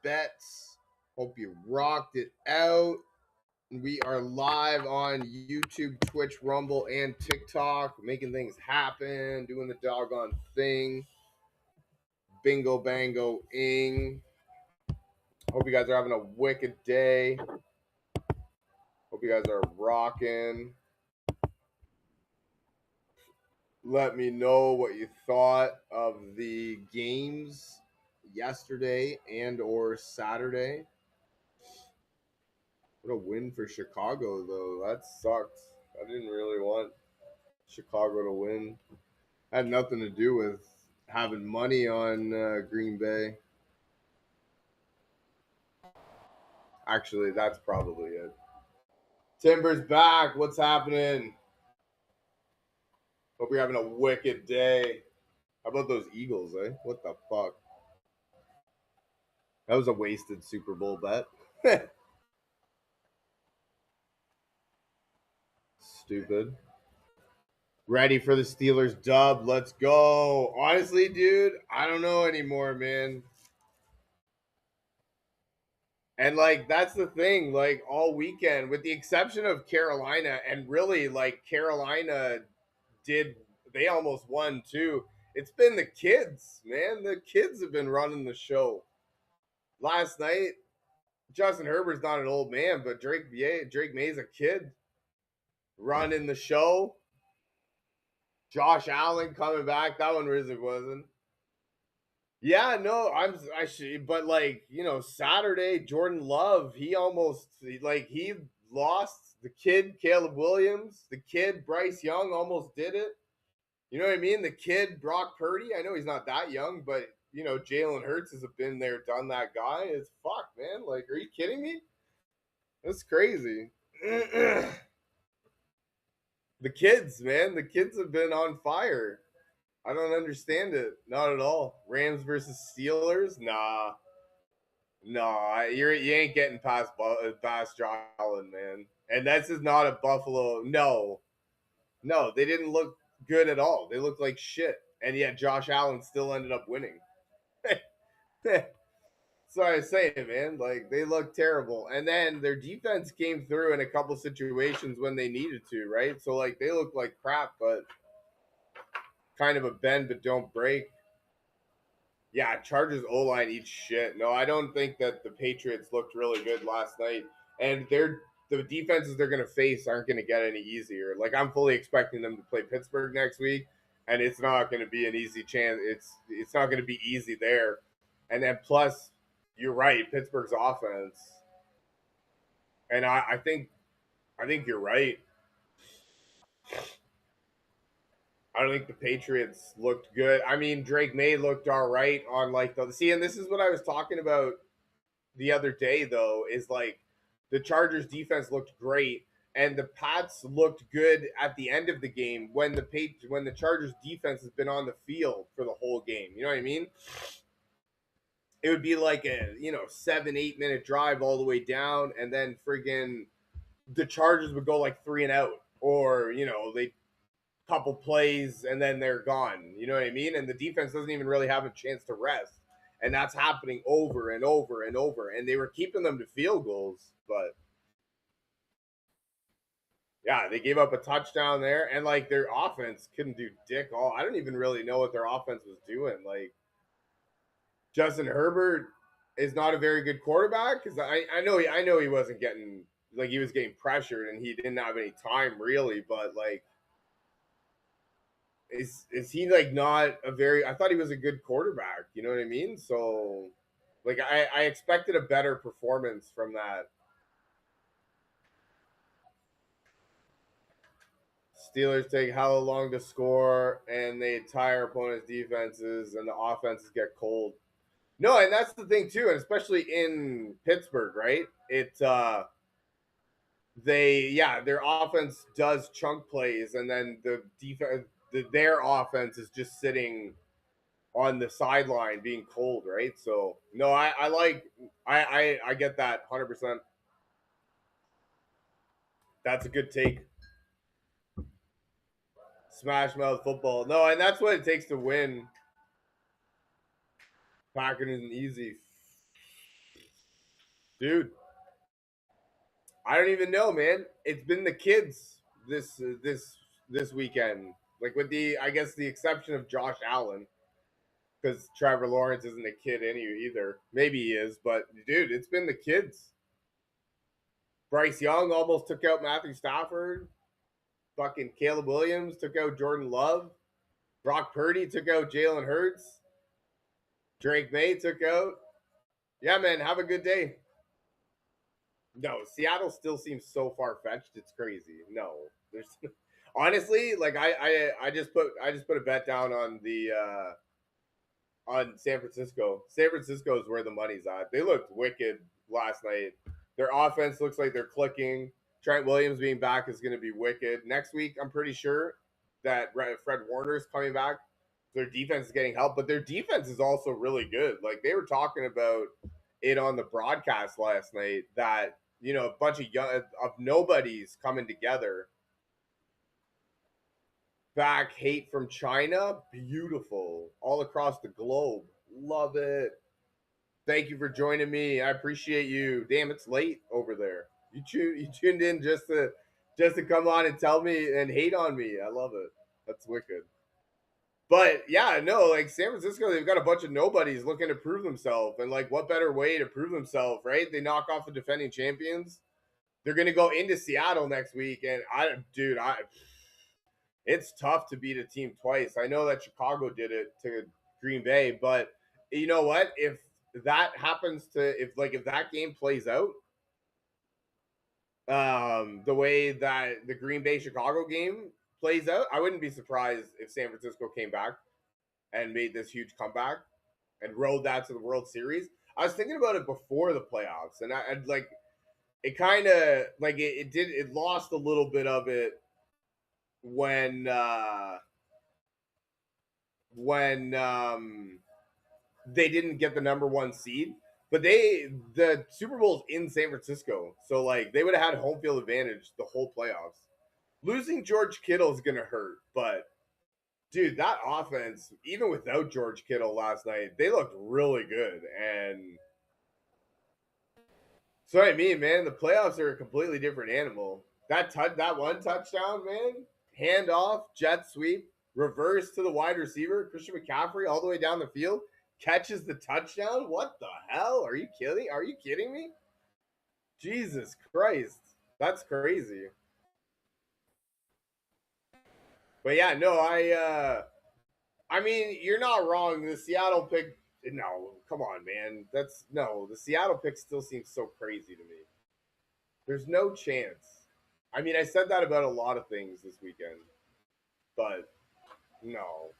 bets. Hope you rocked it out. We are live on YouTube, Twitch, Rumble, and TikTok, making things happen, doing the doggone thing. Bingo, bango, ing. Hope you guys are having a wicked day. Hope you guys are rocking. Let me know what you thought of the games yesterday and or Saturday. What a win for Chicago, though. That sucked. I didn't really want Chicago to win. Had nothing to do with having money on Green Bay. Actually, that's probably it. Timber's back. What's happening? Hope you're having a wicked day. How about those Eagles, eh? What the fuck? That was a wasted Super Bowl bet. Stupid. Ready for the Steelers dub. Let's go. Honestly, dude, I don't know anymore, man. And like that's the thing, like all weekend, with the exception of Carolina, and really like Carolina did they almost won too. It's been the kids, man. The kids have been running the show. Last night, Justin Herbert's not an old man, but Drake May's a kid running the show. Josh Allen coming back. That one really wasn't. Yeah, no, but like Saturday, Jordan Love, he lost. The kid Caleb Williams, the kid Bryce Young almost did it. You know what I mean? The kid Brock Purdy. I know he's not that young, but Jalen Hurts has been there, done that guy. It's fuck, man. Like, are you kidding me? That's crazy. The kids, man, the kids have been on fire. I don't understand it. Not at all. Rams versus Steelers? Nah. No, you ain't getting past Josh Allen, man. And this is not a Buffalo. No. They didn't look good at all. They looked like shit. And yet Josh Allen still ended up winning. So I was saying, man, like they look terrible. And then their defense came through in a couple situations when they needed to, right? So like they look like crap, but kind of a bend but don't break. Yeah, Chargers O-line eats shit. No, I don't think that the Patriots looked really good last night. And the defenses they're going to face aren't going to get any easier. Like, I'm fully expecting them to play Pittsburgh next week, and it's not going to be an easy chance. It's not going to be easy there. And then plus, you're right, Pittsburgh's offense. And I think you're right. I don't think the Patriots looked good. I mean, Drake May looked all right on like and this is what I was talking about the other day though, is like the Chargers defense looked great and the Pats looked good at the end of the game when the Chargers defense has been on the field for the whole game. You know what I mean? It would be like a 7-8 minute drive all the way down, and then friggin' the Chargers would go like 3-and-out, or they couple plays and then they're gone. You know what I mean? And the defense doesn't even really have a chance to rest. And that's happening over and over and over. And they were keeping them to field goals, but yeah, they gave up a touchdown there, and like their offense couldn't do dick all. I don't even really know what their offense was doing. Like Justin Herbert is not a very good quarterback, because I know he wasn't getting, like, he was getting pressured and he didn't have any time really, but like is he like not a very, I thought he was a good quarterback, you know what I mean? So like I expected a better performance from that. Steelers take how long to score and they tire opponents' defenses and the offenses get cold. No, and that's the thing too, and especially in Pittsburgh, right? Their offense does chunk plays, and then the defense, their offense is just sitting on the sideline being cold, right? So no, I get that 100%. That's a good take. Smash mouth football. No, and that's what it takes to win. Packard isn't easy. dude. I don't even know, man. It's been the kids this weekend. Like with the, I guess the exception of Josh Allen, because Trevor Lawrence isn't a kid any either. Maybe he is, but dude, it's been the kids. Bryce Young almost took out Matthew Stafford. Fucking Caleb Williams took out Jordan Love. Brock Purdy took out Jalen Hurts. Drake May took out. Yeah, man, have a good day. No, Seattle still seems so far fetched. It's crazy. No, there's honestly like I just put a bet down on San Francisco. San Francisco is where the money's at. They looked wicked last night. Their offense looks like they're clicking. Trent Williams being back is going to be wicked. Next week, I'm pretty sure that Fred Warner is coming back. Their defense is getting help, but their defense is also really good. Like they were talking about it on the broadcast last night that a bunch of nobodies coming together. Back hate from China, beautiful, all across the globe. Love it. Thank you for joining me. I appreciate you. Damn, it's late over there. You tuned in just to come on and tell me and hate on me. I love it. That's wicked. But yeah, no, like San Francisco, they've got a bunch of nobodies looking to prove themselves. And like, what better way to prove themselves, right? They knock off the defending champions. They're gonna go into Seattle next week, and it's tough to beat a team twice. I know that Chicago did it to Green Bay, but you know what? If that happens if that game plays out, the way that the Green Bay Chicago game plays out, I wouldn't be surprised if San Francisco came back and made this huge comeback and rode that to the World Series. I was thinking about it before the playoffs, and I'd like it kind of like it lost a little bit of it when they didn't get the number one seed. But the Super Bowl's in San Francisco, so like they would have had home field advantage the whole playoffs. Losing George Kittle is gonna hurt, but dude, that offense, even without George Kittle last night, they looked really good. And so I mean, man, the playoffs are a completely different animal. That one touchdown, man, handoff, jet sweep, reverse to the wide receiver, Christian McCaffrey all the way down the field, catches the touchdown. What the hell? Are you kidding? Are you kidding me? Jesus Christ. That's crazy. But yeah, no, I mean, you're not wrong. The Seattle pick, no, come on, man. That's no, the Seattle pick still seems so crazy to me. There's no chance. I mean, I said that about a lot of things this weekend, but no.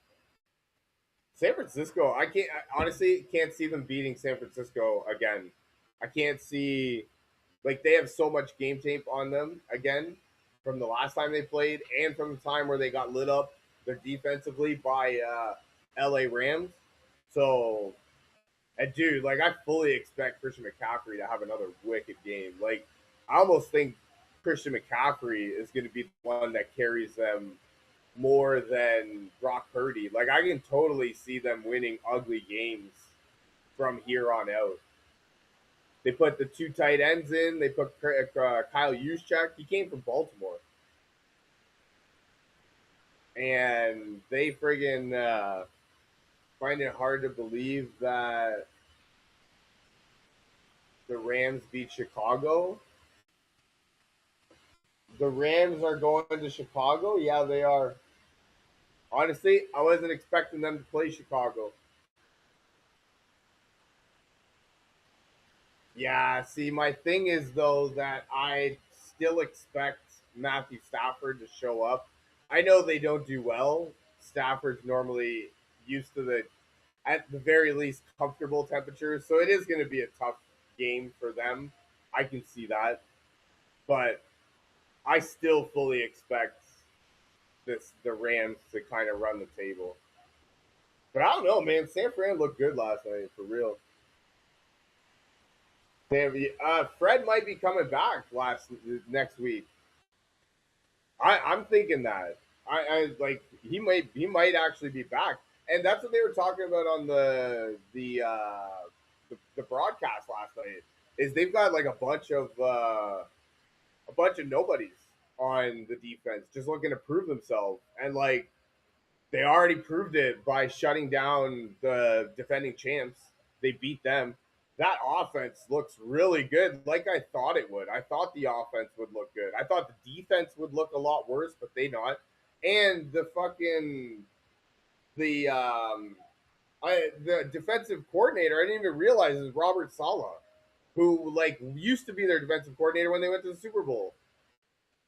San Francisco, I honestly can't see them beating San Francisco again. I can't see, like, they have so much game tape on them again from the last time they played and from the time where they got lit up their defensively by LA Rams. So, and dude, like, I fully expect Christian McCaffrey to have another wicked game. Like, I almost think Christian McCaffrey is going to be the one that carries them more than Brock Purdy. Like, I can totally see them winning ugly games from here on out. They put the two tight ends in. They put Kyle Juszczyk. He came from Baltimore. And they friggin' find it hard to believe that the Rams beat Chicago. The Rams are going to Chicago? Yeah, they are. Honestly, I wasn't expecting them to play Chicago. Yeah, see, my thing is, though, that I still expect Matthew Stafford to show up. I know they don't do well. Stafford's normally used to at the very least, comfortable temperatures. So it is going to be a tough game for them. I can see that. But I still fully expect the Rams to kind of run the table. But I don't know, man. San Fran looked good last night, for real. Fred might be coming back next week. I'm thinking that. I like he might actually be back, and that's what they were talking about on the broadcast last night. is they've got like a bunch of nobodies on the defense just looking to prove themselves, and like they already proved it by shutting down the defending champs. They beat them. That offense looks really good, like I thought it would. I thought the offense would look good. I thought the defense would look a lot worse, but they not. And the defensive coordinator, I didn't even realize is Robert Saleh, who like used to be their defensive coordinator when they went to the Super Bowl.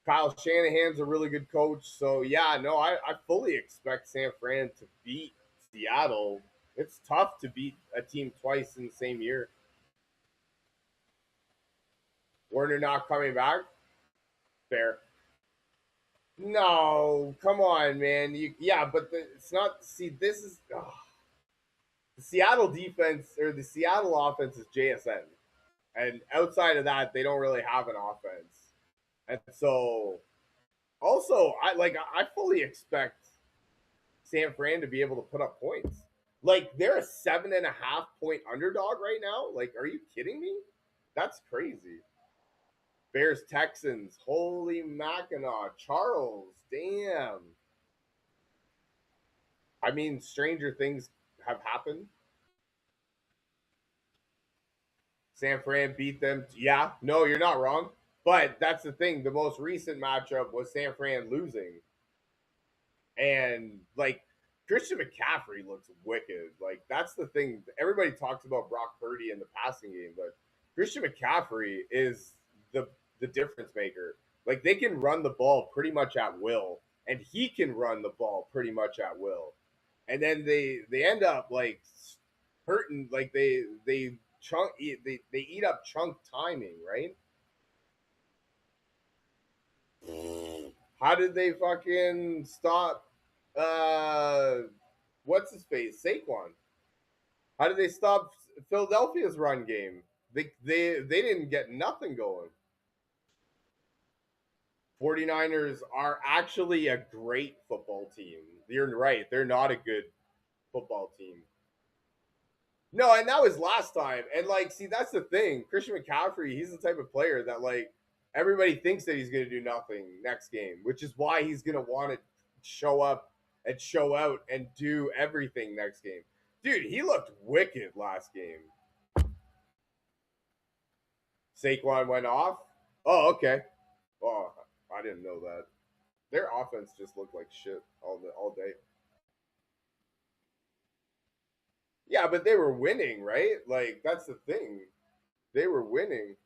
Kyle Shanahan's a really good coach. So yeah, no, I fully expect San Fran to beat Seattle. It's tough to beat a team twice in the same year. Werner not coming back? Fair. No, come on, man. Yeah, but it's not. See, this is the Seattle defense or the Seattle offense is JSN, and outside of that, they don't really have an offense. And so, also, I fully expect San Fran to be able to put up points. Like they're a 7.5 point underdog right now. Like, are you kidding me? That's crazy. Bears Texans. Holy Mackinac. Charles. Damn. I mean, stranger things have happened. San Fran beat them. Yeah, no, you're not wrong. But that's the thing. The most recent matchup was San Fran losing. And like Christian McCaffrey looks wicked. Like that's the thing. Everybody talks about Brock Purdy in the passing game, but Christian McCaffrey is the difference maker. Like they can run the ball pretty much at will, and he can run the ball pretty much at will. And then they end up like hurting. Like they chunk they eat up chunk timing, right? How did they fucking stop? Uh, what's his face? Saquon. How did they stop Philadelphia's run game? They didn't get nothing going. 49ers are actually a great football team. You're right. They're not a good football team. No, and that was last time. And like, see, that's the thing. Christian McCaffrey, he's the type of player that like everybody thinks that he's going to do nothing next game, which is why he's going to want to show up and show out and do everything next game. Dude, he looked wicked last game. Saquon went off. Oh, okay. Oh, I didn't know that. Their offense just looked like shit all day. Yeah, but they were winning, right? Like that's the thing. They were winning.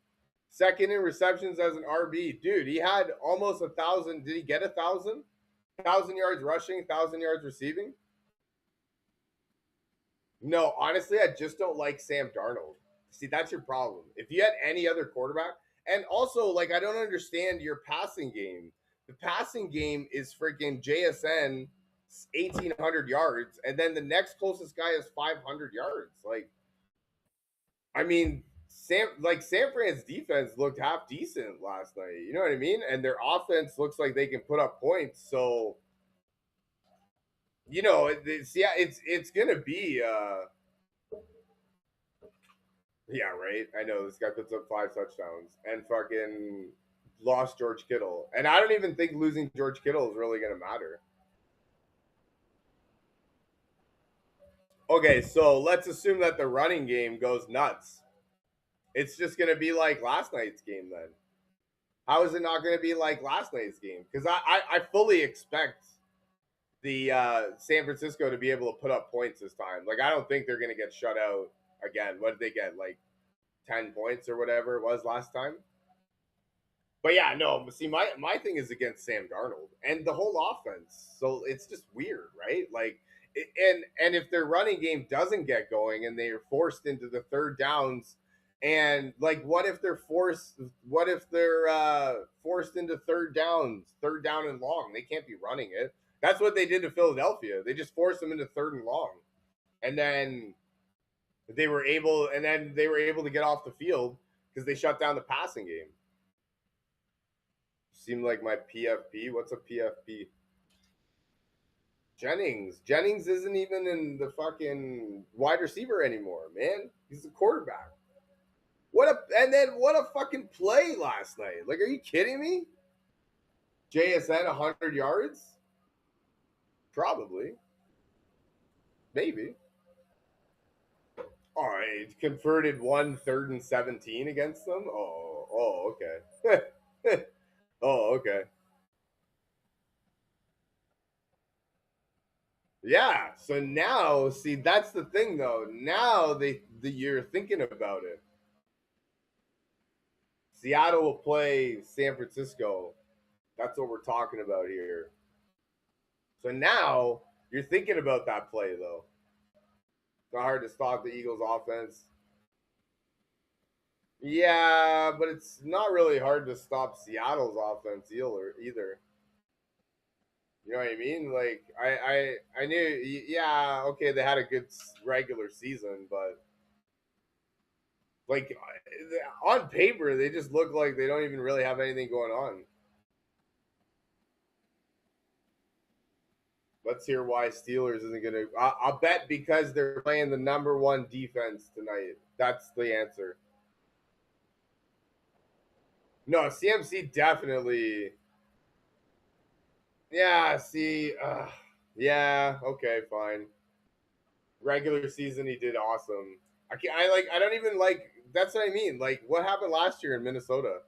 Second in receptions as an RB. Dude, he had almost 1,000. Did he get 1,000? 1,000 yards rushing, 1,000 yards receiving? No, honestly, I just don't like Sam Darnold. See, that's your problem. If you had any other quarterback, and also, like, I don't understand your passing game. The passing game is freaking JSN 1,800 yards, and then the next closest guy is 500 yards. Like, I mean, San Fran's defense looked half decent last night. You know what I mean? And their offense looks like they can put up points. So, yeah, it's gonna be yeah, right. I know this guy puts up 5 touchdowns and fucking lost George Kittle, and I don't even think losing George Kittle is really gonna matter. Okay, so let's assume that the running game goes nuts. It's just gonna be like last night's game then. How is it not going to be like last night's game? Because I fully expect the San Francisco to be able to put up points this time. Like I don't think they're going to get shut out again. What did they get? Like 10 points or whatever it was last time. But yeah, no. See, my thing is against Sam Darnold and the whole offense. So it's just weird, right? Like, and if their running game doesn't get going and they are forced into the third downs, and like, What if they're forced into third downs, third down and long? They can't be running it. That's what they did to Philadelphia. They just forced them into third and long, and then they were able to get off the field because they shut down the passing game. Seemed like my PFP. What's a PFP? Jennings. Jennings isn't even in the fucking wide receiver anymore, man. He's a quarterback. What a And then what a fucking play last night. Like, are you kidding me? JSN 100 yards? Probably. Maybe. All right, converted 1 3rd and 17 against them. Oh, okay. Oh, okay. Yeah. So now, see, that's the thing, though. Now you're thinking about it. Seattle will play San Francisco. That's what we're talking about here. So now you're thinking about that play, though. It's not hard to stop the Eagles' offense. Yeah, but it's not really hard to stop Seattle's offense either. You know what I mean? Like I knew. Yeah, okay, they had a good regular season, but like on paper, they just look like they don't even really have anything going on. Let's hear why Steelers isn't gonna. I'll bet because they're playing the #1 defense tonight. That's the answer. No, CMC definitely. Yeah. See. Yeah. Okay. Fine. Regular season, he did awesome. I can't. I like. I don't even like. That's what I mean. Like, what happened last year in Minnesota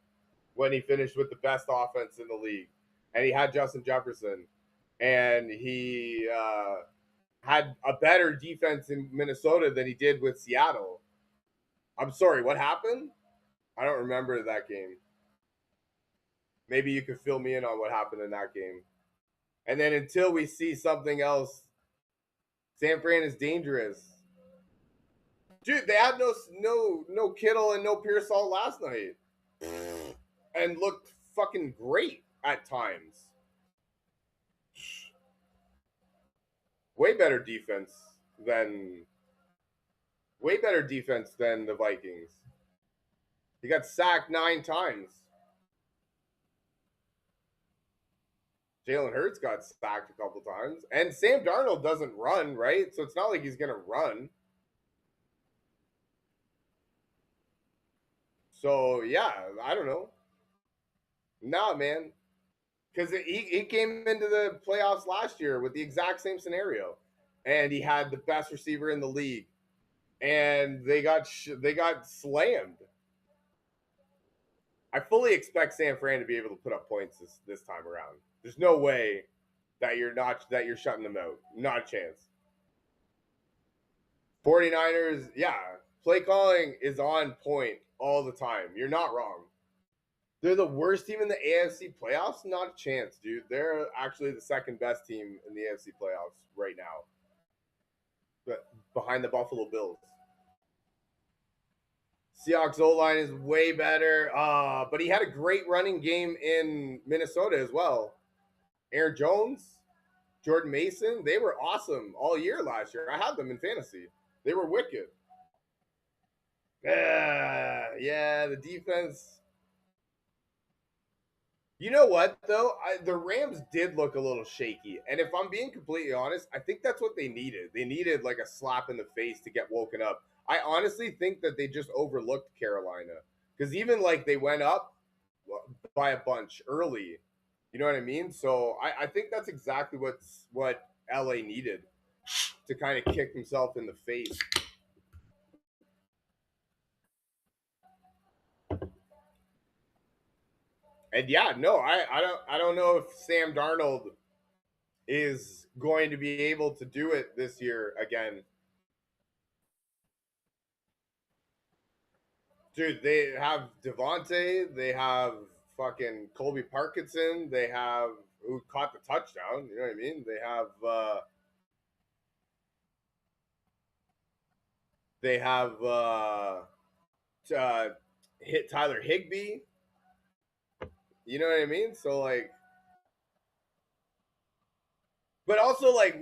when he finished with the best offense in the league, and he had Justin Jefferson, and he had a better defense in Minnesota than he did with Seattle. I'm sorry. What happened? I don't remember that game. Maybe you could fill me in on what happened in that game. And then until we see something else, San Fran is dangerous. Dude, they had no Kittle and no Pearsall last night, and looked fucking great at times. Way better defense than way better defense than the Vikings. He got sacked 9 times. Jalen Hurts got sacked a couple times, and Sam Darnold doesn't run, right? So it's not like he's gonna run. So yeah, I don't know. Nah, man, because he came into the playoffs last year with the exact same scenario, and he had the best receiver in the league, and they got slammed. I fully expect San Fran to be able to put up points this time around. There's no way that you're shutting them out. Not a chance. 49ers, yeah, play calling is on point all the time. You're not wrong. They're the worst team in the AFC playoffs? Not a chance, dude. They're actually the second best team in the AFC playoffs right now. But behind the Buffalo Bills. Seahawks O line is way better. But he had a great running game in Minnesota as well. Aaron Jones, Jordan Mason, they were awesome all year last year. I had them in fantasy. They were wicked. Yeah, the defense. You know what though? The Rams did look a little shaky, and if I'm being completely honest, I think that's what they needed. They needed like a slap in the face to get woken up. I honestly think that they just overlooked Carolina because even like they went up by a bunch early. You know what I mean? So I think that's exactly what LA needed to kind of kick himself in the face. And yeah, no, I don't know if Sam Darnold is going to be able to do it this year again. Dude, they have Devontae, they have fucking Colby Parkinson, they have who caught the touchdown, you know what I mean? They have uh hit Tyler Higbee. You know what I mean? So like, but also like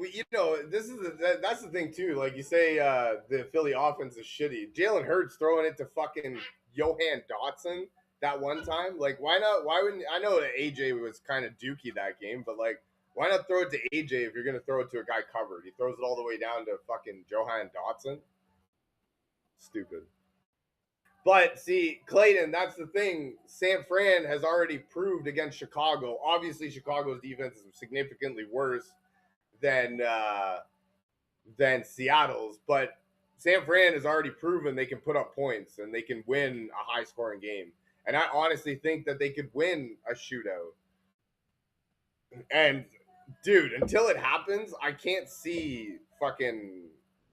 this is that's the thing too. Like you say, the Philly offense is shitty. Jalen Hurts throwing it to fucking Johan Dotson that one time. Like why not? Why wouldn't I know that AJ was kind of dookie that game, but like why not throw it to AJ if you're gonna throw it to a guy covered? He throws it all the way down to fucking Johan Dotson. Stupid. But see, Clayton, that's the thing. San Fran has already proved against Chicago. Obviously, Chicago's defense is significantly worse than Seattle's, but San Fran has already proven they can put up points and they can win a high scoring game. And I honestly think that they could win a shootout. And dude, until it happens, I can't see fucking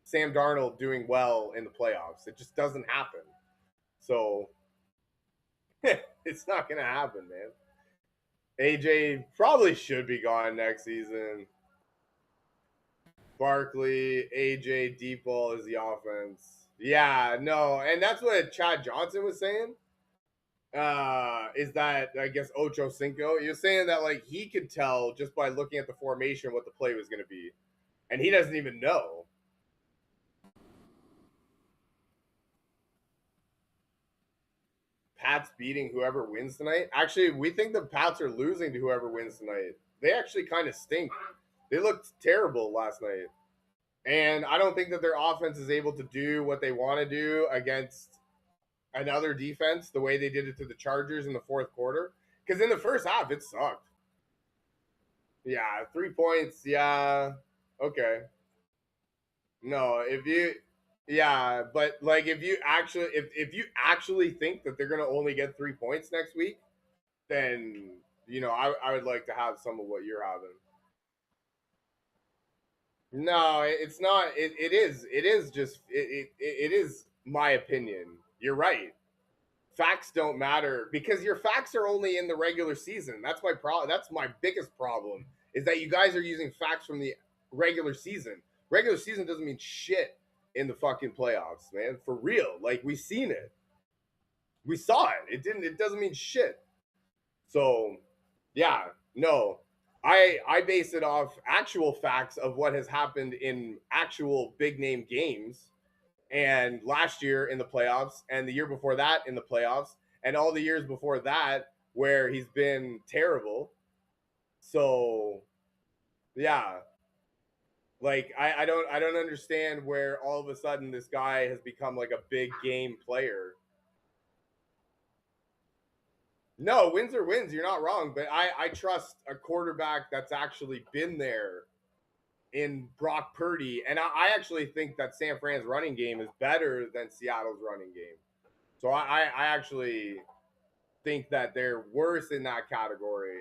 Sam Darnold doing well in the playoffs. It just doesn't happen. So it's not gonna happen, man. AJ probably should be gone next season. Barkley, AJ, deep ball is the offense. Yeah, no, and that's what Chad Johnson was saying. Is that I guess Ocho Cinco? He was saying that like he could tell just by looking at the formation what the play was going to be, and he doesn't even know. Pats beating whoever wins tonight. Actually, we think the Pats are losing to whoever wins tonight. They actually kind of stink. They looked terrible last night. And I don't think that their offense is able to do what they want to do against another defense the way they did it to the Chargers in the fourth quarter. Because in the first half, it sucked. Yeah, 3 points. Yeah. Okay. No, if you, yeah, but like if you actually think that they're gonna only get 3 points next week, then I would like to have some of what you're having. No, it's not. It is. It is just. It is my opinion. You're right. Facts don't matter because your facts are only in the regular season. That's my problem. That's my biggest problem is that you guys are using facts from the regular season. Regular season doesn't mean shit in the fucking playoffs, man. For real. Like we seen it. We saw it. It didn't. It doesn't mean shit. So, yeah, no. I base it off actual facts of what has happened in actual big name games and last year in the playoffs and the year before that in the playoffs and all the years before that where he's been terrible. So, yeah. Like I don't understand where all of a sudden this guy has become like a big game player. No, wins are wins. You're not wrong, but I trust a quarterback that's actually been there in Brock Purdy, and I actually think that San Fran's running game is better than Seattle's running game. So I actually think that they're worse in that category,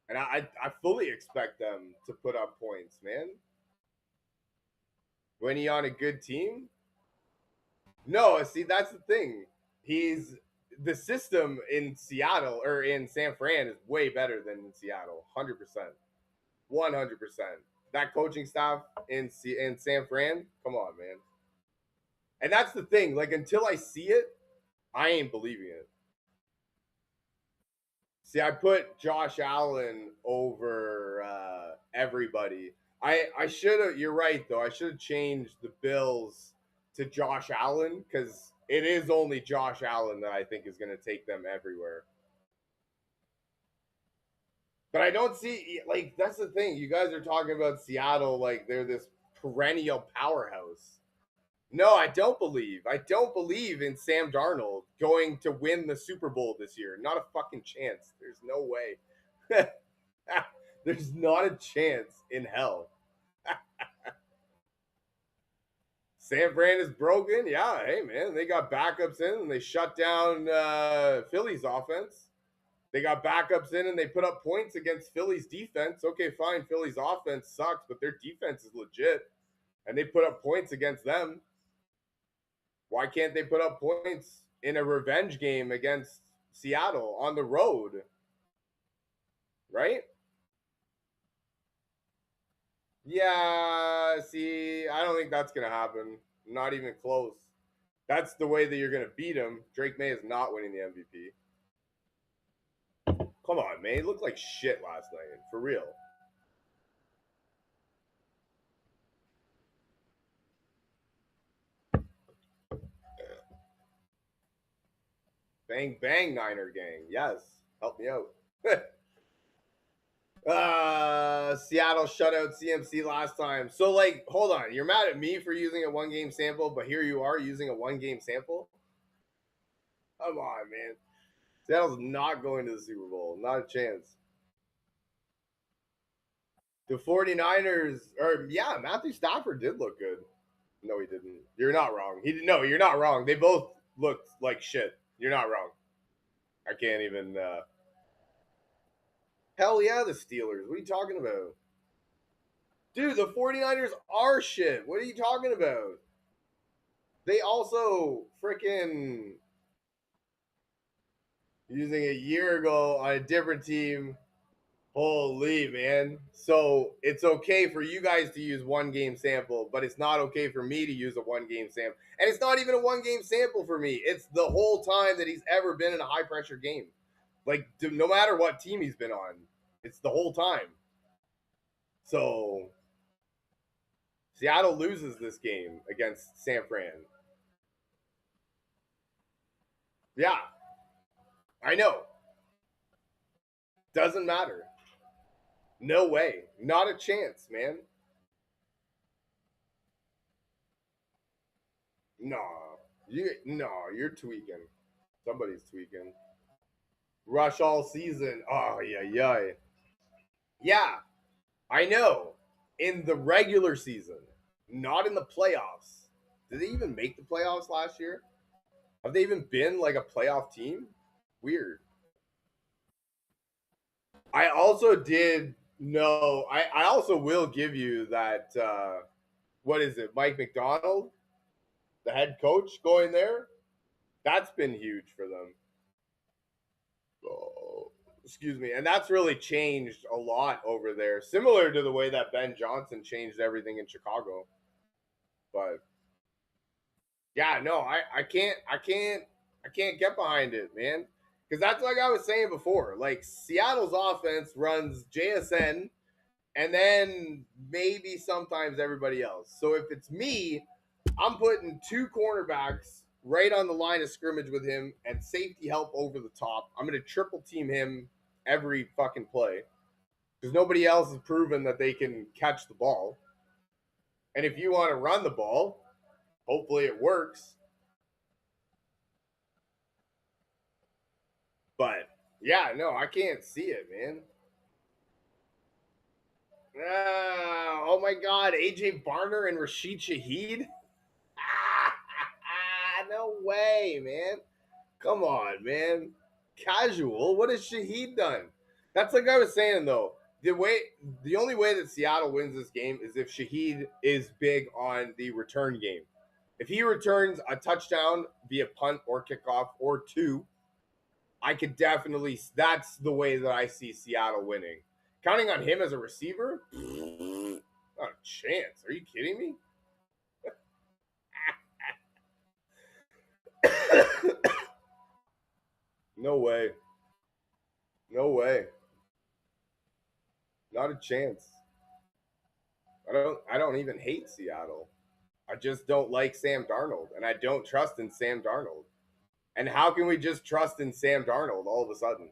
and I fully expect them to put up points, man. When he on a good team, no. See, that's the thing. He's the system in Seattle or in San Fran is way better than in Seattle. 100%, 100%. That coaching staff in San Fran, come on, man. And that's the thing. Like until I see it, I ain't believing it. See, I put Josh Allen over everybody. I should have. You're right, though. I should have changed the Bills to Josh Allen because it is only Josh Allen that I think is going to take them everywhere. But I don't see like that's the thing. You guys are talking about Seattle like they're this perennial powerhouse. No, I don't believe. I don't believe in Sam Darnold going to win the Super Bowl this year. Not a fucking chance. There's no way. There's not a chance in hell. San Fran is broken. Yeah, hey man, they got backups in and they shut down Philly's offense. They got backups in and they put up points against Philly's defense. Okay, fine. Philly's offense sucks, but their defense is legit. And they put up points against them. Why can't they put up points in a revenge game against Seattle on the road? Right? Yeah, see, I don't think that's going to happen. Not even close. That's the way that you're going to beat him. Drake May is not winning the MVP. Come on, man. He looked like shit last night. For real. Bang, bang, Niner gang. Yes. Help me out. Seattle shutout CMC last time. So, like, hold on. You're mad at me for using a one game sample, but here you are using a one game sample? Come on, man. Seattle's not going to the Super Bowl. Not a chance. The 49ers, or yeah, Matthew Stafford did look good. No, he didn't. You're not wrong. He didn't. No, you're not wrong. They both looked like shit. You're not wrong. I can't even. Hell yeah, the Steelers. What are you talking about? Dude, the 49ers are shit. What are you talking about? They also freaking using a year ago on a different team. Holy man. So it's okay for you guys to use one game sample, but it's not okay for me to use a one game sample. And it's not even a one game sample for me. It's the whole time that he's ever been in a high pressure game. Like, no matter what team he's been on, it's the whole time. So Seattle loses this game against San Fran. Yeah, I know. Doesn't matter. No way. Not a chance, man. No. You're tweaking. Somebody's tweaking. Rush all season. Oh yeah, yeah. Yeah, I know. In the regular season, not in the playoffs. Did they even make the playoffs last year? Have they even been like a playoff team? Weird. I also did know. I also will give you that. What is it? Mike McDonald, the head coach, going there. That's been huge for them. Oh, excuse me. And that's really changed a lot over there, similar to the way that Ben Johnson changed everything in Chicago. But yeah, no, I can't get behind it, man. Because that's like I was saying before. Like Seattle's offense runs JSN and then maybe sometimes everybody else. So if it's me, I'm putting two cornerbacks right on the line of scrimmage with him and safety help over the top. I'm going to triple team him every fucking play because nobody else has proven that they can catch the ball. And if you want to run the ball, hopefully it works. But yeah, no, I can't see it, man. Oh my God, AJ Barner and Rashid Shaheed? No way, man. Come on, man. Casual. What has Shaheed done? That's like I was saying though. The only way that Seattle wins this game is if Shaheed is big on the return game. If he returns a touchdown via punt or kickoff or two, I could definitely. That's the way that I see Seattle winning. Counting on him as a receiver, not a chance. Are you kidding me? No way. No way. Not a chance. I don't even hate Seattle. I just don't like Sam Darnold and I don't trust in Sam Darnold. And how can we just trust in Sam Darnold all of a sudden?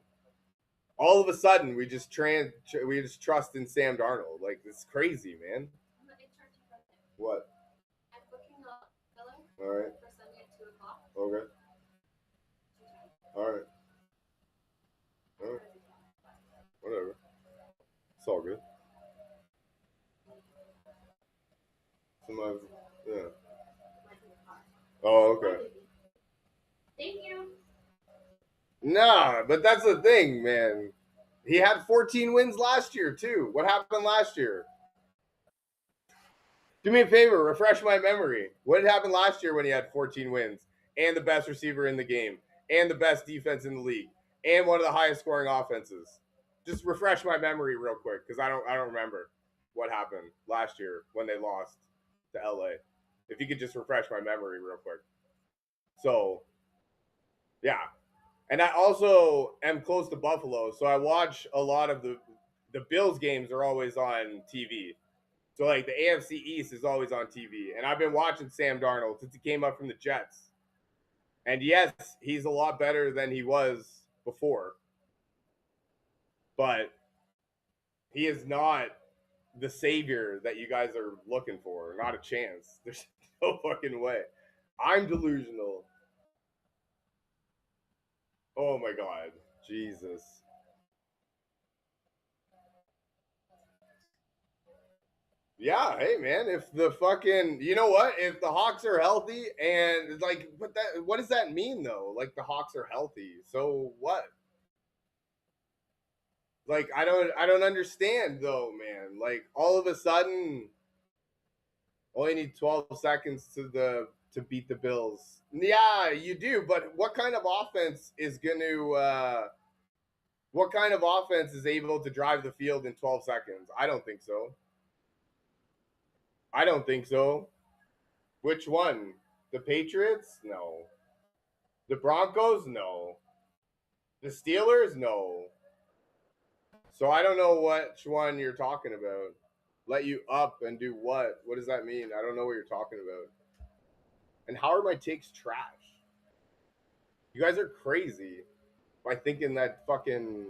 All of a sudden we just trust in Sam Darnold. Like it's crazy, man. What? All right. Okay. All right. All right. Whatever. It's all good. Some yeah. Oh, okay. Thank you. Nah, but that's the thing, man. He had 14 wins last year too. What happened last year? Do me a favor, refresh my memory. What had happened last year when he had 14 wins and the best receiver in the game and the best defense in the league and one of the highest scoring offenses? Just refresh my memory real quick because I don't remember what happened last year when they lost to LA. If you could just refresh my memory real quick. So, yeah. And I also am close to Buffalo, so I watch a lot of the Bills games are always on TV. So like the AFC East is always on TV, and I've been watching Sam Darnold since he came up from the Jets. And yes, he's a lot better than he was before, but he is not the savior that you guys are looking for. Not a chance. There's no fucking way. I'm delusional. Oh my god. Jesus. Yeah, hey man, if the fucking you know what? If the Hawks are healthy and like what does that mean though? Like the Hawks are healthy. So what? Like I don't understand though, man. Like all of a sudden only need 12 seconds to beat the Bills. Yeah, you do, but what kind of offense is able to drive the field in 12 seconds? I don't think so. I don't think so. Which one? The Patriots? No. The Broncos? No. The Steelers? No. So I don't know which one you're talking about. Let you up and do what? What does that mean? I don't know what you're talking about. And how are my takes trash? You guys are crazy by thinking that fucking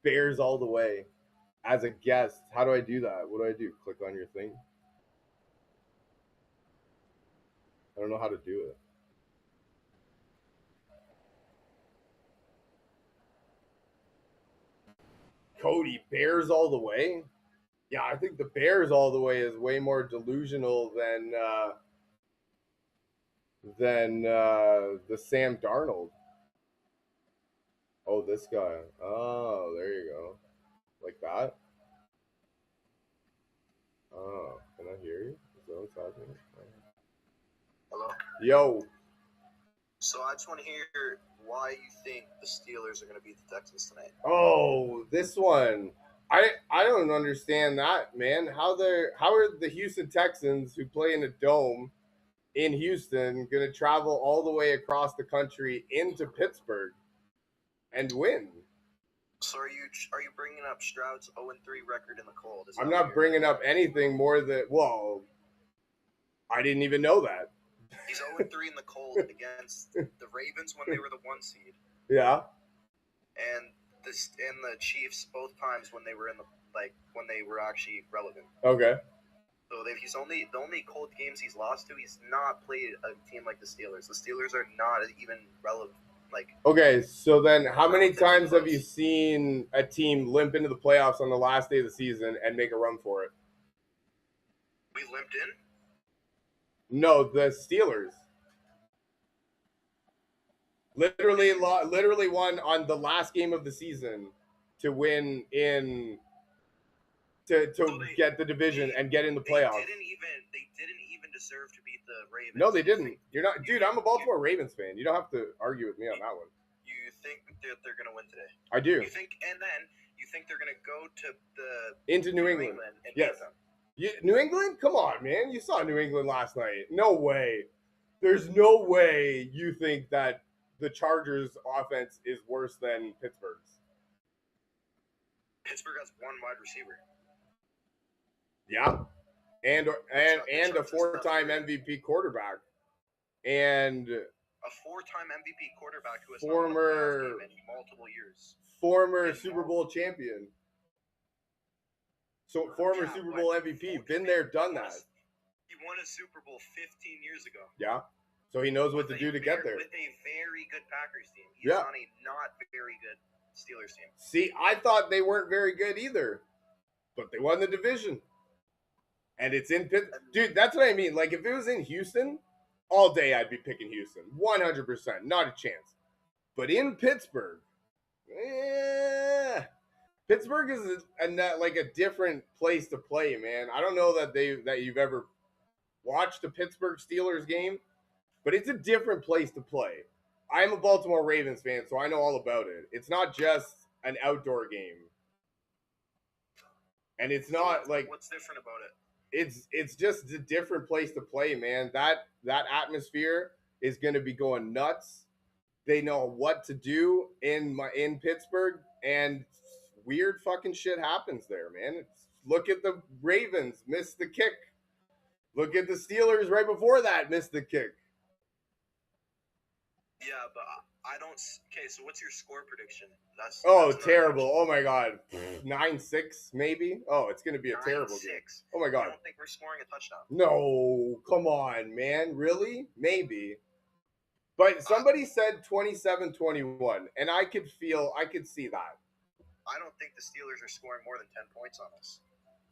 Bears all the way as a guest. How do I do that? What do I do? Click on your thing? I don't know how to do it. Cody, Bears all the way? Yeah, I think the Bears all the way is way more delusional than the Sam Darnold. Oh, this guy. Oh, there you go. Like that. Oh, can I hear you? Is that what's happening? Hello. Yo. So I just want to hear why you think the Steelers are going to beat the Texans tonight. Oh, this one. I don't understand that, man. How are the Houston Texans who play in a dome in Houston going to travel all the way across the country into Pittsburgh and win? So are you bringing up Stroud's 0-3 record in the cold? I'm not bringing up anything more than I didn't even know that. He's 0-3 in the cold against the Ravens when they were the 1 seed. Yeah. And the Chiefs both times when they were when they were actually relevant. Okay. So the only cold games he's lost to, he's not played a team like the Steelers. The Steelers are not even relevant. Okay, so then how many times have you seen a team limp into the playoffs on the last day of the season and make a run for it? We limped in? No, the Steelers. Literally won on the last game of the season to win to get the division and get in the playoffs. They didn't even deserve to beat the Ravens. No, they didn't. You're not, dude. I'm a Baltimore Ravens fan. You don't have to argue with me on that one. You think that they're going to win today? I do. You think they're going to go to into New England and yes. New England? Come on, man. You saw New England last night. No way. There's no way you think that the Chargers' offense is worse than Pittsburgh's. Pittsburgh has one wide receiver. Yeah, and a four-time MVP quarterback, and a four-time MVP quarterback who has former in multiple years, former Super Bowl champion. So former Super Bowl MVP, been there, done that. He won a Super Bowl 15 years ago. Yeah, so he knows what to do to get there. With a very good Packers team. He's on a not very good Steelers team. See, I thought they weren't very good either, but they won the division. And it's in Pittsburgh. Dude, that's what I mean. Like, if it was in Houston, all day I'd be picking Houston. 100%. Not a chance. But in Pittsburgh, Pittsburgh is a different place to play, man. I don't know that you've ever watched a Pittsburgh Steelers game, but it's a different place to play. I'm a Baltimore Ravens fan, so I know all about it. It's not just an outdoor game. And it's not like... What's different about it? It's just a different place to play, man. That atmosphere is going to be going nuts. They know what to do in Pittsburgh, and weird fucking shit happens there, man. Look at the Ravens, missed the kick. Look at the Steelers right before that, missed the kick. Yeah, but I don't. Okay, so what's your score prediction? That's terrible. Oh my god, 9-6 maybe. Oh, it's gonna be a terrible game. Oh my god. I don't think we're scoring a touchdown. No, come on, man. Really? Maybe. But somebody said 27-21, and I could see that. I don't think the Steelers are scoring more than 10 points on us.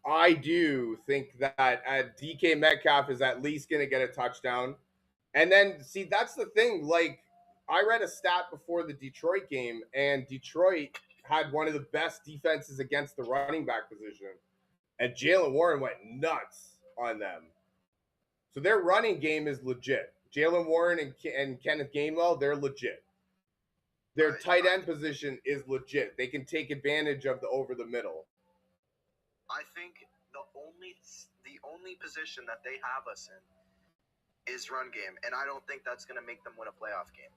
I do think that DK Metcalf is at least going to get a touchdown. And then, see, that's the thing. Like, I read a stat before the Detroit game, and Detroit had one of the best defenses against the running back position. And Jalen Warren went nuts on them. So their running game is legit. Jalen Warren and Kenneth Gainwell, they're legit. Their tight end position is legit. They can take advantage of the over the middle. I think the only position that they have us in is run game, and I don't think that's going to make them win a playoff game.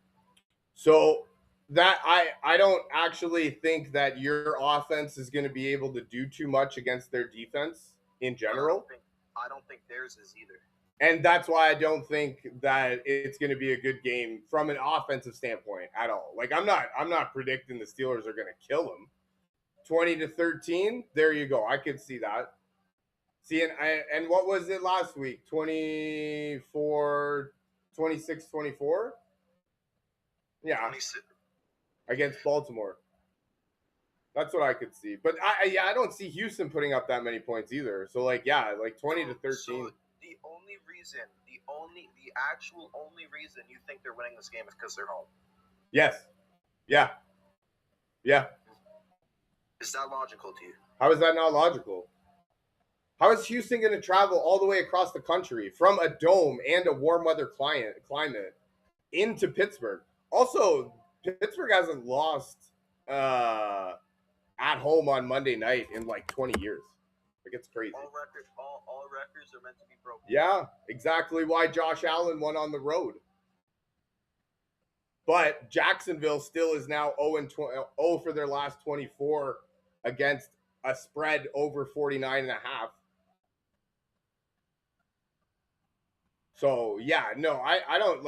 So that I don't actually think that your offense is going to be able to do too much against their defense in general. I don't think theirs is either. And that's why I don't think that it's going to be a good game from an offensive standpoint at all. Like I'm not predicting the Steelers are going to kill them. 20-13, there you go. I could see that. See, and what was it last week? 26-24? Yeah. 26. Against Baltimore. That's what I could see. But I don't see Houston putting up that many points either. So like 20-13. So the actual only reason you think they're winning this game is because they're home. Yes. Yeah. Yeah. Is that logical to you? How is that not logical? How is Houston going to travel all the way across the country from a dome and a warm weather climate into Pittsburgh? Also, Pittsburgh hasn't lost at home on Monday night in like 20 years. Like it's crazy. All records are meant to be broken. Yeah, exactly why Josh Allen won on the road. But Jacksonville still is now 0 for their last 24 against a spread over 49.5. So yeah, no, I don't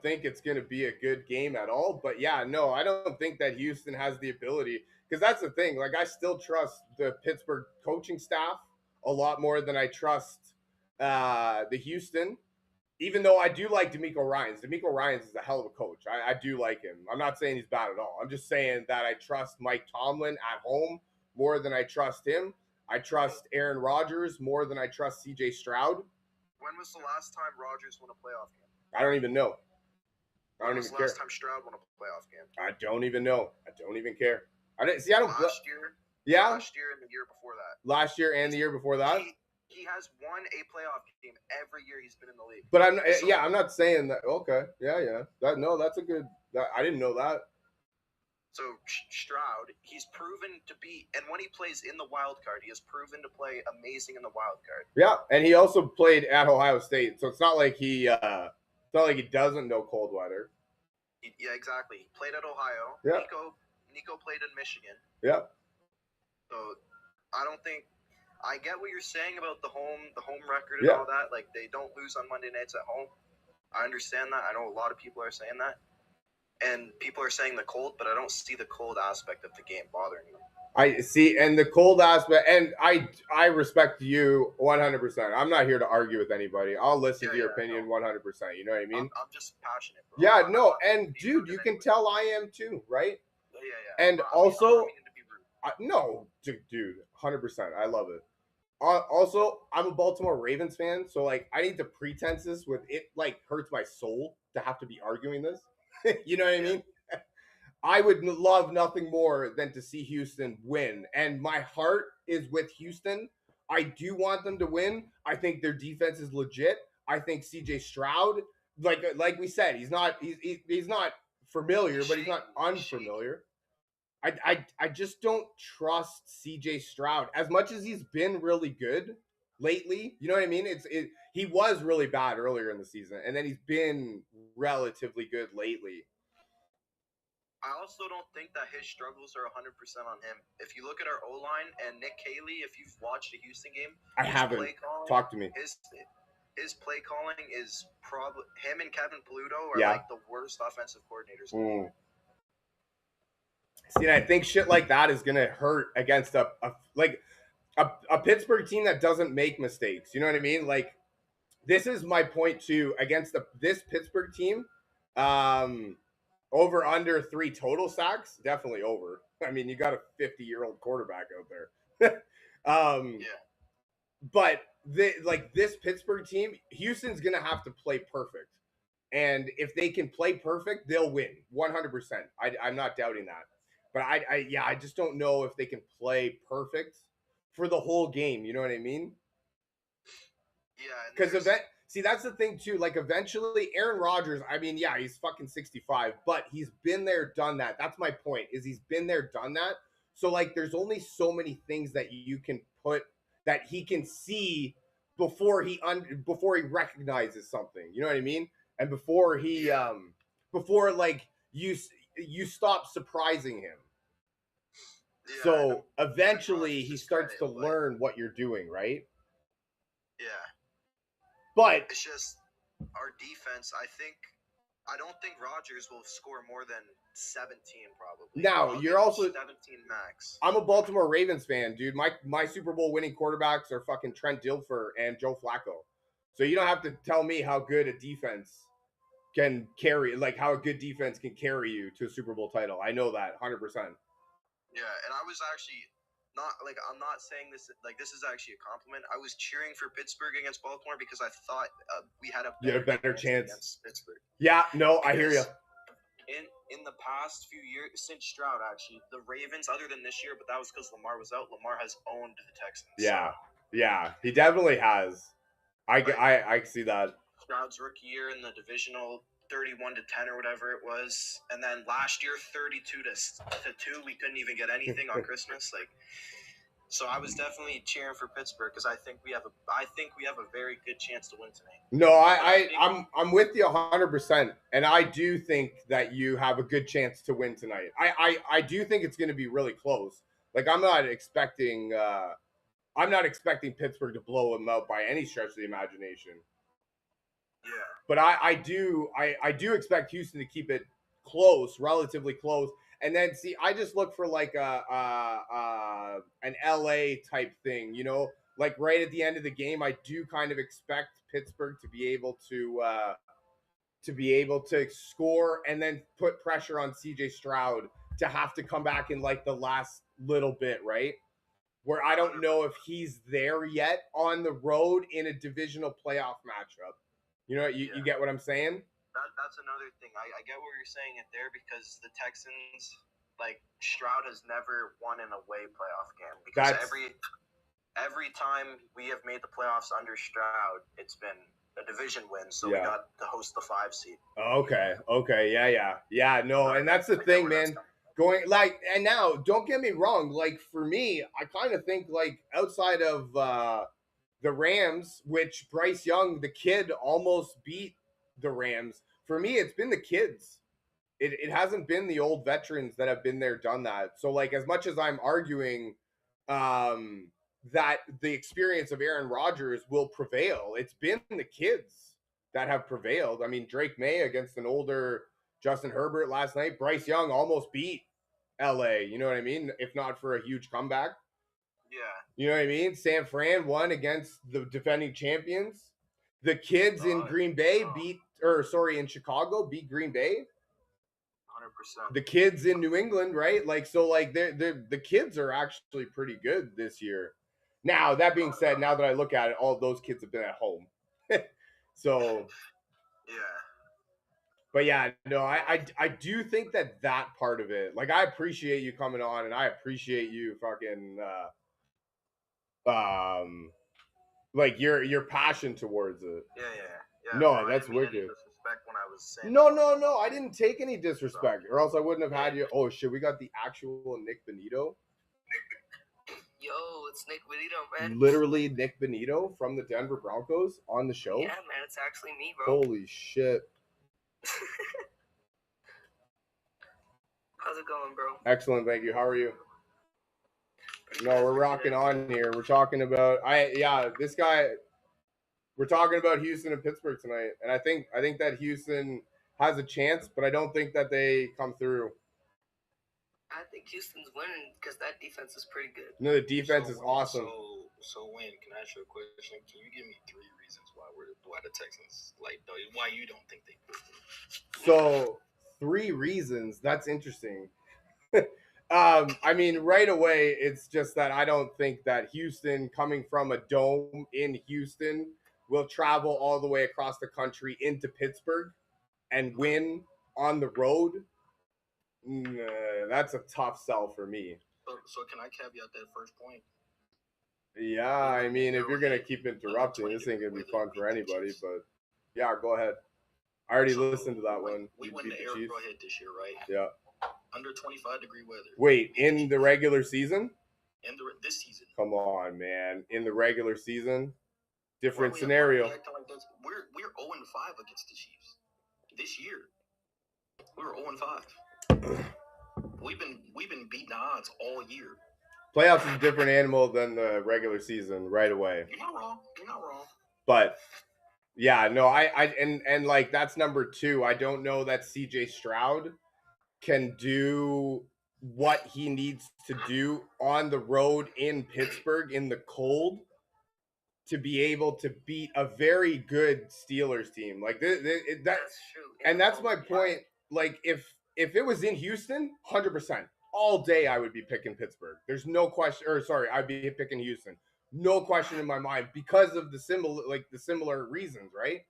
think it's gonna be a good game at all. But yeah, no, I don't think that Houston has the ability, because that's the thing. Like I still trust the Pittsburgh coaching staff a lot more than I trust the Houston. Even though I do like DeMeco Ryans. DeMeco Ryans is a hell of a coach. I do like him. I'm not saying he's bad at all. I'm just saying that I trust Mike Tomlin at home more than I trust him. I trust Aaron Rodgers more than I trust CJ Stroud. When was the last time Rodgers won a playoff game? I don't even know. When was the last time Stroud won a playoff game? I don't even know. I don't even care. Last year. Yeah. Last year and the year before that. Last year and the year before that. He has won a playoff game every year he's been in the league. But I'm not saying that. Okay. Yeah. That's a good. I didn't know that. So Stroud, he's proven to be, and when he plays in the wild card, he has proven to play amazing in the wild card. Yeah, and he also played at Ohio State, so it's not like he doesn't know cold weather. Yeah, exactly. He played at Ohio. Yeah. Nico played in Michigan. Yeah. So I get what you're saying about the home record and all that. Like they don't lose on Monday nights at home. I understand that. I know a lot of people are saying that. And people are saying the cold, but I don't see the cold aspect of the game bothering them. I see, and the cold aspect, and I respect you 100%. I'm not here to argue with anybody. I'll listen to your opinion 100%. You know what I mean? I'm just passionate, bro. Yeah, no, and dude, you can tell I am too, right? Yeah. And also, no, dude, 100%. I love it. Also, I'm a Baltimore Ravens fan, so like I need the pretenses with it. Like hurts my soul to have to be arguing this. You know what I mean? I would love nothing more than to see Houston win. And my heart is with Houston. I do want them to win. I think their defense is legit. I think CJ Stroud, like we said, he's not familiar, but he's not unfamiliar. I just don't trust CJ Stroud as much as he's been really good lately. You know what I mean? He was really bad earlier in the season, and then he's been relatively good lately. I also don't think that his struggles are 100% on him. If you look at our O-line and Nick Caley, if you've watched a Houston game, I haven't. Talk to me. His play calling is probably him and Kevin Paluto are like the worst offensive coordinators in the league. See, and I think shit like that is gonna hurt against a Pittsburgh team that doesn't make mistakes. You know what I mean? Like, this is my point too. Against this Pittsburgh team, Over under 3 total sacks, definitely over. I mean, you got a 50-year-old quarterback out there. Yeah. But this Pittsburgh team, Houston's gonna have to play perfect. And if they can play perfect, they'll win 100%. I'm not doubting that. But I just don't know if they can play perfect for the whole game. You know what I mean? Yeah. Because see, that's the thing too. Like eventually, Aaron Rodgers. I mean, yeah, he's fucking 65, but he's been there, done that. That's my point. Is he's been there, done that. So like, there's only so many things that you can put that he can see before before he recognizes something. You know what I mean? And before he before like you stop surprising him. Yeah, so eventually he starts to learn what you're doing, right? Yeah. But it's just our defense. I don't think Rodgers will score more than 17 probably. Now you're also 17 max. I'm a Baltimore Ravens fan, dude. My Super Bowl winning quarterbacks are fucking Trent Dilfer and Joe Flacco. So you don't have to tell me how good a defense can carry, like how a good defense can carry you to a Super Bowl title. I know that 100%. Yeah, and I was actually not like I'm not saying this like this is actually a compliment. I was cheering for Pittsburgh against Baltimore because I thought we had a better chance against Pittsburgh. Yeah, no, I hear you. In the past few years, since Stroud actually, the Ravens, other than this year, but that was because Lamar was out. Lamar has owned the Texans. Yeah, yeah, he definitely has. I see that. Stroud's rookie year in the divisional 31-10 or whatever it was, and then last year 32-2. We couldn't even get anything on Christmas. Like, so I was definitely cheering for Pittsburgh because I think we have a very good chance to win tonight. No, I'm with you 100%, and I do think that you have a good chance to win tonight. I do think it's going to be really close. Like I'm not expecting Pittsburgh to blow them out by any stretch of the imagination. Yeah. But I do expect Houston to keep it close, relatively close. And then see, I just look for like an LA type thing, you know, like right at the end of the game. I do kind of expect Pittsburgh to be able to score and then put pressure on CJ Stroud to have to come back in like the last little bit, right? Where I don't know if he's there yet on the road in a divisional playoff matchup. You know, you get what I'm saying? That's another thing. I get what you're saying it there because the Texans, like Stroud has never won an away playoff game because every time we have made the playoffs under Stroud, it's been a division win. So we got to host the 5 seed. Okay, yeah. No, and that's the thing, man. Going like, and now don't get me wrong. Like for me, I kind of think like outside of the Rams, which Bryce Young, the kid, almost beat the Rams. For me, it's been the kids. It hasn't been the old veterans that have been there, done that. So, like, as much as I'm arguing that the experience of Aaron Rodgers will prevail, it's been the kids that have prevailed. I mean, Drake May against an older Justin Herbert last night. Bryce Young almost beat LA. You know what I mean? If not for a huge comeback. Yeah. You know what I mean? San Fran won against the defending champions. The kids in Green Bay in Chicago beat Green Bay. 100%. The kids in New England, right? Like, so like the kids are actually pretty good this year. Now, that being said, now that I look at it, all of those kids have been at home. So yeah. But yeah, no, I do think that part of it, like I appreciate you coming on and I appreciate you fucking like your passion towards it. Yeah. No, that's wicked. Disrespect when I was saying no, I didn't take any disrespect, or else I wouldn't have had you. Oh shit, we got the actual Nick Benito. Yo, it's Nick Benito, man. Literally Nick Benito from the Denver Broncos on the show. Yeah, man, it's actually me, bro. Holy shit. How's it going, bro? Excellent, thank you. How are you? No, we're rocking on here. We're talking about this guy. We're talking about Houston and Pittsburgh tonight, and I think that Houston has a chance, but I don't think that they come through. I think Houston's winning because that defense is pretty good. No, the defense is awesome. So So, Wayne, can I ask you a question? Can you give me 3 reasons why the Texans, like, why you don't think they could? So 3 reasons. That's interesting. I mean, right away, it's just that I don't think that Houston, coming from a dome in Houston, will travel all the way across the country into Pittsburgh and win on the road. That's a tough sell for me. So can I caveat that first point? Yeah, I mean, if you're gonna keep interrupting, this ain't gonna be fun for anybody. But yeah, go ahead. I already listened to that one. We went to Arrowhead this year, right? Yeah. Under 25-degree weather. Wait, in the regular season? This season. Come on, man. In the regular season, different scenario. We're 0-5 against the Chiefs this year. We were 0-5. We've been beating the odds all year. Playoffs is a different animal than the regular season right away. You're not wrong. But yeah, no, and like that's number 2. I don't know that CJ Stroud can do what he needs to do on the road in Pittsburgh in the cold to be able to beat a very good Steelers team. Like that's true. And that's my point. Like if it was in Houston, 100%, all day I would be picking Pittsburgh. There's no question. Or sorry, I'd be picking Houston. No question in my mind because of the similar reasons, right?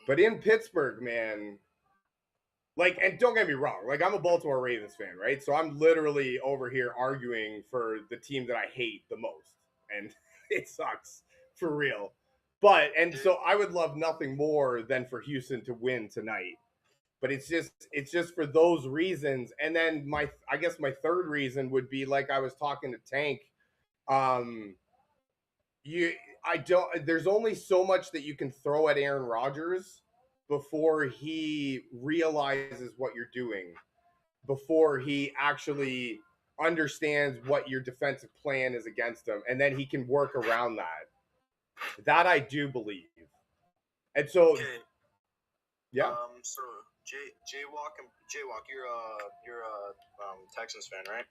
But in Pittsburgh, man, like, and don't get me wrong, like I'm a Baltimore Ravens fan, right? So I'm literally over here arguing for the team that I hate the most, and it sucks for real. But so I would love nothing more than for Houston to win tonight. But it's just for those reasons. And then I guess my third reason would be, like I was talking to Tank, there's only so much that you can throw at Aaron Rodgers before he realizes what you're doing, before he actually understands what your defensive plan is against him, and then he can work around that. That I do believe. And so, okay. Yeah. So Jaywalk, you're a Texans fan, right?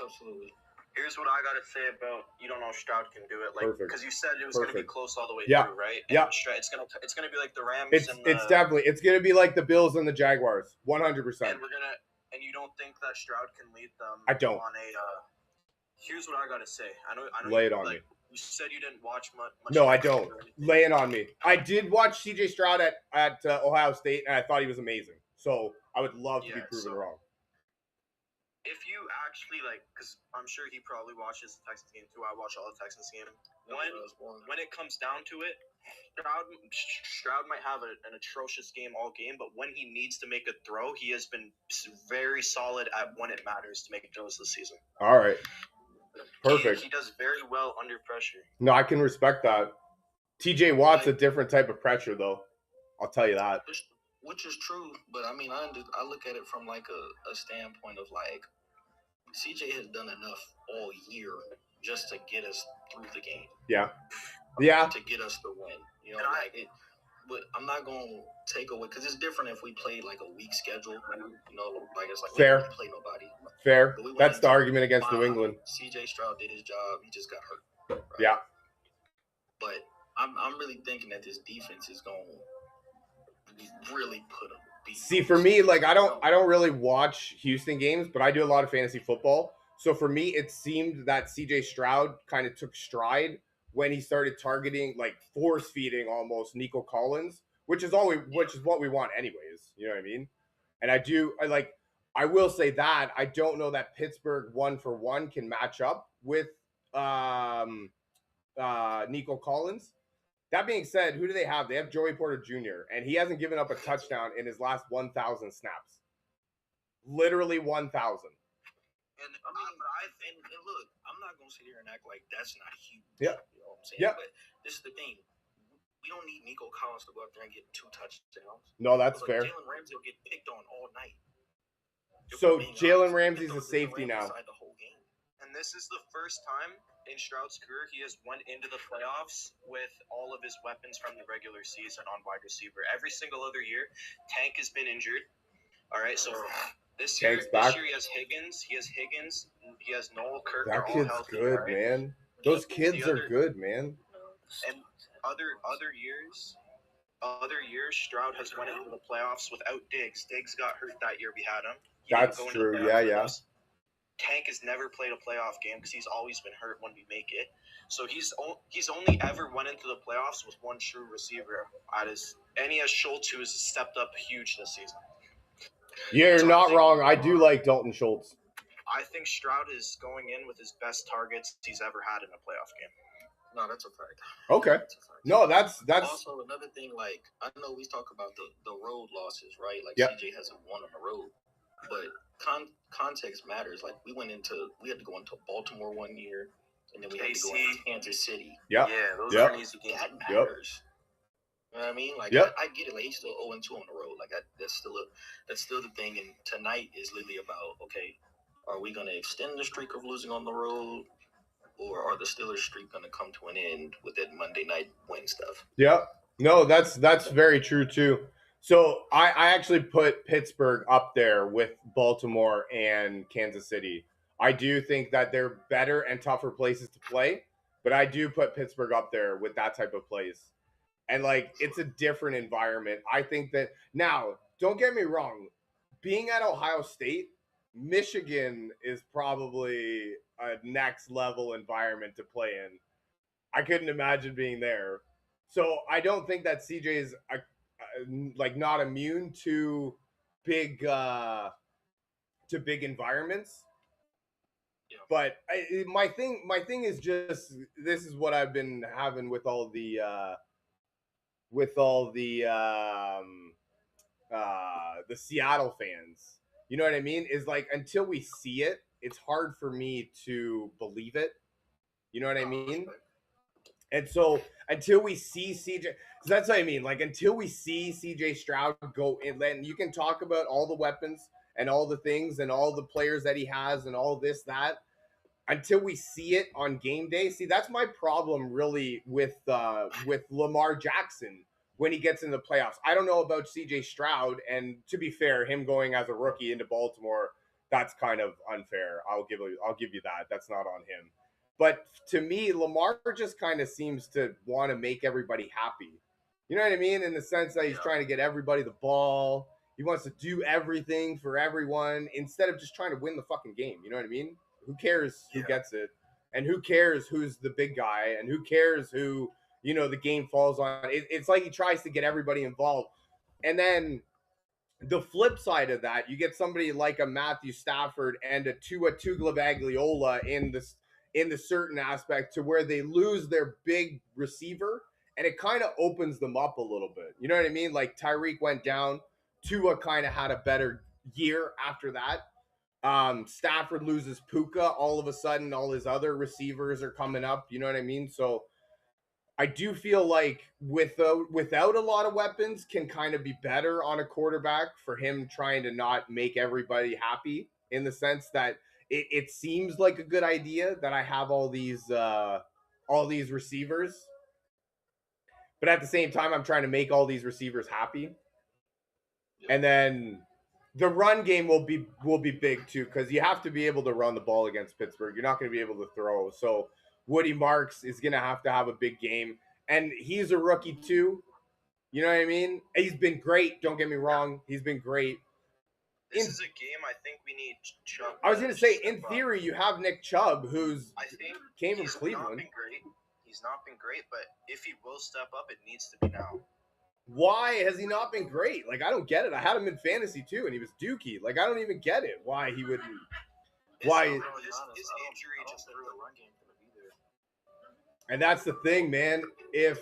Absolutely. Here's what I gotta say about you don't know Stroud can do it, like because you said it was gonna be close all the way through, right? And it's gonna be like the Rams. It's gonna be like the Bills and the Jaguars, 100%. And you don't think that Stroud can lead them? I don't. Here's what I gotta say. I know. Lay it on me. You said you didn't watch much. No, I don't. Lay it on me. I did watch CJ Stroud at Ohio State, and I thought he was amazing. So I would love to be proven wrong. If you actually because I'm sure he probably watches the Texans game too. I watch all the Texans games. When it comes down to it, Stroud might have an atrocious game all game, but when he needs to make a throw, he has been very solid at when it matters to make throws this season. All right. Perfect. He does very well under pressure. No, I can respect that. TJ Watt's a different type of pressure, though. I'll tell you that. Which is true, but I mean, I look at it from like a standpoint of like CJ has done enough all year just to get us through the game. Yeah. To get us the win, you know, but I'm not going to take away because it's different if we played like a weak schedule, you know, like it's like fair. We didn't play nobody. Fair. That's the argument against New England. CJ Stroud did his job. He just got hurt. Right? Yeah. But I'm really thinking that this defense is going to really put them. See, for me, like I don't really watch Houston games, but I do a lot of fantasy football. So for me, it seemed that CJ Stroud kind of took stride when he started targeting, like force feeding almost Nico Collins, which is what we want anyways. You know what I mean? And I will say that I don't know that Pittsburgh 1-for-1 can match up with Nico Collins. That being said, who do they have? They have Joey Porter Jr., and he hasn't given up a touchdown in his last 1,000 snaps. Literally 1,000. And I mean, and look, I'm not going to sit here and act like that's not huge. Yeah. You know what I'm saying? Yeah. But this is the thing. We don't need Nico Collins to go out there and get 2 touchdowns. No, that's fair. Jalen Ramsey will get picked on all night. So Jalen Ramsey's a safety now. The whole game. And this is the first time in Stroud's career he has went into the playoffs with all of his weapons from the regular season on wide receiver. Every single other year, Tank has been injured. All right, so this year he has Higgins. He has Noel Kirk. That kid's good, right? Man. Those kids are good, man. And other years, Stroud has went into the playoffs without Diggs. Diggs got hurt that year we had him. That's true. Yeah. Tank has never played a playoff game because he's always been hurt when we make it. So he's only ever went into the playoffs with one true receiver and he has Schultz, who has stepped up huge this season. You're not wrong. I do like Dalton Schultz. I think Stroud is going in with his best targets he's ever had in a playoff game. No, that's a fact. Okay. That's a fact. No, that's also another thing. Like, I know we talk about the road losses, right? Like, CJ hasn't won on the road, but context matters. Like, we had to go into Baltimore one year, and then we had to go into Kansas City. Yeah, those are easy games. That matters. You know what I mean? Like, I get it. Like, he's still 0-2 on the road. Like, that's still the thing. And tonight is literally about, okay, are we going to extend the streak of losing on the road, or are the Steelers streak going to come to an end with that Monday night win stuff? Yeah. No, that's very true too. So I actually put Pittsburgh up there with Baltimore and Kansas City. I do think that they're better and tougher places to play, but I do put Pittsburgh up there with that type of plays. And, like, it's a different environment. I think that – now, don't get me wrong. Being at Ohio State, Michigan is probably a next-level environment to play in. I couldn't imagine being there. So I don't think that CJ is, not immune to big environments. Yeah. But my thing is just – this is what I've been having with all the Seattle fans. You know what I mean? Is like, until we see it, it's hard for me to believe it. You know what I mean? And so until we see CJ, that's what I mean. Like, until we see CJ Stroud go in, then you can talk about all the weapons and all the things and all the players that he has and all this, that. Until we see it on game day, see, that's my problem really with Lamar Jackson when he gets in the playoffs. I don't know about CJ Stroud, and to be fair, him going as a rookie into Baltimore, that's kind of unfair. I'll give you that. That's not on him. But to me, Lamar just kind of seems to want to make everybody happy. You know what I mean? In the sense that he's trying to get everybody the ball. He wants to do everything for everyone instead of just trying to win the fucking game. You know what I mean? Who cares who gets it? And who cares who's the big guy? And who cares who, the game falls on? It's like he tries to get everybody involved. And then the flip side of that, you get somebody like a Matthew Stafford and a Tua Tagovailoa in the certain aspect to where they lose their big receiver, and it kind of opens them up a little bit. You know what I mean? Like, Tyreek went down. Tua kind of had a better year after that. Stafford loses Puka. All of a sudden, all his other receivers are coming up. You know what I mean? So I do feel like without a lot of weapons can kind of be better on a quarterback for him trying to not make everybody happy, in the sense that it seems like a good idea that I have all these receivers, but at the same time, I'm trying to make all these receivers happy. And then the run game will be big too, because you have to be able to run the ball against Pittsburgh. You're not going to be able to throw. So Woody Marks is going to have a big game, and he's a rookie too. You know what I mean? He's been great. Don't get me wrong. He's been great. This is a game I think we need Chubb. I was going to say, in theory, you have Nick Chubb, who's came from Cleveland. He's not been great, but if he will step up, it needs to be now. Why has he not been great? Like, I don't get it. I had him in fantasy too, and he was dookie. Like, I don't even get it. Why he wouldn't? His injury just threw the run game going to be there. And that's the thing, man. If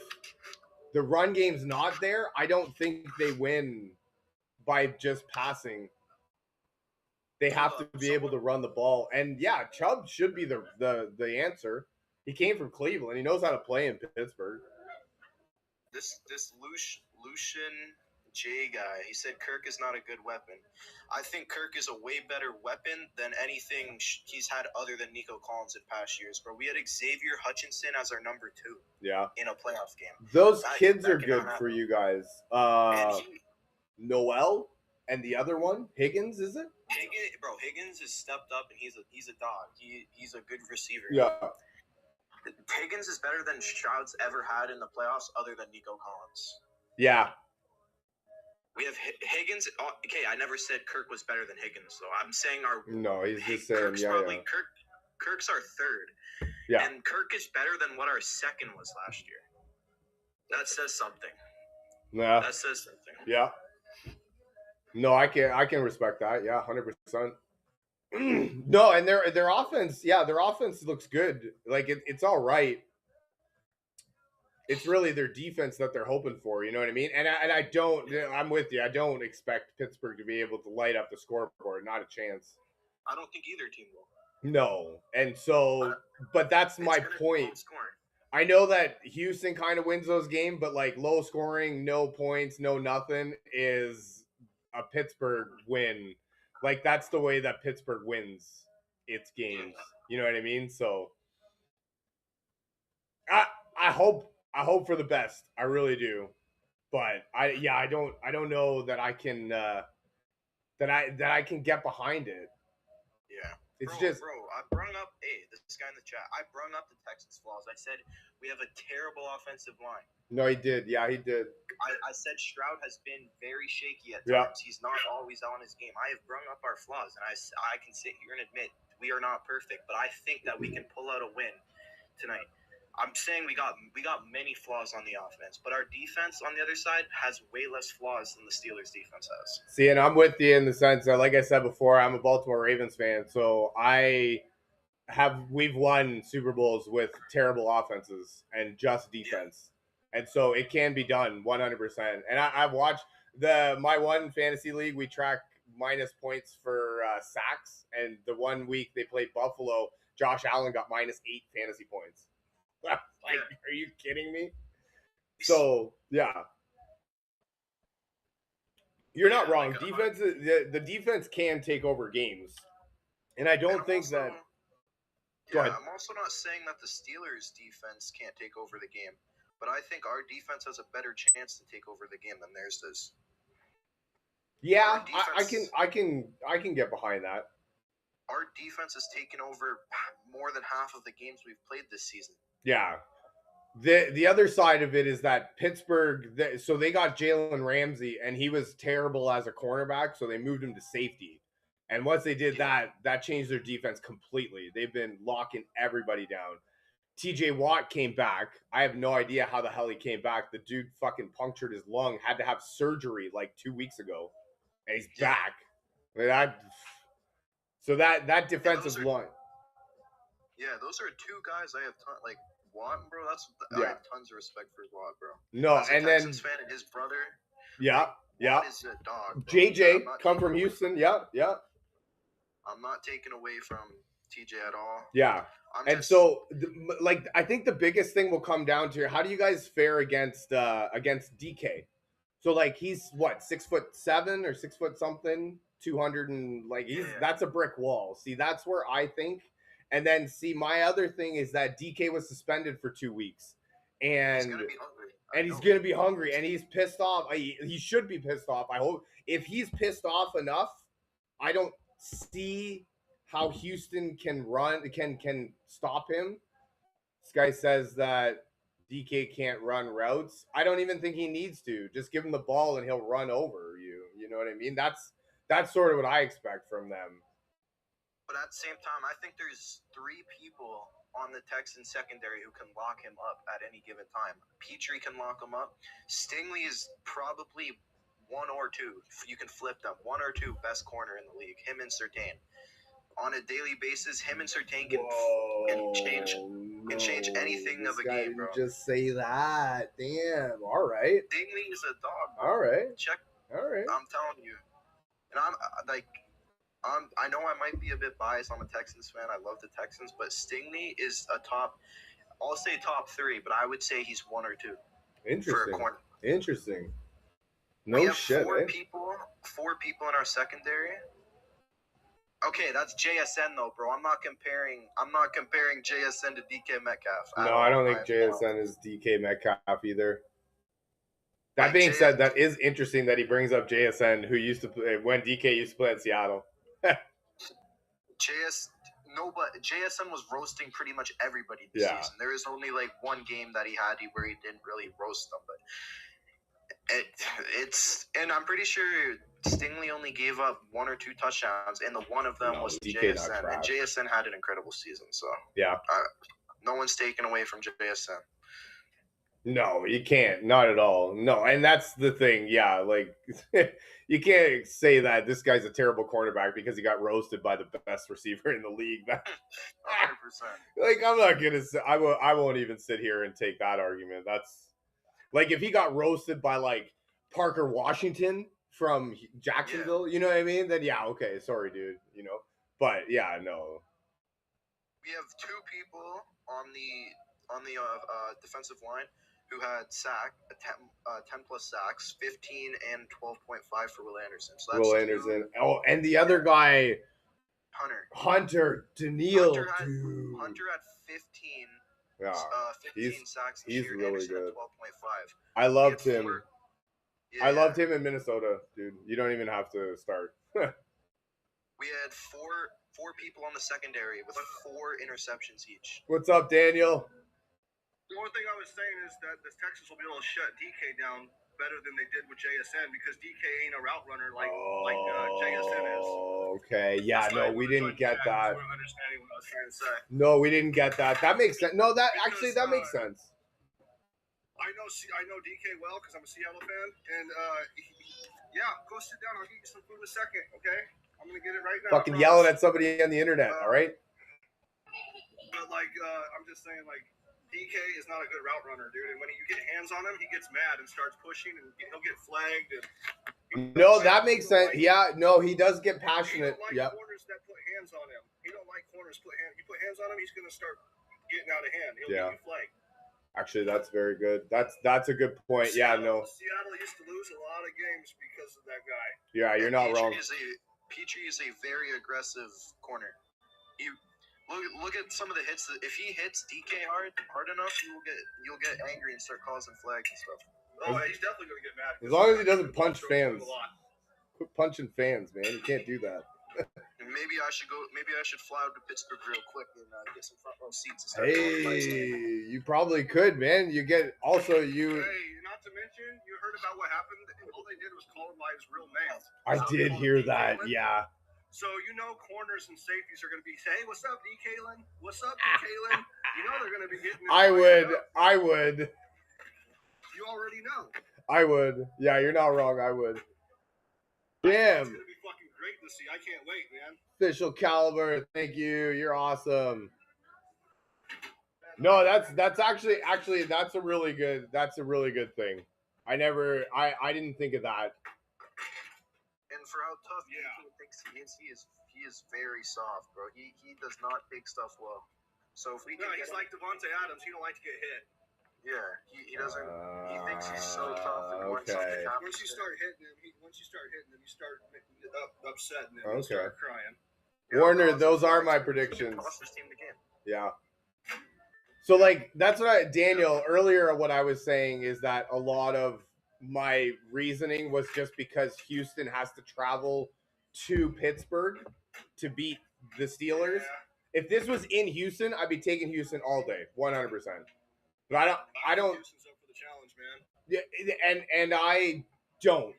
the run game's not there, I don't think they win by just passing. They have to be able to run the ball. And yeah, Chubb should be the answer. He came from Cleveland. He knows how to play in Pittsburgh. This Lucian J guy, he said Kirk is not a good weapon. I think Kirk is a way better weapon than anything he's had other than Nico Collins in past years. Bro, we had Xavier Hutchinson as our number 2. Yeah. In a playoff game. Those kids are good for you guys. Noel and the other one, Higgins, is it? Higgins has stepped up, and he's a dog. He's a good receiver. Yeah. Higgins is better than Stroud's ever had in the playoffs, other than Nico Collins. Yeah. We have Higgins. Okay, I never said Kirk was better than Higgins, though. I'm saying No, he's just saying, Kirk's probably Kirk's our third. Yeah. And Kirk is better than what our second was last year. That says something. Yeah. That says something. Yeah. No, I can respect that. Yeah, 100%. No, and their offense, their offense looks good. Like it's all right. It's really their defense that they're hoping for. You know what I mean? And I'm with you. I don't expect Pittsburgh to be able to light up the scoreboard. Not a chance. I don't think either team will. No, and so, but that's my point. I know that Houston kind of wins those games, but like low scoring, no points, no nothing is a Pittsburgh win. Like that's the way that Pittsburgh wins its games. You know what I mean? So I hope for the best. I really do. But I don't know that I can that I can get behind it. Yeah. It's bro, just I brought up this guy in the chat. I brought up the Texans' flaws. I said we have a terrible offensive line. No, he did. Yeah, he did. I said Stroud has been very shaky at times. He's not always on his game. I have brought up our flaws, and I can sit here and admit we are not perfect, but I think that we can pull out a win tonight. I'm saying we got many flaws on the offense, but our defense on the other side has way less flaws than the Steelers' defense has. See, and I'm with you in the sense that, like I said before, I'm a Baltimore Ravens fan, so we've won Super Bowls with terrible offenses and just defense. Yeah. And so it can be done 100%. And I've watched my one fantasy league, we track minus points for sacks, and the 1 week they played Buffalo, Josh Allen got -8 fantasy points. Like, are you kidding me? So, yeah. You're not wrong. Defense, the defense can take over games. And I don't think that... Go ahead. I'm also not saying that the Steelers' defense can't take over the game, but I think our defense has a better chance to take over the game than theirs does. Yeah, I can get behind that. Our defense has taken over more than half of the games we've played this season. Yeah. The other side of it is that Pittsburgh, so they got Jalen Ramsey, and he was terrible as a cornerback, so they moved him to safety. And once they did that changed their defense completely. They've been locking everybody down. TJ Watt came back. I have no idea how the hell he came back. The dude fucking punctured his lung, had to have surgery like 2 weeks ago, and he's back. So that defensive line. Yeah, those are two guys I have Watt, bro. I have tons of respect for Watt, bro. No, as a Texans fan and his brother. Yeah. Watt is a dog. Bro. JJ come from Houston. Yeah. I'm not taking away from TJ at all. Yeah. So, I think the biggest thing will come down to how do you guys fare against DK? So, he's what, 6'7" or 6 foot something, 200 and that's a brick wall. See, that's where I think. And then see, my other thing is that DK was suspended for 2 weeks, and he's gonna be hungry, and he's pissed off. He should be pissed off. I hope if he's pissed off enough, I don't see how Houston can stop him. This guy says that DK can't run routes. I don't even think he needs to. Just give him the ball and he'll run over you. You know what I mean? That's sort of what I expect from them. But at the same time, I think there's 3 people on the Texans secondary who can lock him up at any given time. Petrie can lock him up. Stingley is probably 1 or 2. You can flip them. 1 or 2 best corner in the league. Him and Surtain. On a daily basis, him and Surtain can change anything of a game, bro. Just say that. Damn. All right. Stingley is a dog, bro. All right. Check. All right. I'm telling you. And I know I might be a bit biased. I'm a Texans fan. I love the Texans, but Stingley is I'll say top 3, but I would say he's 1 or 2. Interesting. For a corner. Interesting. We have 4 people in our secondary. Okay, that's JSN though, bro. I'm not comparing JSN to DK Metcalf. No, I don't think JSN is DK Metcalf either. That being said, that is interesting that he brings up JSN, who used to play when DK used to play in Seattle. But JSN was roasting pretty much everybody this season. There is only like one game that he had where he didn't really roast them, but and I'm pretty sure Stingley only gave up 1 or 2 touchdowns, and the one of them was JSN, and JSN had an incredible season. So no one's taken away from JSN. No, you can't. Not at all. No, and that's the thing. Yeah, like you can't say that this guy's a terrible cornerback because he got roasted by the best receiver in the league. 100%. Like I'm not gonna say. I won't even sit here and take that argument. That's like if he got roasted by like Parker Washington from Jacksonville, you know what I mean? Then yeah, okay, sorry, dude. You know, but yeah, no. We have 2 people on the defensive line who had 10 plus sacks, 15 and 12.5 for Will Anderson. So that's Will Anderson. Oh, and the other guy, Hunter Daniil. Hunter had 15. Yeah, 15 sacks. He's year. really Anderson good. 12.5. I loved him. I loved him in Minnesota, dude. You don't even have to start. We had four people on the secondary with 4 interceptions each. What's up, Daniel? The only thing I was saying is that the Texans will be able to shut DK down better than they did with JSN because DK ain't a route runner like JSN is. Okay, yeah, no, we didn't get that. Understanding what I was trying to say. No, we didn't get that. That makes sense. No, that makes sense. I know DK well because I'm a Seattle fan, and go sit down. I'll get you some food in a second, okay? I'm gonna get it right now. Fucking yelling at somebody on the internet, all right? But I'm just saying, DK is not a good route runner, dude. And when you get hands on him, he gets mad and starts pushing, and he'll get flagged. No, that makes sense. Yeah, no, he does get passionate. He don't like corners that put hands on him. He don't like corners put hands. You put hands on him, he's gonna start getting out of hand. He'll get you flagged. Actually, that's very good. That's a good point. Seattle used to lose a lot of games because of that guy. Yeah, you're not wrong. Petrie is a very aggressive corner. Look at some of the hits. If he hits DK hard enough, you'll get angry and start causing flags and stuff. Oh, he's definitely gonna get mad. As long as he doesn't punch fans. Quit punching fans, man. You can't do that. Maybe I should fly out to Pittsburgh real quick and get some front row seats. And hey, you probably could, man. You get also you. Hey, not to mention, you heard about what happened. All they did was call him by his real name. I did hear that. Yeah. So corners and safeties are going to be saying, "Hey, what's up, D. Kalen? What's up, D. Kalen?" They're going to be getting. I would. You already know. I would. Yeah, you're not wrong. I would. Damn. It's going to be fucking great to see. I can't wait, man. Official caliber. Thank you. You're awesome. No, that's actually that's a really good thing. I didn't think of that. And for how tough DK thinks he is very soft, bro. He does not take stuff well. So if we he's like Devontae Adams. He don't like to get hit. Yeah, he doesn't. He thinks he's so tough. And once something happens, once you start hitting him, you start upsetting him. Okay. Start crying. Warner, those are my predictions. Yeah. So that's what Daniel earlier. What I was saying is that a lot of my reasoning was just because Houston has to travel to Pittsburgh to beat the Steelers. Yeah. If this was in Houston, I'd be taking Houston all day, 100%. But I don't. Houston's up for the challenge, man. Yeah, and I don't.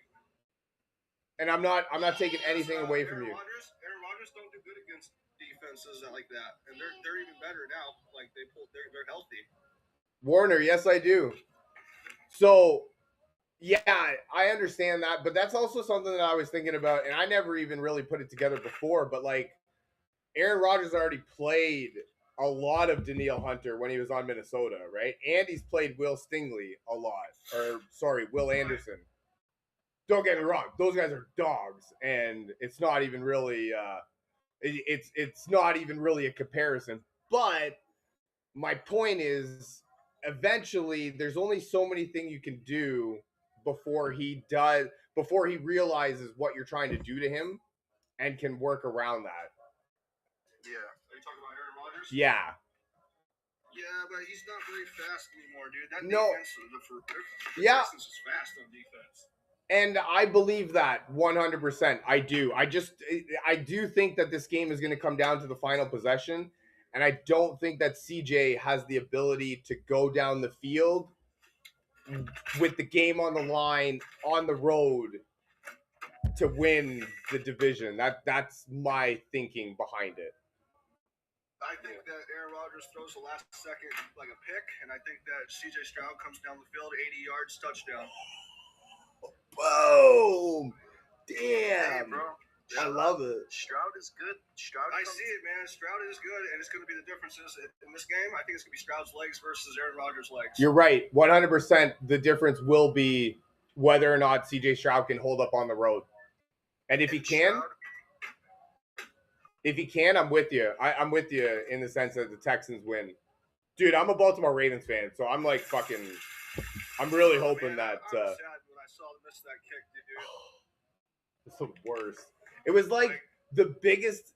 And I'm not taking anything away from you. Aaron Rodgers don't do good against defenses like that, and they're even better now. They're healthy. Warner, yes, I do. So. Yeah, I understand that, but that's also something that I was thinking about, and I never even really put it together before, but Aaron Rodgers already played a lot of Daniil Hunter when he was on Minnesota, right? And he's played Will Anderson. Don't get me wrong, those guys are dogs, and it's not even really it's not even really a comparison. But my point is, eventually, there's only so many things you can do before he realizes what you're trying to do to him and can work around that. Yeah. Are you talking about Aaron Rodgers? Yeah. Yeah, but he's not very fast anymore, dude. That no. Defense is fast on defense. And I believe that 100%. I do. I do think that this game is going to come down to the final possession. And I don't think that CJ has the ability to go down the field with the game on the line on the road to win the division. That's my thinking behind it. I think that Aaron Rodgers throws the last second like a pick, and I think that CJ Stroud comes down the field 80 yards, touchdown. Boom! Damn, Hey, bro. I love it. Stroud is good. I see it, man. Stroud is good, and it's going to be the differences in this game. I think it's going to be Stroud's legs versus Aaron Rodgers' legs. You're right. 100%. The difference will be whether or not CJ Stroud can hold up on the road. And if he can, I'm with you. I'm with you in the sense that the Texans win. Dude, I'm a Baltimore Ravens fan, so I'm like fucking. I'm really hoping that. I was sad when I saw the miss that kick, dude. It's the worst. It was like the biggest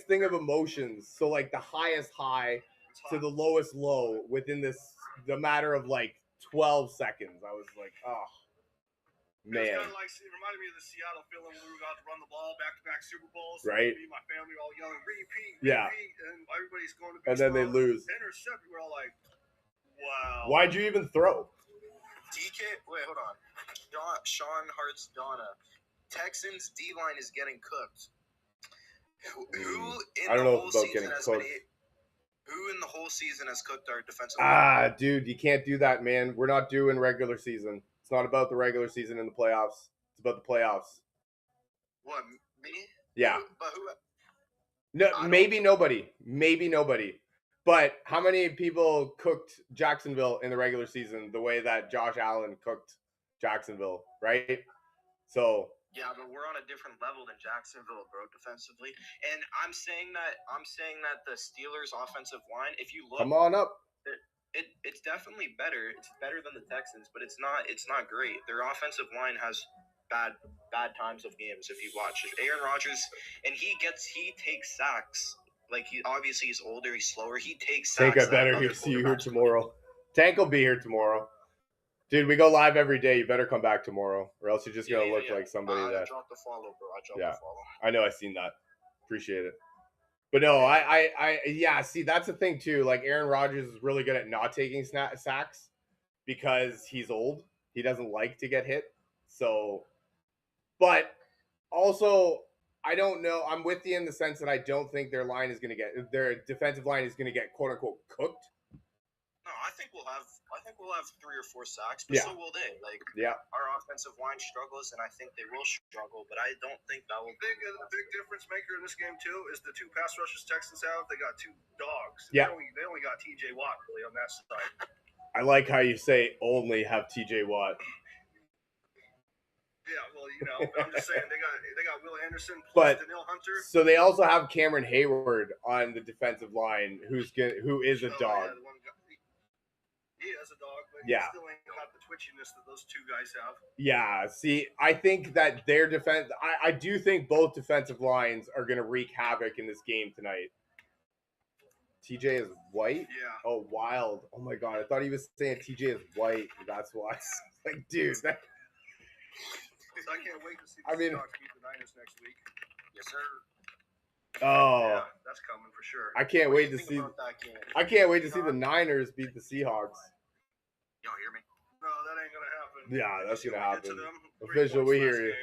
thing of emotions. So like the highest high to the lowest low within the matter of like 12 seconds. I was like, oh man. It was kind of like, it reminded me of the Seattle feeling when we were about to run the ball back-to-back Super Bowls. Right. Me and my family were all yelling, repeat, yeah. and everybody's going to be and then they lose. Intercept. We're all like, wow. Why'd you even throw? DK, wait, hold on. Sean Hart's Donna. Texans D-line is getting cooked. Who in the whole season has cooked our defensive line? Dude, you can't do that, man. We're not doing regular season. It's not about the regular season and the playoffs. It's about the playoffs. What, me? Yeah. But who? No, maybe nobody. But how many people cooked Jacksonville in the regular season the way that Josh Allen cooked Jacksonville, right? So yeah, but we're on a different level than Jacksonville, bro, defensively. And I'm saying that the Steelers' offensive line, if you look, come on up. It's definitely better. It's better than the Texans, but it's not great. Their offensive line has bad times of games if you watch. Aaron Rodgers, and he takes sacks. Like he's older, he's slower. He takes sacks. Tank, I better see you here tomorrow. Tank will be here tomorrow. Dude, we go live every day. You better come back tomorrow, or else you're just gonna look like somebody that. I dropped the follow, bro. The follow. I know. I seen that. Appreciate it. But no, I see, that's the thing too. Like Aaron Rodgers is really good at not taking sacks because he's old. He doesn't like to get hit. So, but also, I don't know. I'm with you in the sense that I don't think their defensive line is going to get quote unquote cooked. No, I think we'll have 3 or 4 sacks, but so will they. Like, our offensive line struggles, and I think they will struggle, but I don't think that will be the big difference maker in this game too is the 2 pass rushers Texans have. They got 2 dogs. Yeah. They only got TJ Watt really on that side. I like how you say only have TJ Watt. Yeah, well, I'm just saying they got Will Anderson but plus Danielle Hunter. So they also have Cameron Hayward on the defensive line, who is a dog. He has a dog, but he still ain't got the twitchiness that those 2 guys have. Yeah, see, I think that their defense – I do think both defensive lines are going to wreak havoc in this game tonight. TJ is white? Yeah. Oh, wild. Oh, my God. I thought he was saying TJ is white. That's why. Like, dude. I can't wait to see the Seahawks beat the Niners next week. Yes, sir. Oh. Yeah, that's coming for sure. I can't wait to see – I can't wait to see the Niners beat the Seahawks. Y'all hear me? No, that ain't going to happen. Yeah, that's going to happen. Official, we hear you.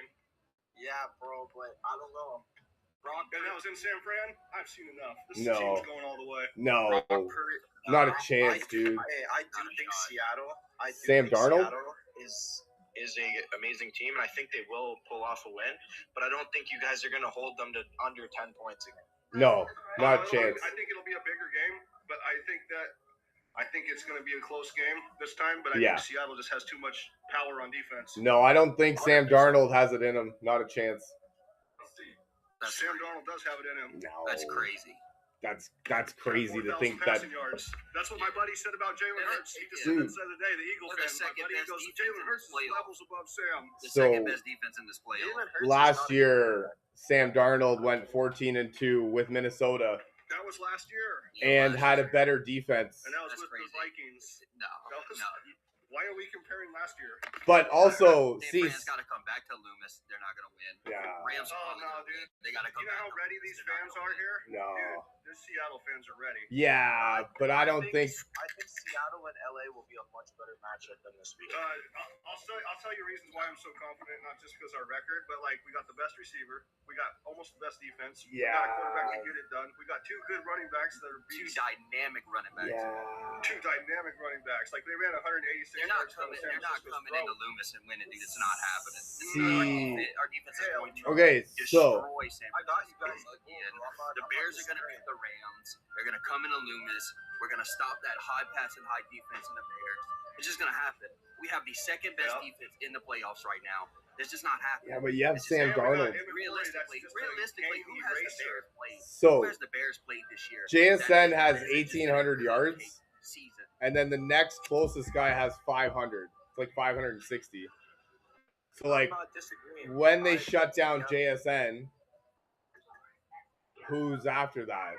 Yeah, bro, but I don't know. And that was in San Fran? I've seen enough. This team's going all the way. No. Not a chance, dude. I do think Seattle Sam Darnold is a amazing team, and I think they will pull off a win. But I don't think you guys are going to hold them to under 10 points again. No, not a chance. I think it'll be a bigger game, but I think it's going to be a close game this time. But I think Seattle just has too much power on defense. No, I don't think Sam Darnold has it in him. Not a chance. Sam Darnold does have it in him. No, that's crazy. That's crazy to think that. Yards. That's what my buddy said about Jalen Hurts. He just said that the other day. The Eagle fan. My buddy goes, Jalen Hurts levels above Sam. The second best defense in this playoff. Last year, Sam Darnold went 14-2 with Minnesota. That was last year. And had a better defense. And that was with the Vikings. No. Why are we comparing last year? But also, see, fans got to come back to Loomis. They're not going to win. Yeah. Rams. Oh no, dude. They got to come. You know how ready these fans are here? No. Dude, the Seattle fans are ready. Yeah, but I don't think. I think Seattle and LA will be a much better matchup than this week. I'll tell you reasons why I'm so confident. Not just because our record, but like we got the best receiver, we got almost the best defense. We got a quarterback that get it done. We got two good running backs that are two dynamic running backs. Yeah. Two dynamic running backs. Like they ran 186. They're not coming. They're not coming into Loomis and winning. Dude, it's not happening. Our defense is going to destroy San Francisco. I got you guys again. The Bears are going to beat the Rams. They're going to come into Loomis. We're going to stop that high pass and high defense in the Bears. It's just going to happen. We have the second best defense in the playoffs right now. It's just not happening. Yeah, but you have Sam Darnold. Realistically, who has the Bears played? So, who has the Bears played this year? JSN has 1,800 yards, season. And then the next closest guy has 500. It's like 560. So, like, when they shut down JSN, who's after that?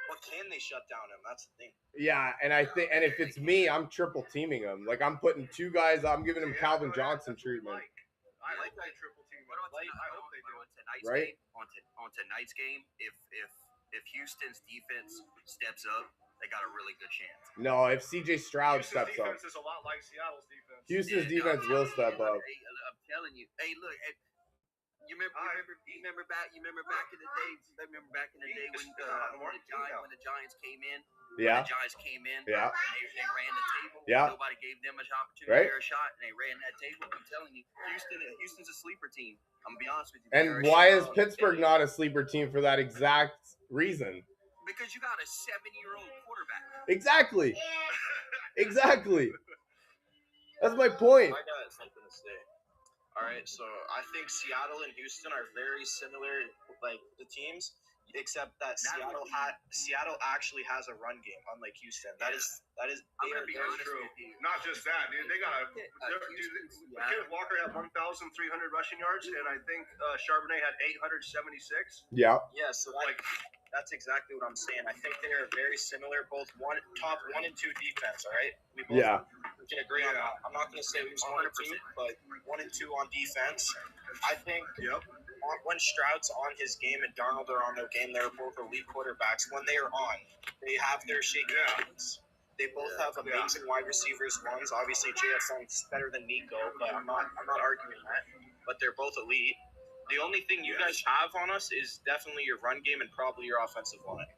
Well, can they shut down him? That's the thing. Yeah, and I think, and if it's me, I'm triple teaming him. Like, I'm putting two guys. I'm giving him Calvin Johnson treatment. I like that triple team. I hope they do. Right? On tonight's game, if Houston's defense steps up, they got a really good chance. No, if CJ Stroud steps up. Houston's defense is a lot like Seattle's defense. Houston's defense will step up. Hey, I'm telling you. Hey, look. You remember back in the day? Remember back in the day when the Giants came in? Yeah. When the Giants came in. Yeah. And they ran the table. Yeah. Nobody gave them an opportunity or a shot, and they ran that table. I'm telling you, Houston's a sleeper team. I'm gonna be honest with you. And why is Pittsburgh not a sleeper team for that exact reason? Because you got a 7-year-old quarterback. Exactly. Exactly. That's my point. I got something to say. All right, so I think Seattle and Houston are very similar, like the teams, except that Seattle actually has a run game, unlike Houston. That is. I'm gonna be honest true. with you. Not just that, dude. They got Kenneth Walker had 1,300 rushing yards, and I think Charbonnet had 876. Yeah. Yeah. So that's exactly what I'm saying. I think they are very similar, both top 1 and 2 defense. All right. We both can agree on that. I'm not going to say who's 1 and 2, but 1 and 2 on defense. I think when Stroud's on his game and Darnold are on their game, they're both elite quarterbacks. When they are on, they have their shaky hands. They both have amazing wide receivers. One's obviously JSN's better than Nico, but I'm not arguing that. But they're both elite. The only thing you guys have on us is definitely your run game and probably your offensive line.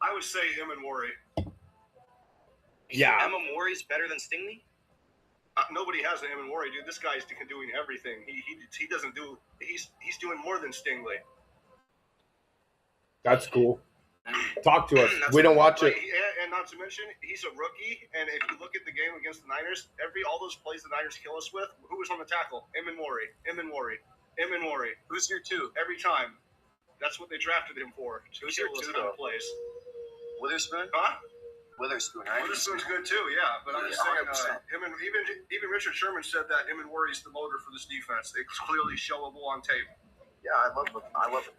I would say him and Worry. Yeah. Worry's better than Stingley? Nobody has an Worry, dude. This guy's doing everything. He doesn't do. He's doing more than Stingley. That's cool. Talk to us. We don't watch it. And not to mention, he's a rookie. And if you look at the game against the Niners, all those plays the Niners kill us with, who was on the tackle? Worry. Who's your 2? Every time. That's what they drafted him for. Who's your 2 though? Plays. Witherspoon? Huh? Witherspoon, right? Witherspoon's good too, yeah. But I'm just saying, even Richard Sherman said that Worry's the motor for this defense. It's clearly showable on tape. Yeah, I love it.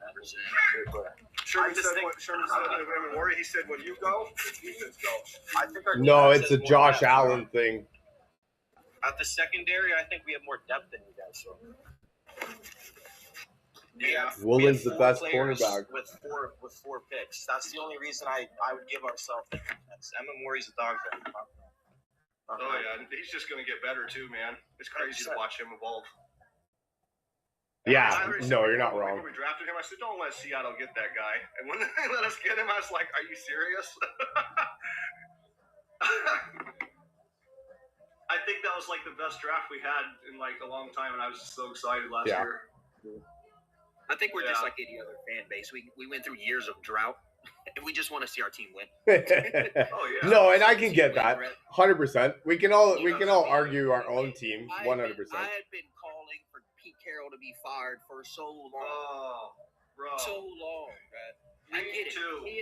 Sherman said when Worry, he said when you go, the defense goes. I think No, it's a Josh Allen thing. At the secondary, I think we have more depth than you guys. So. Woolen's the best cornerback. With four picks. That's the only reason I would give ourselves the defense. Worry's a dog. Oh, yeah. He's just going to get better, too, man. It's crazy to watch him evolve. Yeah, no, you're not wrong. When we drafted him, I said, don't let Seattle get that guy. And when they let us get him, I was like, are you serious? I think that was like the best draft we had in like a long time, and I was just so excited last year. I think we're just like any other fan base. We went through years of drought, and we just want to see our team win. No, and I can get that 100%. We can all argue our own team 100%. I had been calling for Pete Carroll to be fired for so long. Oh, bro. So long, man. I get it.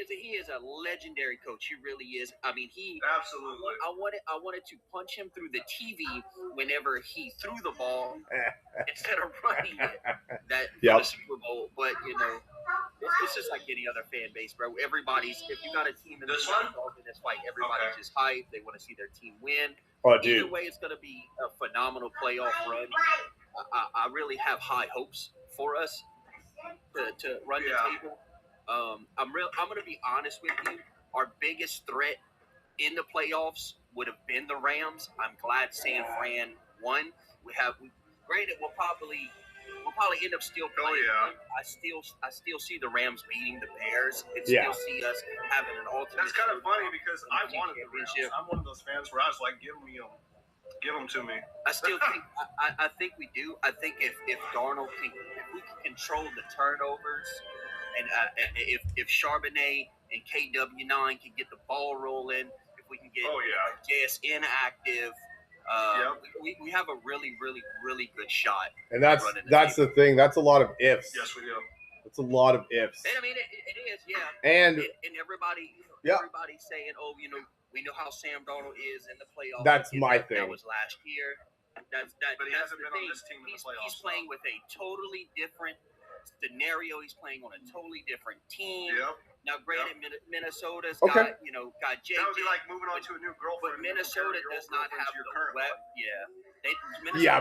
He is a legendary coach. He really is. I mean, absolutely. I wanted to punch him through the TV whenever he threw the ball instead of running it. That for the Super Bowl, but it's just like any other fan base, bro. If you got a team in this one, this fight. Everybody's just hyped. They want to see their team win. Oh, dude. Either way, it's going to be a phenomenal playoff run. I really have high hopes for us to run the table. I'm going to be honest with you. Our biggest threat in the playoffs would have been the Rams. I'm glad San Fran won. Granted, we'll probably end up still playing. I still see the Rams beating the Bears and still see us having an ultimate. That's kind of funny because I wanted the Rams. I'm one of those fans where I was like, give them to me. I still think I think we do. I think if Darnold if we can control the turnovers, and if Charbonnet and KW9 can get the ball rolling, if we can get JSN active. We have a really, really, really good shot. And that's the thing. That's a lot of ifs. Yes, we do. It's a lot of ifs. And I mean, it is, yeah. And everybody, everybody's saying, oh, we know how Sam Darnold is in the playoffs. That's my thing. That was last year. But he hasn't been on this team in the playoffs. He's playing with a totally different scenario. He's playing on a totally different team. Yep. Now, granted, Minnesota's got JJ. That would be like moving on to a new girlfriend. But Minnesota does not have the web.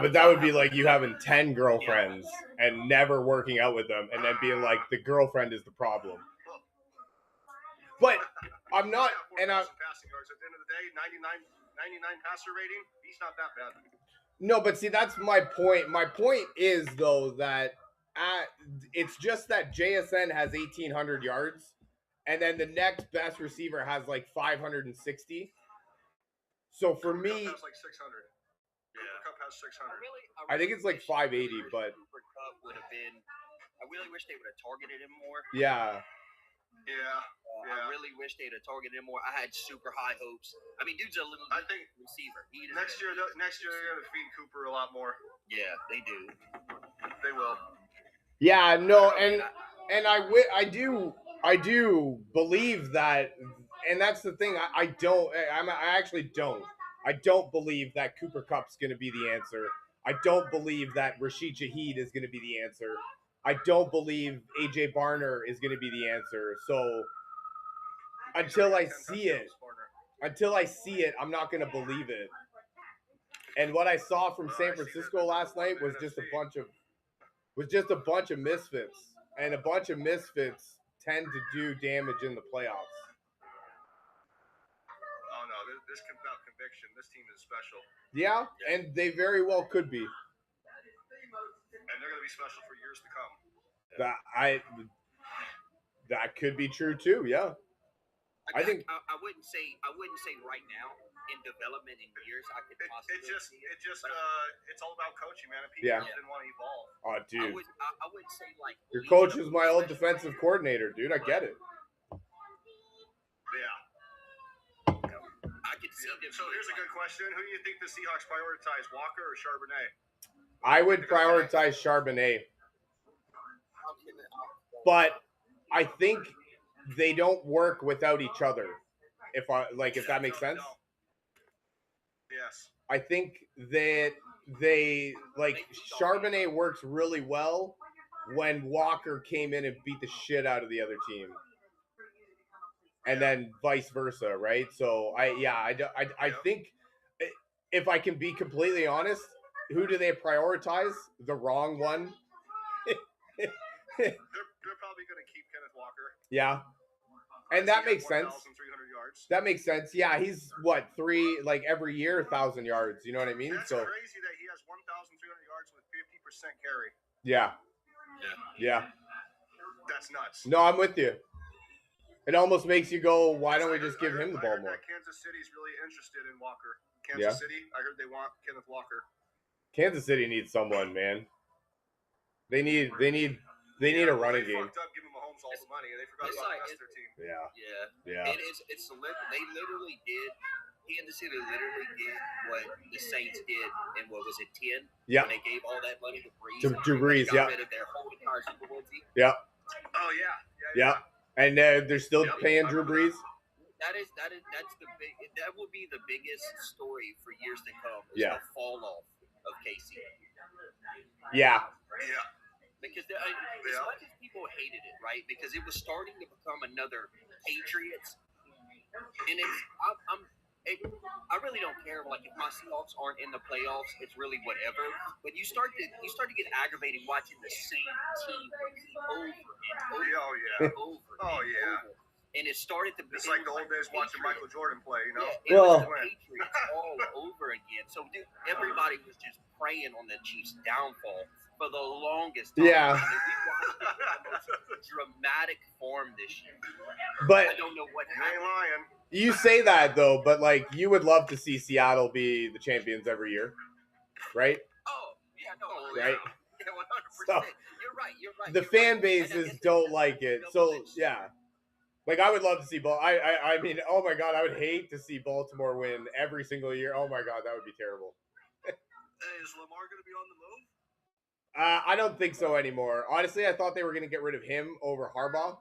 But that would be like you having 10 girlfriends and never working out with them, and then being like the girlfriend is the problem. But I'm not, and I'm. Passing yards at the end of the day, 99 passer rating. He's not that bad. No, but see, that's my point. My point is though that it's just that JSN has 1,800 yards. And then the next best receiver has like 560. So for me, Cup has like 600. Yeah, Cup has 600. I think it's like 580, but Cooper Kupp would have been. I really wish they would have targeted him more. Yeah. I really wish they'd have targeted him more. I had super high hopes. I mean, dude's a little receiver. Next year they're going to feed Cooper a lot more. Yeah, they do. They will. Yeah, no, and I do believe that, and that's the thing. I actually don't. I don't believe that Cooper Kupp's going to be the answer. I don't believe that Rashid Shaheed is going to be the answer. I don't believe AJ Barner is going to be the answer. So until I see it, I'm not going to believe it. And what I saw from San Francisco last night was just a bunch of misfits, and a bunch of misfits tend to do damage in the playoffs. Oh no, this about conviction. This team is special. Yeah, and they very well could be. And they're going to be special for years to come. That could be true too. Yeah, I think I wouldn't say right now. In development in years, I could possibly. It's all about coaching, man. And people didn't want to evolve. Oh, dude. I wouldn't say like your coach is my old defensive coordinator, dude. I get it. Yeah. I could see them. So here's a good question: who do you think the Seahawks prioritize, Walker or Charbonnet? I would prioritize Charbonnet, but I think they don't work without each other. If that makes sense. Yes. I think that Charbonnet works really well when Walker came in and beat the shit out of the other team, and then vice versa, right? So I think if I can be completely honest, who do they prioritize? The wrong one. They're probably going to keep Kenneth Walker. Yeah. And that makes sense. 1,300 yards. That makes sense. Yeah, he's every year 1,000 yards. You know what I mean? That's crazy that he has 1,300 yards with 50% carry. Yeah. That's nuts. No, I'm with you. It almost makes you go, why don't we just give him the ball more? Kansas City's really interested in Walker. Kansas City, I heard they want Kenneth Walker. Kansas City needs someone, man. They need a running game. Fucked up giving Mahomes all the money, and they forgot about the rest of their team. Yeah. They literally did. Kansas City literally did what the Saints did in what was it 10? Yeah. When they gave all that money to Breeze. To Breeze, got rid of their whole entire Super Bowl team. Yeah. Oh yeah. And they're still paying Drew Brees. That's the big. That will be the biggest story for years to come. The fall off of KC. Yeah. Because as much as people hated it, right? Because it was starting to become another Patriots And I really don't care. Like if my Seahawks aren't in the playoffs, it's really whatever. But you start to get aggravated watching the same team over and over over. And it started to be like the old days watching Michael Jordan play, you know? Yeah, it was the Patriots all over again. So dude, everybody was just praying on the Chiefs' downfall for the longest time. Yeah. I mean, we watched the most dramatic form this year. But I don't know what You ain't lying. you say that though, but like you would love to see Seattle be the champions every year, right? Oh, yeah, no, right? Yeah, 100%. So, you're right. The fan bases don't like it. So, yeah. Like, I would love to see I mean, oh my God, I would hate to see Baltimore win every single year. Oh my God, that would be terrible. Hey, is Lamar going to be on the move? I don't think so anymore. Honestly, I thought they were going to get rid of him over Harbaugh,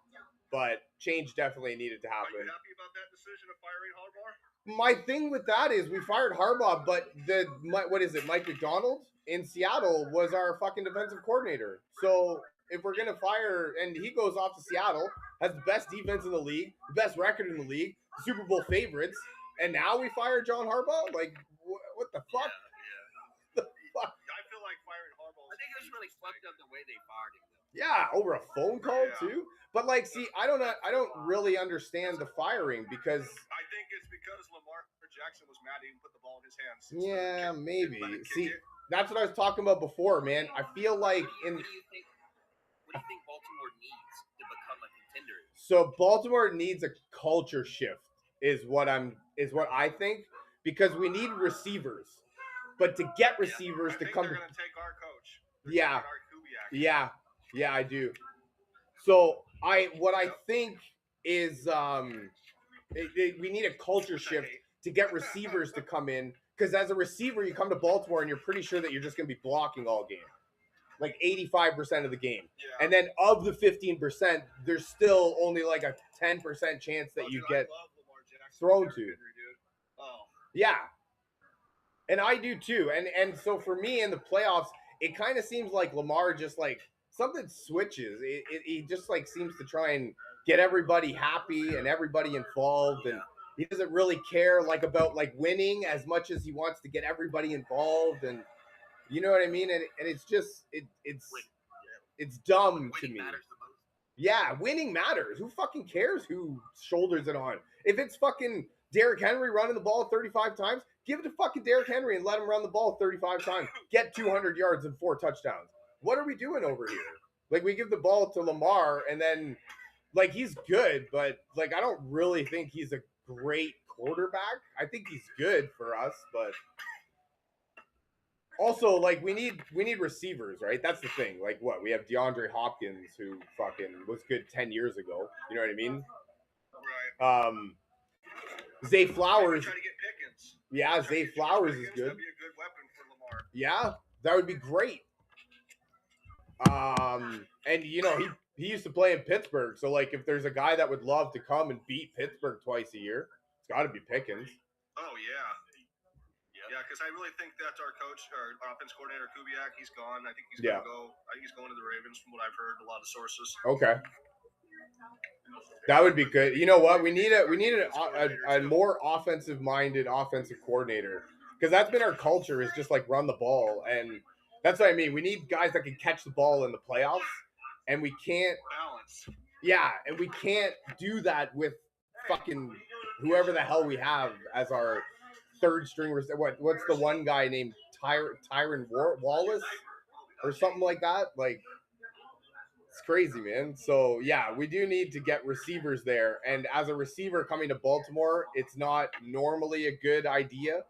but change definitely needed to happen. Are you happy about that decision of firing Harbaugh? My thing with that is we fired Harbaugh, but Mike McDonald in Seattle was our fucking defensive coordinator. So if we're going to fire, and he goes off to Seattle, has the best defense in the league, the best record in the league, Super Bowl favorites, and now we fire John Harbaugh? Like, what the fuck? Yeah. I feel like firing Harbaugh. I think it was really fucked up the way they fired him. Yeah, over a phone call too. But like, see, I don't really understand the firing because I think it's because Lamar Jackson was mad he didn't put the ball in his hands. Yeah, maybe. See, that's what I was talking about before, man. I feel like What do you think Baltimore needs to become a contender? So Baltimore needs a culture shift, is what I think, because we need receivers. But to get receivers to come, they're gonna take our coach. Yeah, I do. So what I think is we need a culture shift to get receivers to come in, because as a receiver, you come to Baltimore and you're pretty sure that you're just going to be blocking all game, like 85% of the game. Yeah. And then of the 15%, there's still only like a 10% chance that you get thrown to. Yeah. And I do too. And so for me in the playoffs, it kind of seems like Lamar just like something switches. He just like seems to try and get everybody happy and everybody involved, and he doesn't really care like about like winning as much as he wants to get everybody involved, and you know what I mean. And it's just it's dumb to me. Yeah, winning matters. Who fucking cares who shoulders it on? If it's fucking Derrick Henry running the ball 35 times, give it to fucking Derrick Henry and let him run the ball 35 times. Get 200 yards and 4 touchdowns. What are we doing over here? Like, we give the ball to Lamar, and then, like, he's good, but, like, I don't really think he's a great quarterback. I think he's good for us, but also, like, we need receivers, right? That's the thing. Like, what? We have DeAndre Hopkins, who fucking was good 10 years ago. You know what I mean? Right. Zay Flowers. Try to get Pickens. Yeah, Zay Flowers is good. That'd be a good weapon for Lamar. Yeah, that would be great. And you know, he used to play in Pittsburgh, so like if there's a guy that would love to come and beat Pittsburgh twice a year, it's got to be Pickens. Oh yeah. Yeah, because I really think that's our coach, our offense coordinator, Kubiak. He's gone. I think he's gonna go. I think he's going to the Ravens, from what I've heard. A lot of sources. Okay. That would be good. You know what? We need a more offensive-minded offensive coordinator, because that's been our culture, is just like run the ball, and that's what I mean. We need guys that can catch the ball in the playoffs, and we can't balance. Yeah, and we can't do that with fucking whoever the hell we have as our third string. What's the one guy named Tyron Wallace or something like that? Like, it's crazy, man. So yeah, we do need to get receivers there. And as a receiver coming to Baltimore, it's not normally a good idea.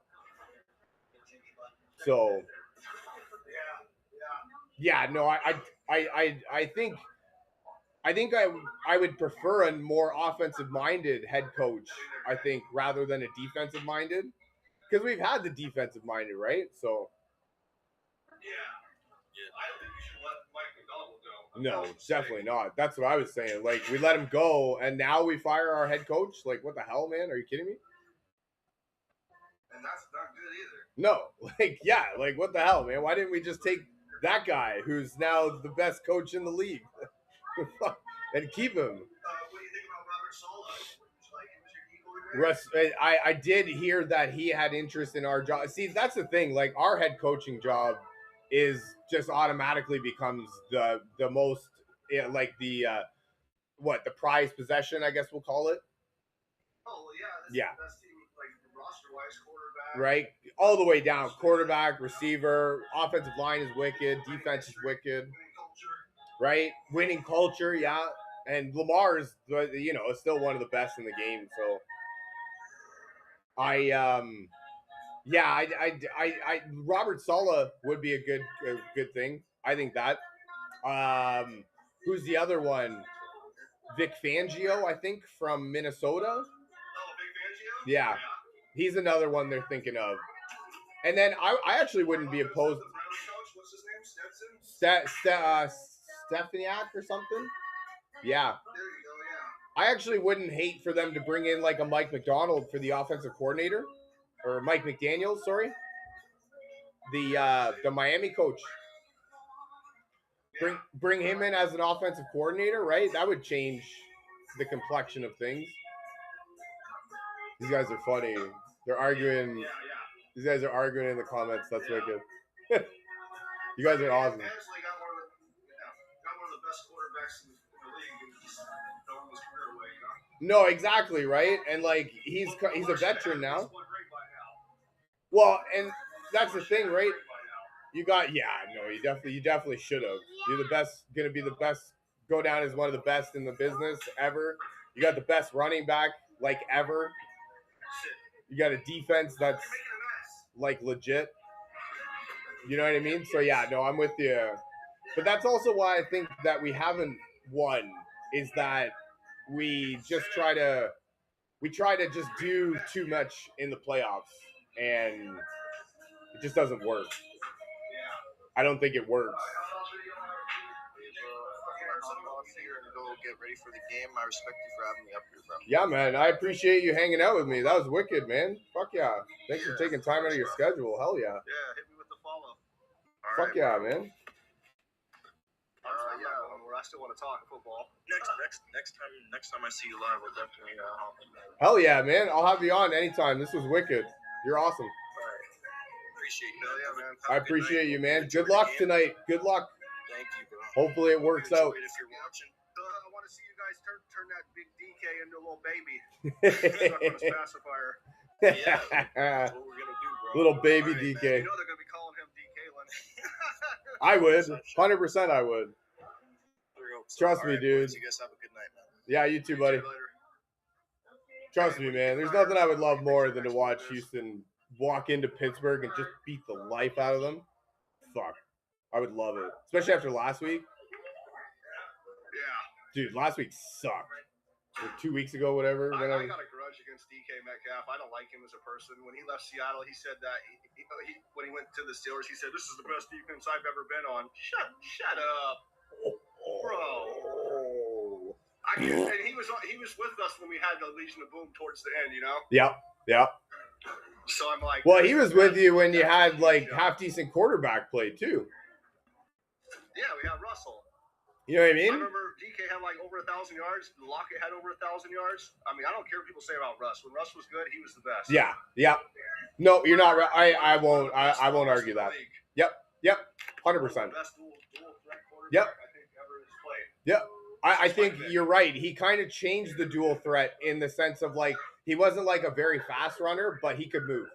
So yeah, no, I think I would prefer a more offensive-minded head coach, I think, rather than a defensive-minded, because we've had the defensive-minded, right? So I don't think you should let Mike McDonald go. no, definitely not. That's what I was saying. Like, we let him go, and now we fire our head coach. Like, what the hell, man? Are you kidding me? And that's not good either. No, like, yeah, like, what the hell, man? Why didn't we just take that guy who's now the best coach in the league and keep him? What do you think about Robert Saleh? Did you like him as your D coordinator? Russ, I did hear that he had interest in our job. See, that's the thing. Like, our head coaching job is just automatically becomes the most, like the the prized possession, I guess we'll call it. Oh well, yeah. Yeah. The best team, like roster-wise, quarterback. Right, all the way down. Quarterback, receiver, offensive line is wicked. Defense is wicked. Right, winning culture, yeah. And Lamar is, is still one of the best in the game. So I Robert Saleh would be a good thing. I think that. Who's the other one? Vic Fangio, I think, from Minnesota. Oh, Vic Fangio? Yeah. He's another one they're thinking of. And then I actually wouldn't be opposed. What's his name? Stefaniak or something? Yeah. There you go, yeah. I actually wouldn't hate for them to bring in like a Mike McDonald for the offensive coordinator. Or Mike McDaniel, sorry. The Miami coach. Bring him in as an offensive coordinator, right? That would change the complexion of things. These guys are funny. They're arguing. These guys are arguing in the comments. That's wicked. You guys are awesome. Ansley got one of the best quarterbacks in the league, and just throwing his career away, No, exactly, right? And like he's a veteran now. Well, and that's the thing, right? You definitely should have. You're the best, gonna be the best, go down as one of the best in the business ever. You got the best running back like ever. You got a defense that's like legit. You know what I mean? So yeah, no, I'm with you. But that's also why I think that we haven't won, is that we try to just do too much in the playoffs, and it just doesn't work. I don't think it works. Get ready for the game. I respect you for having me up here, bro. Yeah, man. I appreciate you hanging out with me. That was wicked, man. Fuck yeah. Thanks for taking time out of your schedule. Hell yeah. Yeah, hit me with the follow. Fuck yeah, man. I still want to talk football. Next time I see you live, I'll definitely hop in. Hell yeah, man. I'll have you on anytime. This was wicked. You're awesome. Appreciate you. Yeah, man. I appreciate you, man. Good luck tonight. Good luck. Thank you, bro. Hopefully it works out. If you're watching. I want to see you guys turn that big DK into a little baby. Stuck on his pacifier. Yeah, that's what we're gonna do, bro. Little baby Right, DK. man. You know they're gonna be calling him DK Lynn. I would. 100% I would. Trust me, right, dude. boys, you guys have a good night, man. Yeah, you too, buddy. Trust me, man. There's nothing I would love more than to watch Houston walk into Pittsburgh and just beat the life out of them. Fuck. I would love it. Especially after last week. Yeah. Dude, last week sucked. Or 2 weeks ago, whatever. I got a grudge against DK Metcalf. I don't like him as a person. When he left Seattle, he said that when he went to the Steelers, he said, "This is the best defense I've ever been on." Shut up, bro. And he was with us when we had the Legion of Boom towards the end, you know. Yep. So I'm like, well, he was with you when you had like half decent quarterback play too. Yeah, we had Russell. You know what I mean? I remember DK had like over 1,000 yards. Lockett had over 1,000 yards. I mean, I don't care what people say about Russ. When Russ was good, he was the best. Yeah. No, you're not right. I won't argue that. Yep. 100%. Best dual threat quarterback Yep. I think ever has played. Yep. I think you're right. He kind of changed the dual threat in the sense of like he wasn't like a very fast runner, but he could move.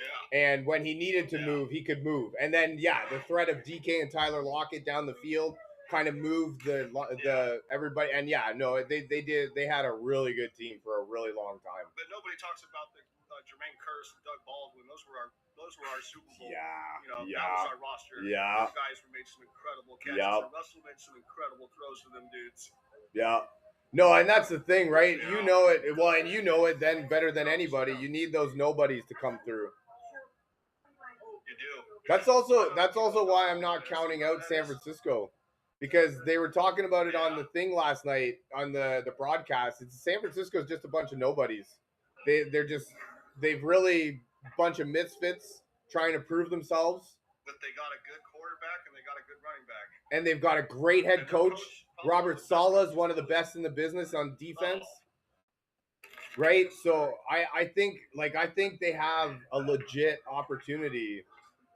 Yeah. And when he needed to move, he could move. And then the threat of DK and Tyler Lockett down the field kind of moved the everybody. And they had a really good team for a really long time. But nobody talks about the Jermaine Kearse and Doug Baldwin. Those were our Super Bowl. That was our roster. Yeah. Those guys made some incredible catches. Yep. And Russell made some incredible throws to them dudes. Yeah. No, and that's the thing, right? Yeah. You know it. Well, and you know it then better than anybody. You need those nobodies to come through. You do. That's also why I'm not counting out San Francisco, because they were talking about it on the thing last night on the broadcast. San Francisco's just a bunch of nobodies. They've really bunch of misfits trying to prove themselves. But they got a good quarterback and they got a good running back. And they've got a great head coach. Robert Saleh is one of the best in the business on defense. right? So I think they have a legit opportunity.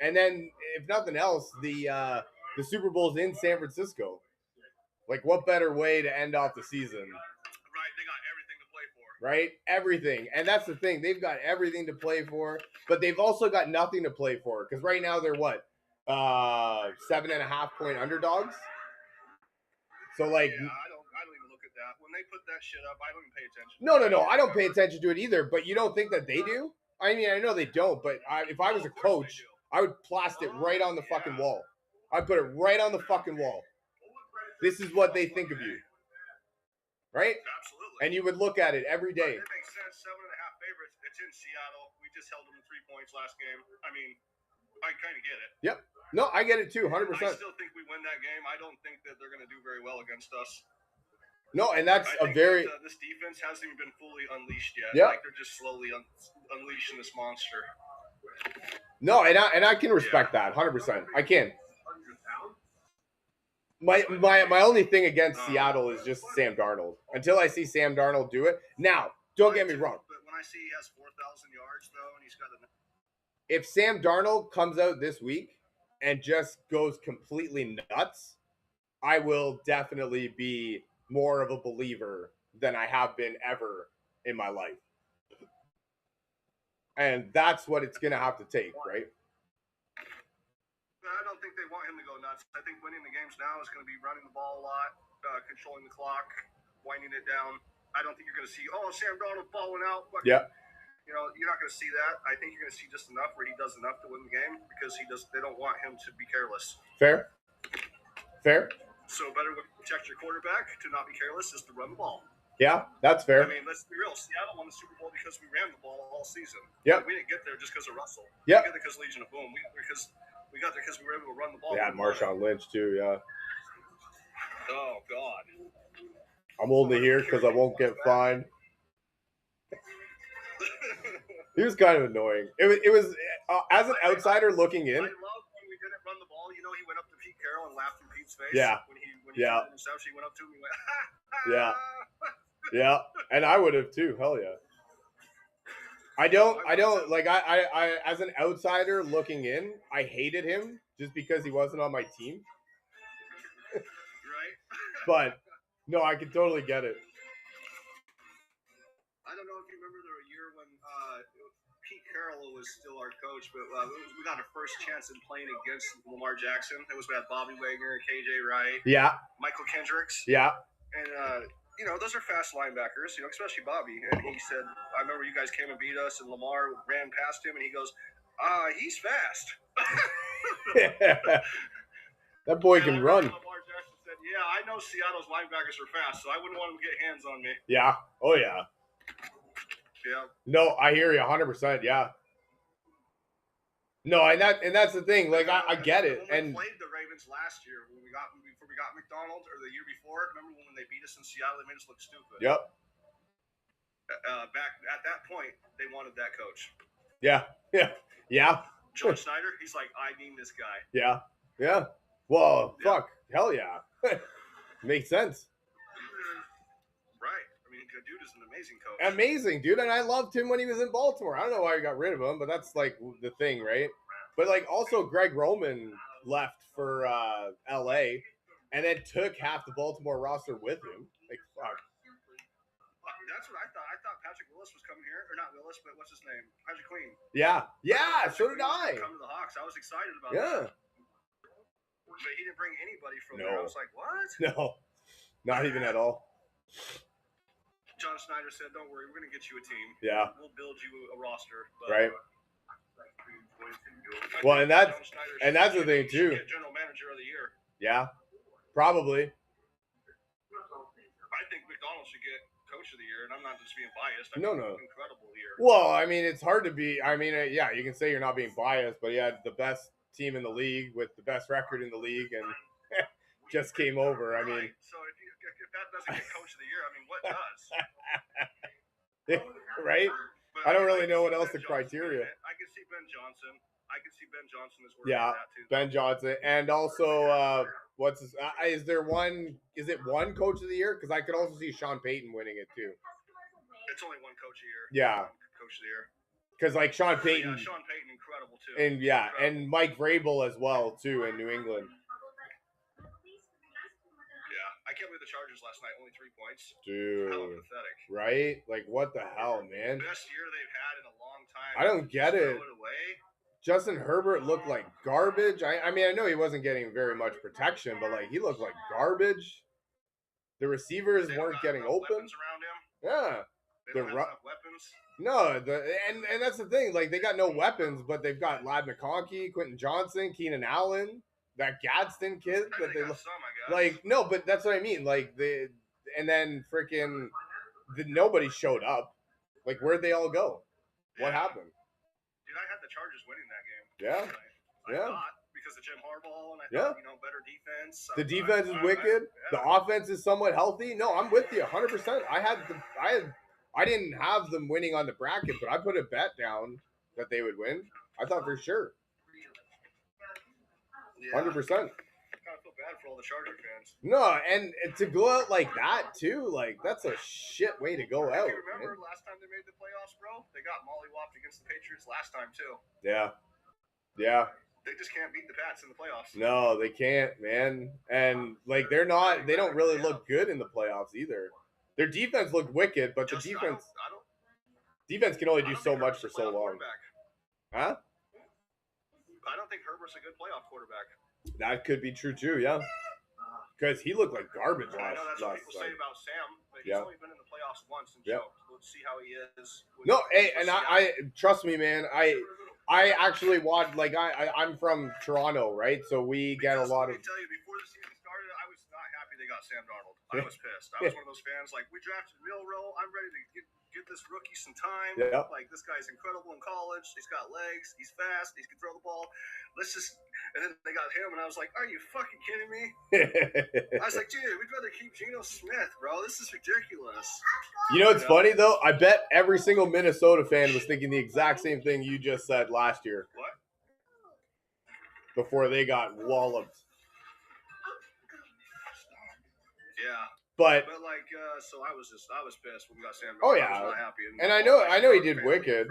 And then if nothing else, the Super Bowl's in San Francisco. Like, what better way to end off the season? Right, they got everything to play for. Right? Everything. And that's the thing. They've got everything to play for, but they've also got nothing to play for. Because right now they're what? 7.5 point underdogs. So like, yeah, I don't even look at that. When they put that shit up, I don't even pay attention. No. I don't pay attention to it either. But you don't think that they do? I mean, I know they don't. But if I was a coach, I would plast it right on the fucking wall. I'd put it right on the fucking wall. This is what they think of you, right? Absolutely. And you would look at it every day. It makes sense. 7.5 favorites. It's in Seattle. We just held them 3 points last game. I mean, I kind of get it. Yep. No, I get it too, 100%. I still think we win that game. I don't think that they're going to do very well against us. No, and that's I think this defense hasn't even been fully unleashed yet. Yeah. Like they're just slowly unleashing this monster. No, and I can respect that 100%. I can. My only thing against Seattle is just Sam Darnold. Until I see Sam Darnold do it. Now, don't get me wrong. But when I see he has 4,000 yards though, and he's got if Sam Darnold comes out this week and just goes completely nuts, I will definitely be more of a believer than I have been ever in my life. And that's what it's going to have to take, right? I don't think they want him to go nuts. I think winning the games now is going to be running the ball a lot, controlling the clock, winding it down. I don't think you're going to see, Sam Darnold balling out. But, yeah. You know, you're not going to see that. I think you're going to see just enough where he does enough to win the game because they don't want him to be careless. Fair. So better protect your quarterback to not be careless is to run the ball. Yeah, that's fair. I mean, let's be real. Seattle won the Super Bowl because we ran the ball all season. Yeah. We didn't get there just because of Russell. Yeah. We got there because of Legion of Boom. We got there because we were able to run the ball. Yeah, Marshawn Lynch too, yeah. Oh, God. I'm only here because I won't get fined. He was kind of annoying. It was as an outsider looking in. I love when we didn't run the ball. You know, he went up to Pete Carroll and laughed in Pete's face. Yeah. When he did the interception, he went up to him and went, ha, ha. Yeah. And I would have too. Hell yeah. I don't like I as an outsider looking in, I hated him just because he wasn't on my team. Right. But no, I can totally get it. I don't know if you remember the year when Pete Carroll was still our coach, but we got our first chance in playing against Lamar Jackson. It was with Bobby Wagner, KJ Wright, Michael Kendricks. Yeah. And, you know, those are fast linebackers, you know, especially Bobby. And he said, I remember you guys came and beat us, and Lamar ran past him, and he goes, he's fast. That boy can run. Lamar Jackson said, yeah, I know Seattle's linebackers are fast, so I wouldn't want them to get hands on me. Yeah. Oh, yeah. Yeah. No, I hear you 100%. Yeah. No, and that's the thing. Like, I get it. When we And played the Ravens last year, before we got McDonald, or the year before, remember when they beat us in Seattle? They made us look stupid. Yep. Back at that point, they wanted that coach. Yeah. John Schneider, he's like, I need this guy. Yeah. Well, fuck. Hell yeah. Makes sense. Right. I mean, the dude is an amazing coach. Amazing, dude. And I loved him when he was in Baltimore. I don't know why we got rid of him, but that's like the thing, right? But like also Greg Roman left for LA and then took half the Baltimore roster with him. Like, fuck. That's what I thought. I thought Patrick Willis was coming here. Or not Willis, but what's his name? Patrick Queen. Yeah, so did I. Come to the Hawks. I was excited about that. But he didn't bring anybody from there. I was like, what? No, not even at all. John Schneider said, don't worry, we're going to get you a team. Yeah. We'll build you a roster. But, right. Well, and that's the thing, too. General manager of the year. Yeah, probably. I think McDonald should get coach of the year, and I'm not just being biased. No. Incredible year. Well, I mean, it's hard to be. I mean, yeah, you can say you're not being biased, but he had the best team in the league with the best record in the league, and just came over. I mean, so if that doesn't get coach of the year, I mean, what does? Right? But I don't really know what else the Ben criteria. I can see Ben Johnson. I can see Ben Johnson as working on that too. Ben Johnson, and also what's his? Is it one coach of the year? Because I could also see Sean Payton winning it too. It's only one coach a year. Yeah. Coach of the year. Because like Sean Payton. Yeah, Sean Payton, incredible too. And yeah, incredible. and Mike Vrabel as well too in New England. Yeah, I can't believe the Chargers last night, only 3 points. Dude. How pathetic. Right? Like, what the hell, man? Best year they've had in a long time. I don't get it. Throw it away. Justin Herbert looked like garbage. I mean, I know he wasn't getting very much protection, but like he looked like garbage. The receivers weren't getting open. Weapons around him. Yeah. They don't have enough weapons. No, and that's the thing. Like they got no weapons, but they've got Ladd McConkey, Quentin Johnson, Keenan Allen, that Gadsden kid that they look like. No, but that's what I mean. Like and then freaking nobody showed up. Like where'd they all go? What happened? Dude, I had the Chargers winning that game. Yeah. I thought, because of Jim Harbaugh, and I thought, better defense. The defense is wicked. The offense is somewhat healthy. No, I'm with you 100%. I didn't have them winning on the bracket, but I put a bet down that they would win. I thought for sure. 100%. I kind of feel bad for all the Charger fans. No, and to go out like that too, like that's a shit way to go out. You remember last time they made the playoffs, bro? They got mollywopped against the Patriots last time too. Yeah. Yeah. They just can't beat the Pats in the playoffs. No, they can't, man. And like they don't really look good in the playoffs either. Their defense looked wicked, but the defense can only do so much for so long. Huh? I don't think Herbert's a good playoff quarterback. That could be true too, yeah. Because he looked like garbage last. I know that's what people say about Sam, but he's only been in the playoffs once and choked. We'll see how he is. No, hey, and I trust me, man. I actually watched. Like I'm from Toronto, right? So we get a lot of. Let me tell you, before the season started, I was not happy they got Sam Darnold. I was pissed. I was one of those fans like, we drafted Milroe. I'm ready to get this rookie some time. Yeah. Like, this guy's incredible in college. He's got legs. He's fast. He can throw the ball. And then they got him, and I was like, are you fucking kidding me? I was like, dude, we'd rather keep Geno Smith, bro. This is ridiculous. You know what's funny, though? I bet every single Minnesota fan was thinking the exact same thing you just said last year. What? Before they got walloped. Yeah. But like, so I was pissed when we got Sam. Oh yeah, I was not happy. And I know he did wicked.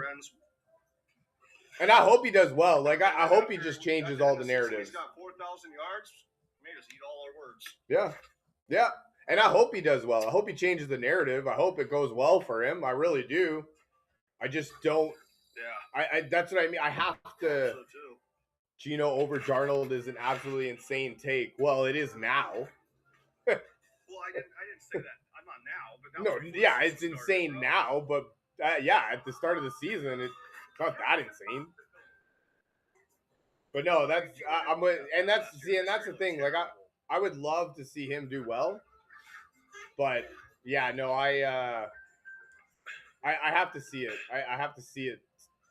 And I hope he does well. Like I hope he just changes all the narratives. He's got 4,000 yards. Made us eat all our words. Yeah. And I hope he does well. I hope he changes the narrative. I hope it goes well for him. I really do. I just don't. Yeah. I that's what I mean. I have to. So too. Geno over Darnold is an absolutely insane take. Well, it is now. Well, I didn't say that. I'm not now, but that it's insane now. But at the start of the season, it's not that insane. But no, that's that's the thing. Like I would love to see him do well, but yeah, no, I have to see it. I have to see it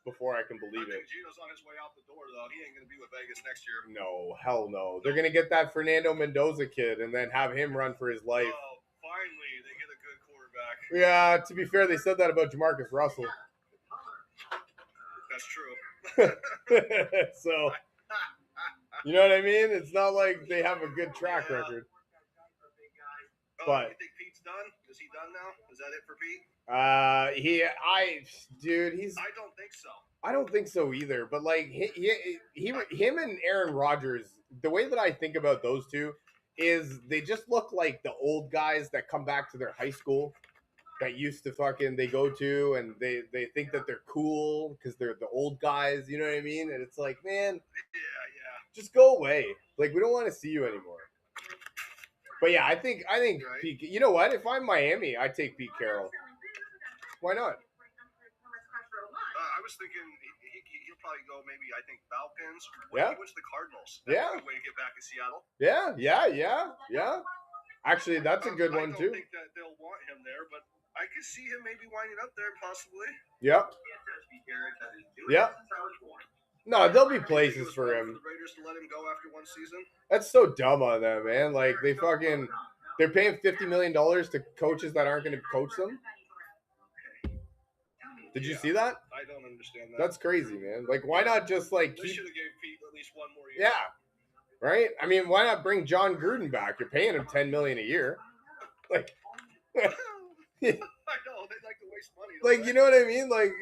before I can believe it. Geno's on his way out the door, though. He ain't going to be with Vegas next year. No, hell no. They're going to get that Fernando Mendoza kid and then have him run for his life. Oh, finally, they get a good quarterback. Yeah, to be fair, they said that about Jamarcus Russell. That's true. So, you know what I mean? It's not like they have a good track record. But you think Pete's done? Is he done now? Is that it for Pete? I don't think so. I don't think so either. But like him and Aaron Rodgers, the way that I think about those two is they just look like the old guys that come back to their high school that used to they go to and they think that they're cool because they're the old guys. You know what I mean? And it's like, man, just go away. Like we don't want to see you anymore. But yeah, I think right. Pete. You know what? If I'm Miami, I'd take Pete Carroll. Why not? I was thinking he'll probably go maybe, I think, Falcons. He went to the Cardinals. That's a good way to get back in Seattle. Yeah. Actually, that's a good one, too. I don't think that they'll want him there, but I could see him maybe winding up there, possibly. Yep. No, there'll be places for him. The Raiders to let him go after one season. That's so dumb on them, man. Like, they're paying $50 million to coaches that aren't going to coach them. Did you see that? I don't understand that. That's crazy, man. Like, why not just, They should have gave Pete at least one more year. Yeah. Right? I mean, why not bring John Gruden back? You're paying him $10 million a year. Like, I know. They like to waste waste money. Like, you know what I mean? Like,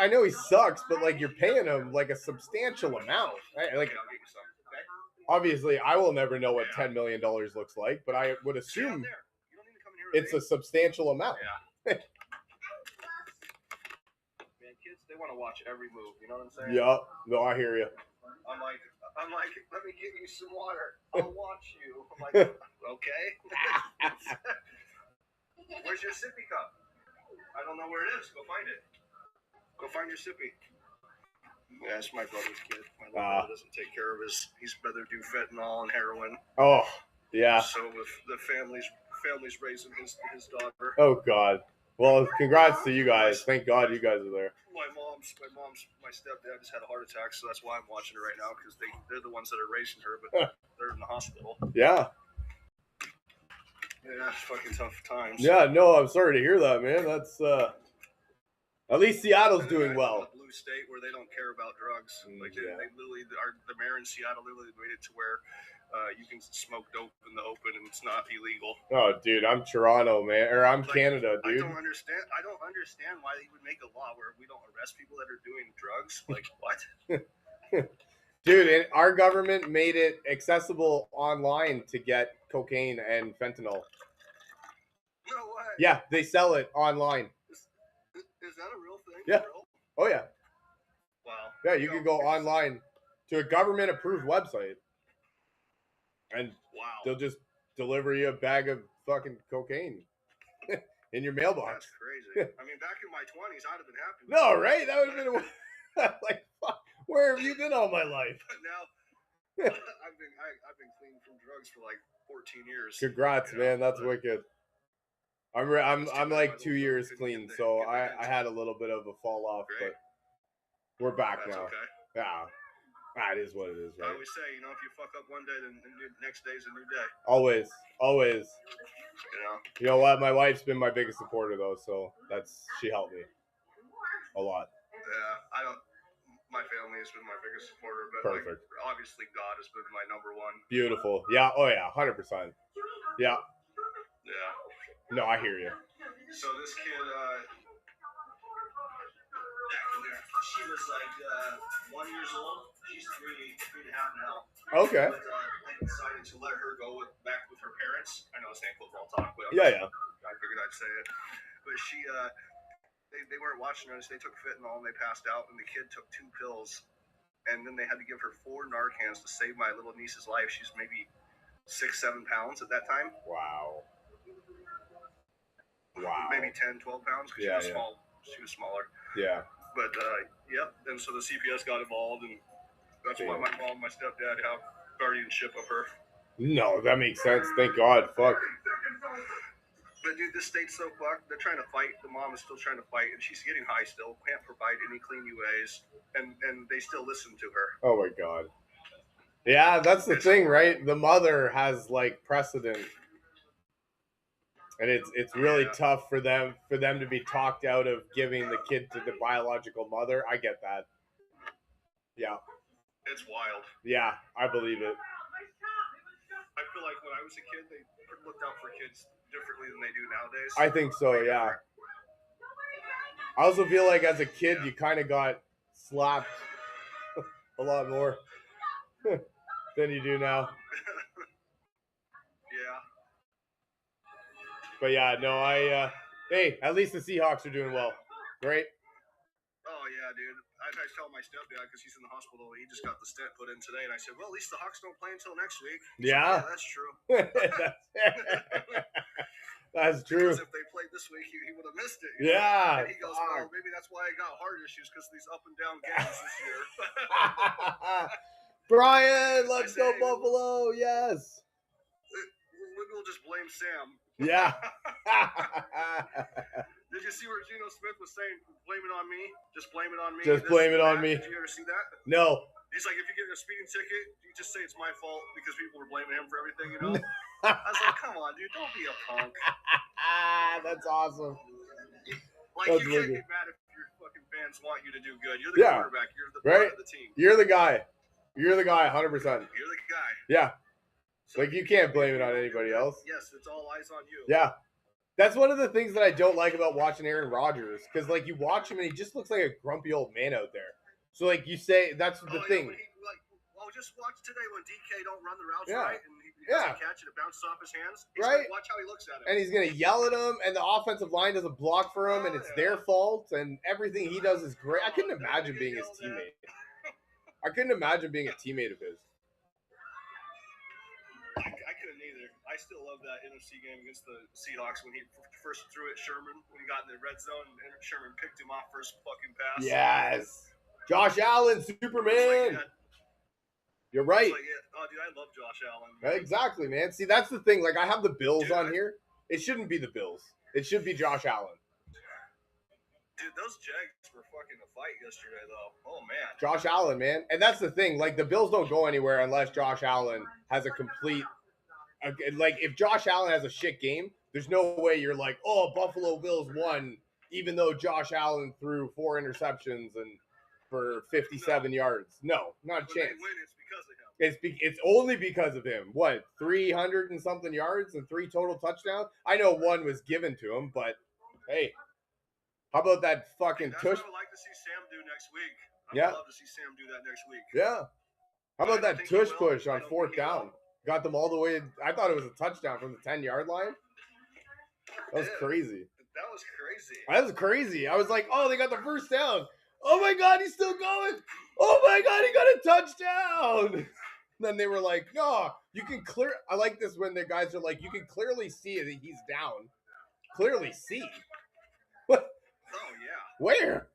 I know he sucks, but like you're paying him like a substantial amount. Right? Like, Okay, I'll get you some. Okay? obviously, I will never know what $10 million looks like, but I would See out assume there. You don't need to come in here with it's me. a substantial amount. Yeah. Man, kids, they want to watch every move. You know what I'm saying? Yeah, no, I hear you. I'm like, let me get you some water. I'll watch you. I'm like, okay. Where's your sippy cup? I don't know where it is. Go find it. Go find your sippy. Yeah, that's my brother's kid. My little brother doesn't take care of his. He's better do fentanyl and heroin. Oh, yeah. So with the family's raising his daughter. Oh God. Well, congrats to you guys. Thank God you guys are there. My stepdad just had a heart attack, so that's why I'm watching her right now, because they're the ones that are raising her, but they're in the hospital. Yeah. Yeah, it's fucking tough times. Yeah, no, I'm sorry to hear that, man. That's at least Seattle's doing well. Blue state where they don't care about drugs. Like they literally, the mayor in Seattle literally made it to where you can smoke dope in the open and it's not illegal. Oh, dude, I'm Toronto, man, or I'm Canada, dude. I don't understand why they would make a law where we don't arrest people that are doing drugs. Like what? Dude, and our government made it accessible online to get cocaine and fentanyl. No way. Yeah, they sell it online. Is that a real thing? Yeah. Oh yeah. Wow. Yeah, you can go online to a government-approved website, and they'll just deliver you a bag of fucking cocaine in your mailbox. That's crazy. I mean, back in my 20s, I'd have been happy. No, right? That would have been like, fuck, where have you been all my life? But now, I've been clean from drugs for like 14 years. Congrats, man. That's wicked. I'm like 2 years clean, so I had a little bit of a fall off, but we're back now. Okay. Yeah, that is what it is, right? I always say, if you fuck up one day, then the next day's a new day. Always. You know what? My wife's been my biggest supporter though, so she helped me a lot. Yeah, my family has been my biggest supporter, but Perfect. Obviously God has been my number one. Beautiful. Yeah. Oh yeah. 100%. Yeah. Yeah. No, I hear you. So this kid, she was like 1 year old. She's three and a half now. Okay. But I decided to let her go back with her parents. I know it's ain't football talk, but Yeah. I figured I'd say it. But she, they weren't watching us. They took fentanyl and they passed out, and the kid took 2 pills, and then they had to give her 4 Narcans to save my little niece's life. She's maybe 6-7 pounds at that time. Wow. Maybe 10, 12 pounds because she was small. She was smaller. Yeah. But and so the CPS got involved, and that's why my mom and my stepdad have guardianship of her. No, that makes sense. Thank God. Fuck. But dude, this state's so fucked. They're trying to fight. The mom is still trying to fight, and she's getting high still. Can't provide any clean UAs, and they still listen to her. Oh my God. Yeah, that's the thing, right? The mother has like precedent. And it's really tough for them to be talked out of giving the kid to the biological mother. I get that. Yeah. It's wild. Yeah, I believe it. I feel like when I was a kid, they looked out for kids differently than they do nowadays. I think so, yeah. I also feel like as a kid, you kind of got slapped a lot more than you do now. Yeah. But yeah, no, hey, at least the Seahawks are doing well. Great. Oh, yeah, dude. I tell my stepdad because he's in the hospital. He just got the stent put in today. And I said, well, at least the Hawks don't play until next week. Yeah. Said, that's true. That's true. Because if they played this week, he would have missed it. Yeah. And he goes, well, maybe that's why I got heart issues because of these up and down games this year. Brian, let's go Buffalo. Yes. We'll just blame Sam. Yeah. Did you see where Geno Smith was saying, blame it on me? Just blame it on me? Just blame it on me. Did you ever see that? No. He's like, if you get a speeding ticket, you just say it's my fault because people were blaming him for everything, you know? I was like, come on, dude, don't be a punk. That's awesome. Like, you can't get mad if your fucking fans want you to do good. You're the quarterback. You're the part of the team. You're the guy. You're the guy, 100%. You're the guy. Yeah. So like, you can't blame it on anybody else. Yes, it's all eyes on you. Yeah. That's one of the things that I don't like about watching Aaron Rodgers, because like you watch him and he just looks like a grumpy old man out there. So like you say, that's the thing. Well, just watch today when DK don't run the routes Yeah. right and he doesn't catch it, it bounces off his hands. Right. Watch how he looks at him. And he's gonna yell at him, and the offensive line doesn't block for him, and it's their fault, and everything he does is great. I couldn't imagine being his teammate. I couldn't imagine being a teammate of his. I couldn't either. I still love that NFC game against the Seahawks when he first threw it Sherman when he got in the red zone and Sherman picked him off first fucking pass. Yes. Josh Allen, Superman. You're right. Like, oh, dude, I love Josh Allen. Exactly, man. See, that's the thing. Like, I have the Bills on here. It shouldn't be the Bills. It should be Josh Allen. Dude, those Jags were fucking a fight yesterday, though. Oh, man. Josh Allen, man. And that's the thing. Like, the Bills don't go anywhere unless Josh Allen has a complete – like, if Josh Allen has a shit game, there's no way you're like, oh, Buffalo Bills won, even though Josh Allen threw 4 interceptions and for 57 yards. No, not a chance. When they win, it's because of him. It's only because of him. What, 300 and something yards and 3 total touchdowns? I know 1 was given to him, but hey, how about that fucking That's tush? what I'd like to see Sam do next week. Yeah. I'd love to see Sam do that next week. Yeah. How about that tush push on 4th down? Got them all the way. I thought it was a touchdown from the 10-yard line. That was crazy. That was crazy. That was crazy. I was like, oh, they got the first down. Oh my God, he's still going. Oh my God, he got a touchdown. Then they were like, no, you can clear. I like this when the guys are like, you can clearly see that he's down. Clearly see. What? Oh, yeah. Where?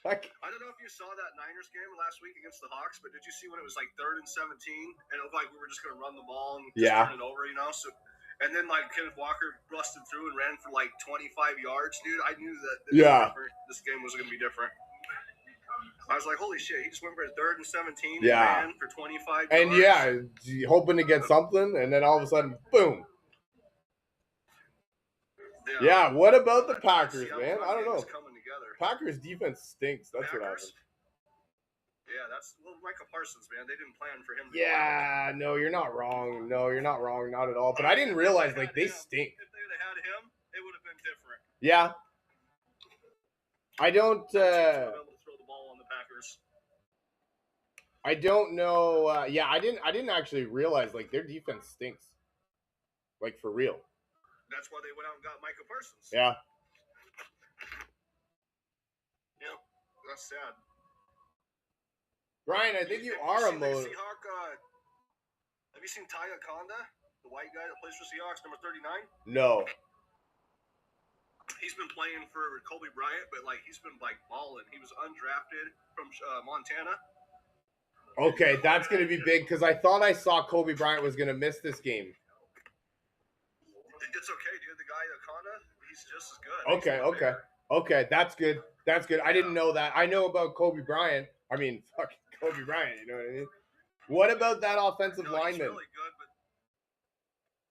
I don't know if you saw that Niners game last week against the Hawks, but did you see when it was like 3rd and 17 and it looked like we were just going to run the ball and just turn it over, you know? So, and then like Kenneth Walker busted through and ran for like 25 yards, dude. I knew that this game was going to be different. I was like, holy shit, he just went for 3rd and 17 and ran for 25 and yards. And hoping to get something, and then all of a sudden, boom. Yeah, what about the Packers, man? I don't know. Packers defense stinks. That's what happened. Yeah, that's Micah Parsons, man. They didn't plan for him. No, you're not wrong. No, you're not wrong, not at all. But I didn't realize like they stink. If they would have had him, it would have been different. Yeah. I don't. I don't know. I didn't actually realize like their defense stinks. Like for real. That's why they went out and got Micah Parsons. Yeah. Yep. That's sad. Brian, I think you are a motor. Have you seen Ty Akonda, the white guy that plays for Seahawks, number 39? No. He's been playing for Kobe Bryant, but like he's been like balling. He was undrafted from Montana. Okay, that's going to be big because I thought I saw Kobe Bryant was going to miss this game. It's okay, dude. The guy Akonda, he's just as good. Okay. That's good. That's good. I didn't know that. I know about Kobe Bryant. I mean, fucking Kobe Bryant. You know what I mean? What about that offensive lineman? He's really good, but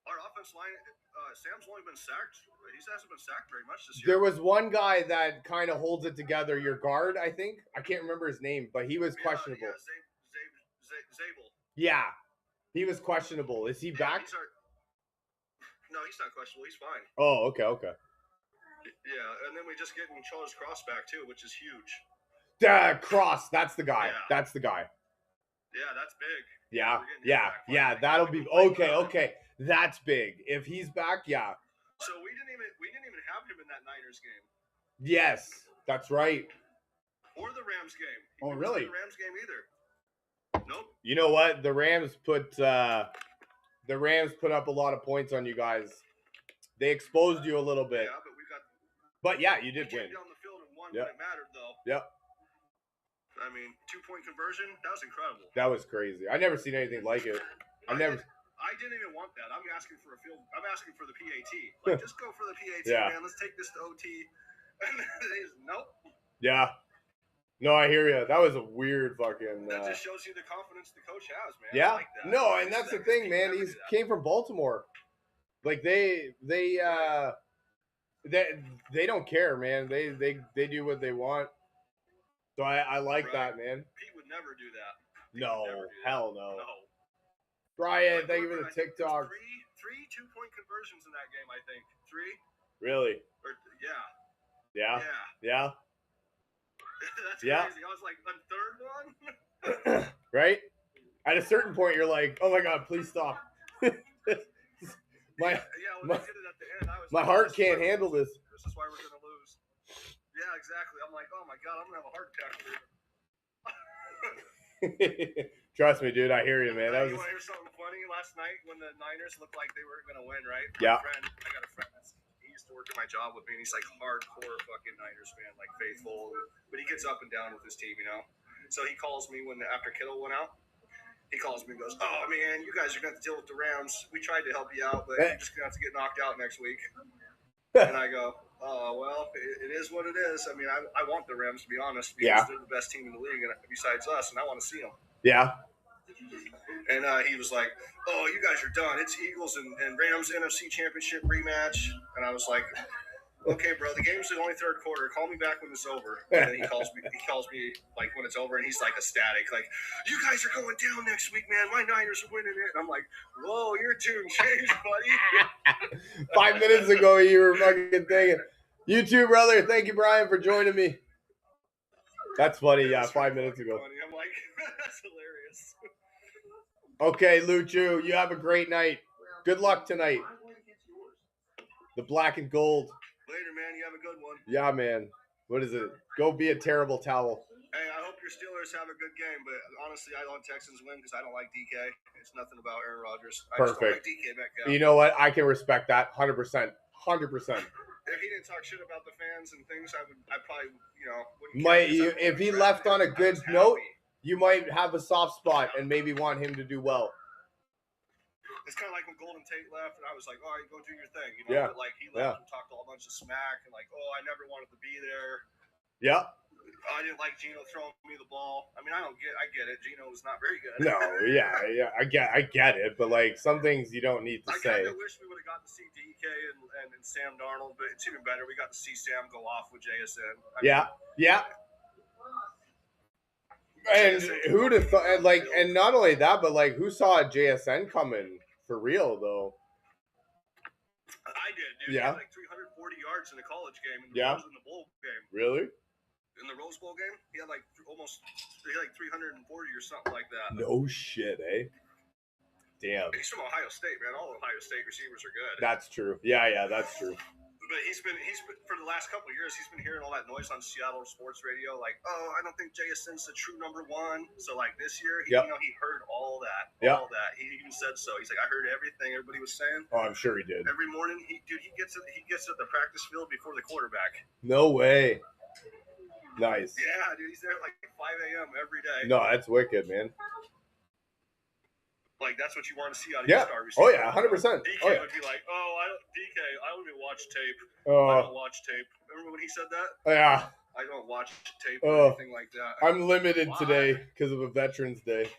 our offensive line, Sam's only been sacked. He hasn't been sacked very much this year. There was one guy that kind of holds it together. Your guard, I think. I can't remember his name, but he was questionable. Zabel. Yeah, he was questionable. Is he back? No, he's not questionable. He's fine. Oh, okay. Yeah, and then we just get Charles Cross back too, which is huge. Cross, that's the guy. Yeah. That's the guy. Yeah, that's big. Yeah. That'll be okay. That's big. If he's back, yeah. So we didn't even have him in that Niners game. Yes, that's right. Or the Rams game. Oh, really? The Rams game either. Nope. You know what? The Rams put up a lot of points on you guys. They exposed you a little bit. Yeah, but yeah, you did win. Down the field and won when it mattered, though. Yep. I mean, 2-point conversion, that was incredible. That was crazy. I never seen anything like it. I didn't even want that. I'm asking for the PAT. Like, just go for the PAT, man. Let's take this to OT. And nope. Yeah. No, I hear you. That was a weird fucking. That just shows you the confidence the coach has, man. Yeah. I like that. No, and that's the thing, man. He came from Baltimore. Like they don't care, man. They do what they want. So I like that, man. Pete would never do that. No, hell no. No. Brian, thank you for the TikTok. Three 2-point conversions in that game, I think. 3. Really? Or, yeah. Yeah. Yeah. That's Yeah. crazy. I was like, the third one? Right? At a certain point, you're like, oh my God, please stop. my when they did it at the end, I was my like, heart can't handle this. This is why we're going to lose. Yeah, exactly. I'm like, oh my God, I'm going to have a heart attack here. Trust me, dude. I hear you, man. You want to hear something funny? Last night when the Niners looked like they were going to win, right? Yeah. I got a friend he used to work at my job with me, and he's like hardcore fucking Niners fan, like faithful. But he gets up and down with his team, you know? So he calls me after Kittle went out. He calls me and goes, oh, man, you guys are going to have to deal with the Rams. We tried to help you out, but you're just going to have to get knocked out next week. And I go, oh, well, it is what it is. I mean, I want the Rams, to be honest, because they're the best team in the league besides us, and I want to see them. Yeah. And he was like, oh, you guys are done. It's Eagles and Rams NFC Championship rematch. And I was like, okay, bro, the game's the only third quarter. Call me back when it's over. And then he calls me like when it's over, and he's like ecstatic, like, you guys are going down next week, man. My Niners are winning it. And I'm like, whoa, your tune changed, buddy. 5 minutes ago, you were fucking thinking. You too, brother. Thank you, Brian, for joining me. That's funny. Yeah, 5 minutes ago. Funny. I'm like, that's hilarious. Okay, Luchu, you have a great night. Good luck tonight. The black and gold. Later, man. You have a good one. Yeah, man. What is it? Go be a terrible towel. Hey, I hope your Steelers have a good game, but honestly, I want Texans win because I don't like DK. It's nothing about Aaron Rodgers. I just don't like DK Metcalf. You know what? I can respect that 100%. 100%. If he didn't talk shit about the fans and things, I probably, wouldn't. If he left on a good note, you might have a soft spot and maybe want him to do well. It's kind of like when Golden Tate left, and I was like, all right, go do your thing. Yeah. But, like, he left and talked all a bunch of smack, and like, oh, I never wanted to be there. Yeah. I didn't like Geno throwing me the ball. I mean, I get it. Geno was not very good. No, yeah, I get it, but like some things you don't need to say. I kind of wish we would have gotten to see DK and Sam Darnold, but it's even better. We got to see Sam go off with JSN. Yeah. And who'd have thought? And not only that, but like, who saw JSN coming for real though? I did, dude. Yeah. He had like 340 yards in a college game. In the bowl game. Really? In the Rose Bowl game, he had like 340 or something like that. No shit, eh? Damn. He's from Ohio State, man. All Ohio State receivers are good. That's true. Yeah, that's true. But he's been for the last couple of years, he's been hearing all that noise on Seattle sports radio, like, oh, I don't think JSN's the true number one. So like this year, he heard all that. All that. He even said so. He's like, I heard everything everybody was saying. Oh, I'm sure he did. Every morning, he gets to the practice field before the quarterback. No way. Nice. Yeah, dude, he's there at like 5 a.m. every day. No, that's wicked, man. Like, that's what you want to see out of your star receiver. Oh, yeah, 100%. DK would be like, I don't even watch tape. I don't watch tape. Remember when he said that? Yeah. I don't watch tape or anything like that. I'm limited today because of a Veterans Day.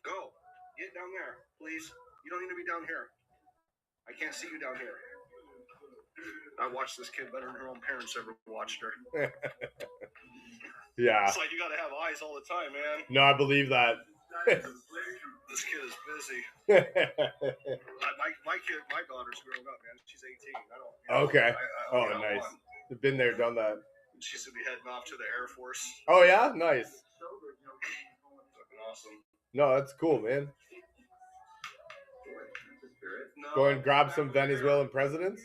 Go. Get down there, please. You don't need to be down here. I can't see you down here. I watched this kid better than her own parents ever watched her. Yeah. It's like you got to have eyes all the time, man. No, I believe that. This kid is busy. My daughter's growing up, man. She's 18. Okay. Nice. I've been there, done that. She's gonna be heading off to the Air Force. Oh yeah, nice. Fucking awesome. No, that's cool, man. Go and grab some Venezuelan presidents.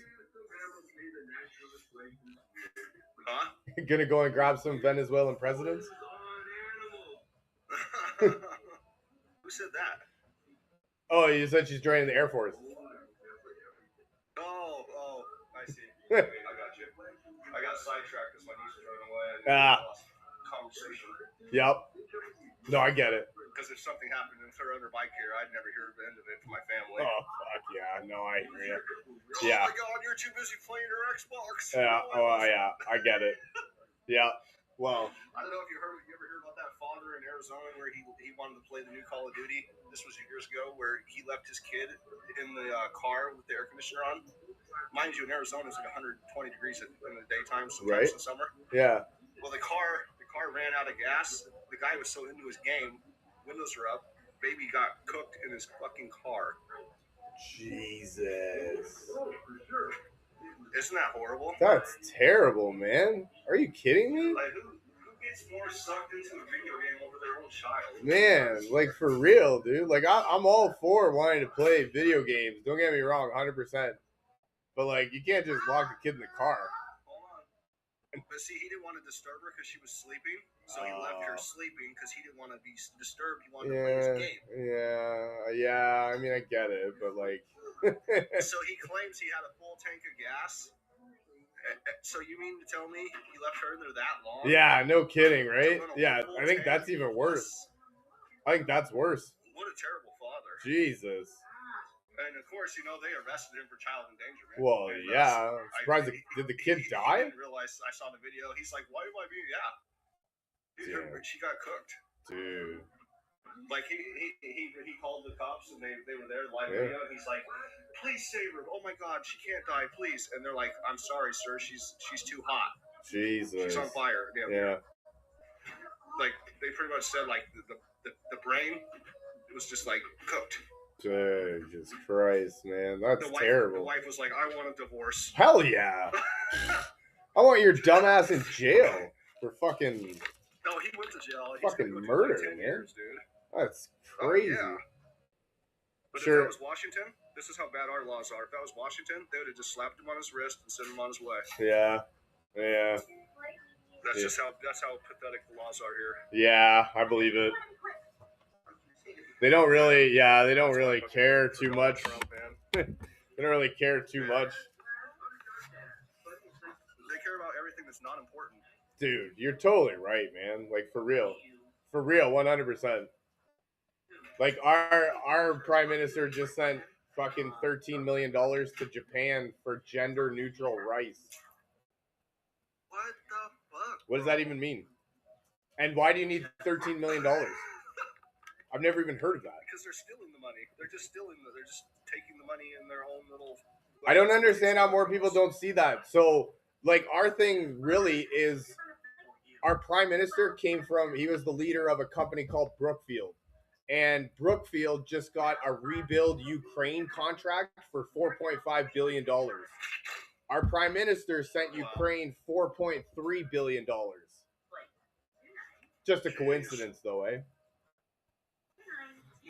Huh? Gonna go and grab some Venezuelan presidents. Who said that? Oh, you said she's joining the Air Force. Oh, I see. I got you. I got sidetracked because my niece was running away. Conversation. Yep. No, I get it. Because if something happened with her under my care, I'd never hear the end of it from my family. Oh, fuck yeah. No, I hear you. Oh my God, you're too busy playing your Xbox. Yeah. Oh, yeah. I get it. Yeah. Well. I don't know if you ever heard about that father in Arizona where he wanted to play the new Call of Duty. This was years ago where he left his kid in the car with the air conditioner on. Mind you, in Arizona, it's like 120 degrees in the daytime, sometimes in the summer. Yeah. Well, the car ran out of gas. The guy was so into his game, windows are up. Baby got cooked in his fucking car. Jesus. Isn't that horrible? That's terrible, man. Are you kidding me? Like, who gets more sucked into a video game over their own child? Man, like for real, dude. Like I'm all for wanting to play video games. Don't get me wrong, 100%. But like, you can't just lock the kid in the car. Hold on. But see, he didn't want to disturb her because she was sleeping, so he left her sleeping because he didn't want to be disturbed. He wanted to play his game. Yeah. I mean, I get it, but like. So he claims he had a full tank of gas. So you mean to tell me he left her there that long? Yeah, no kidding, right? Yeah, I think that's even worse. I think that's worse. What a terrible father. Jesus. And of course, you know, they arrested him for child endangerment. Well, and yeah. I'm surprised. Did the kid die? I didn't realize. I saw the video. He's like, "Why am I being?" Yeah. She got cooked. Dude. Like he called the cops and they were there live video. And he's like, "Please save her! Oh my God, she can't die, please!" And they're like, "I'm sorry, sir. She's too hot. Jesus. She's on fire." Yeah. Like they pretty much said, like the brain, it was just like cooked. Jesus Christ, man. That's terrible. The wife was like, I want a divorce. Hell yeah. I want your dumbass in jail for fucking... No, he went to jail. Fucking murder, like 10 man. years, dude. That's crazy. Yeah. But sure. if that was Washington, this is how bad our laws are. If that was Washington, they would have just slapped him on his wrist and sent him on his way. Yeah. That's just how pathetic the laws are here. Yeah, I believe it. They don't really care too much. They don't really care too much. They care about everything that's not important. Dude, you're totally right, man. Like, for real. For real, 100%. Like, our prime minister just sent fucking $13 million to Japan for gender-neutral rice. What the fuck? What does that even mean? And why do you need $13 million? I've never even heard of that. Because they're stealing the money. They're just taking the money in their own little... I don't understand how more people don't see that. So, like, our thing really is... Our prime minister he was the leader of a company called Brookfield. And Brookfield just got a Rebuild Ukraine contract for $4.5 billion. Our prime minister sent Ukraine $4.3 billion. Just a coincidence, though, eh?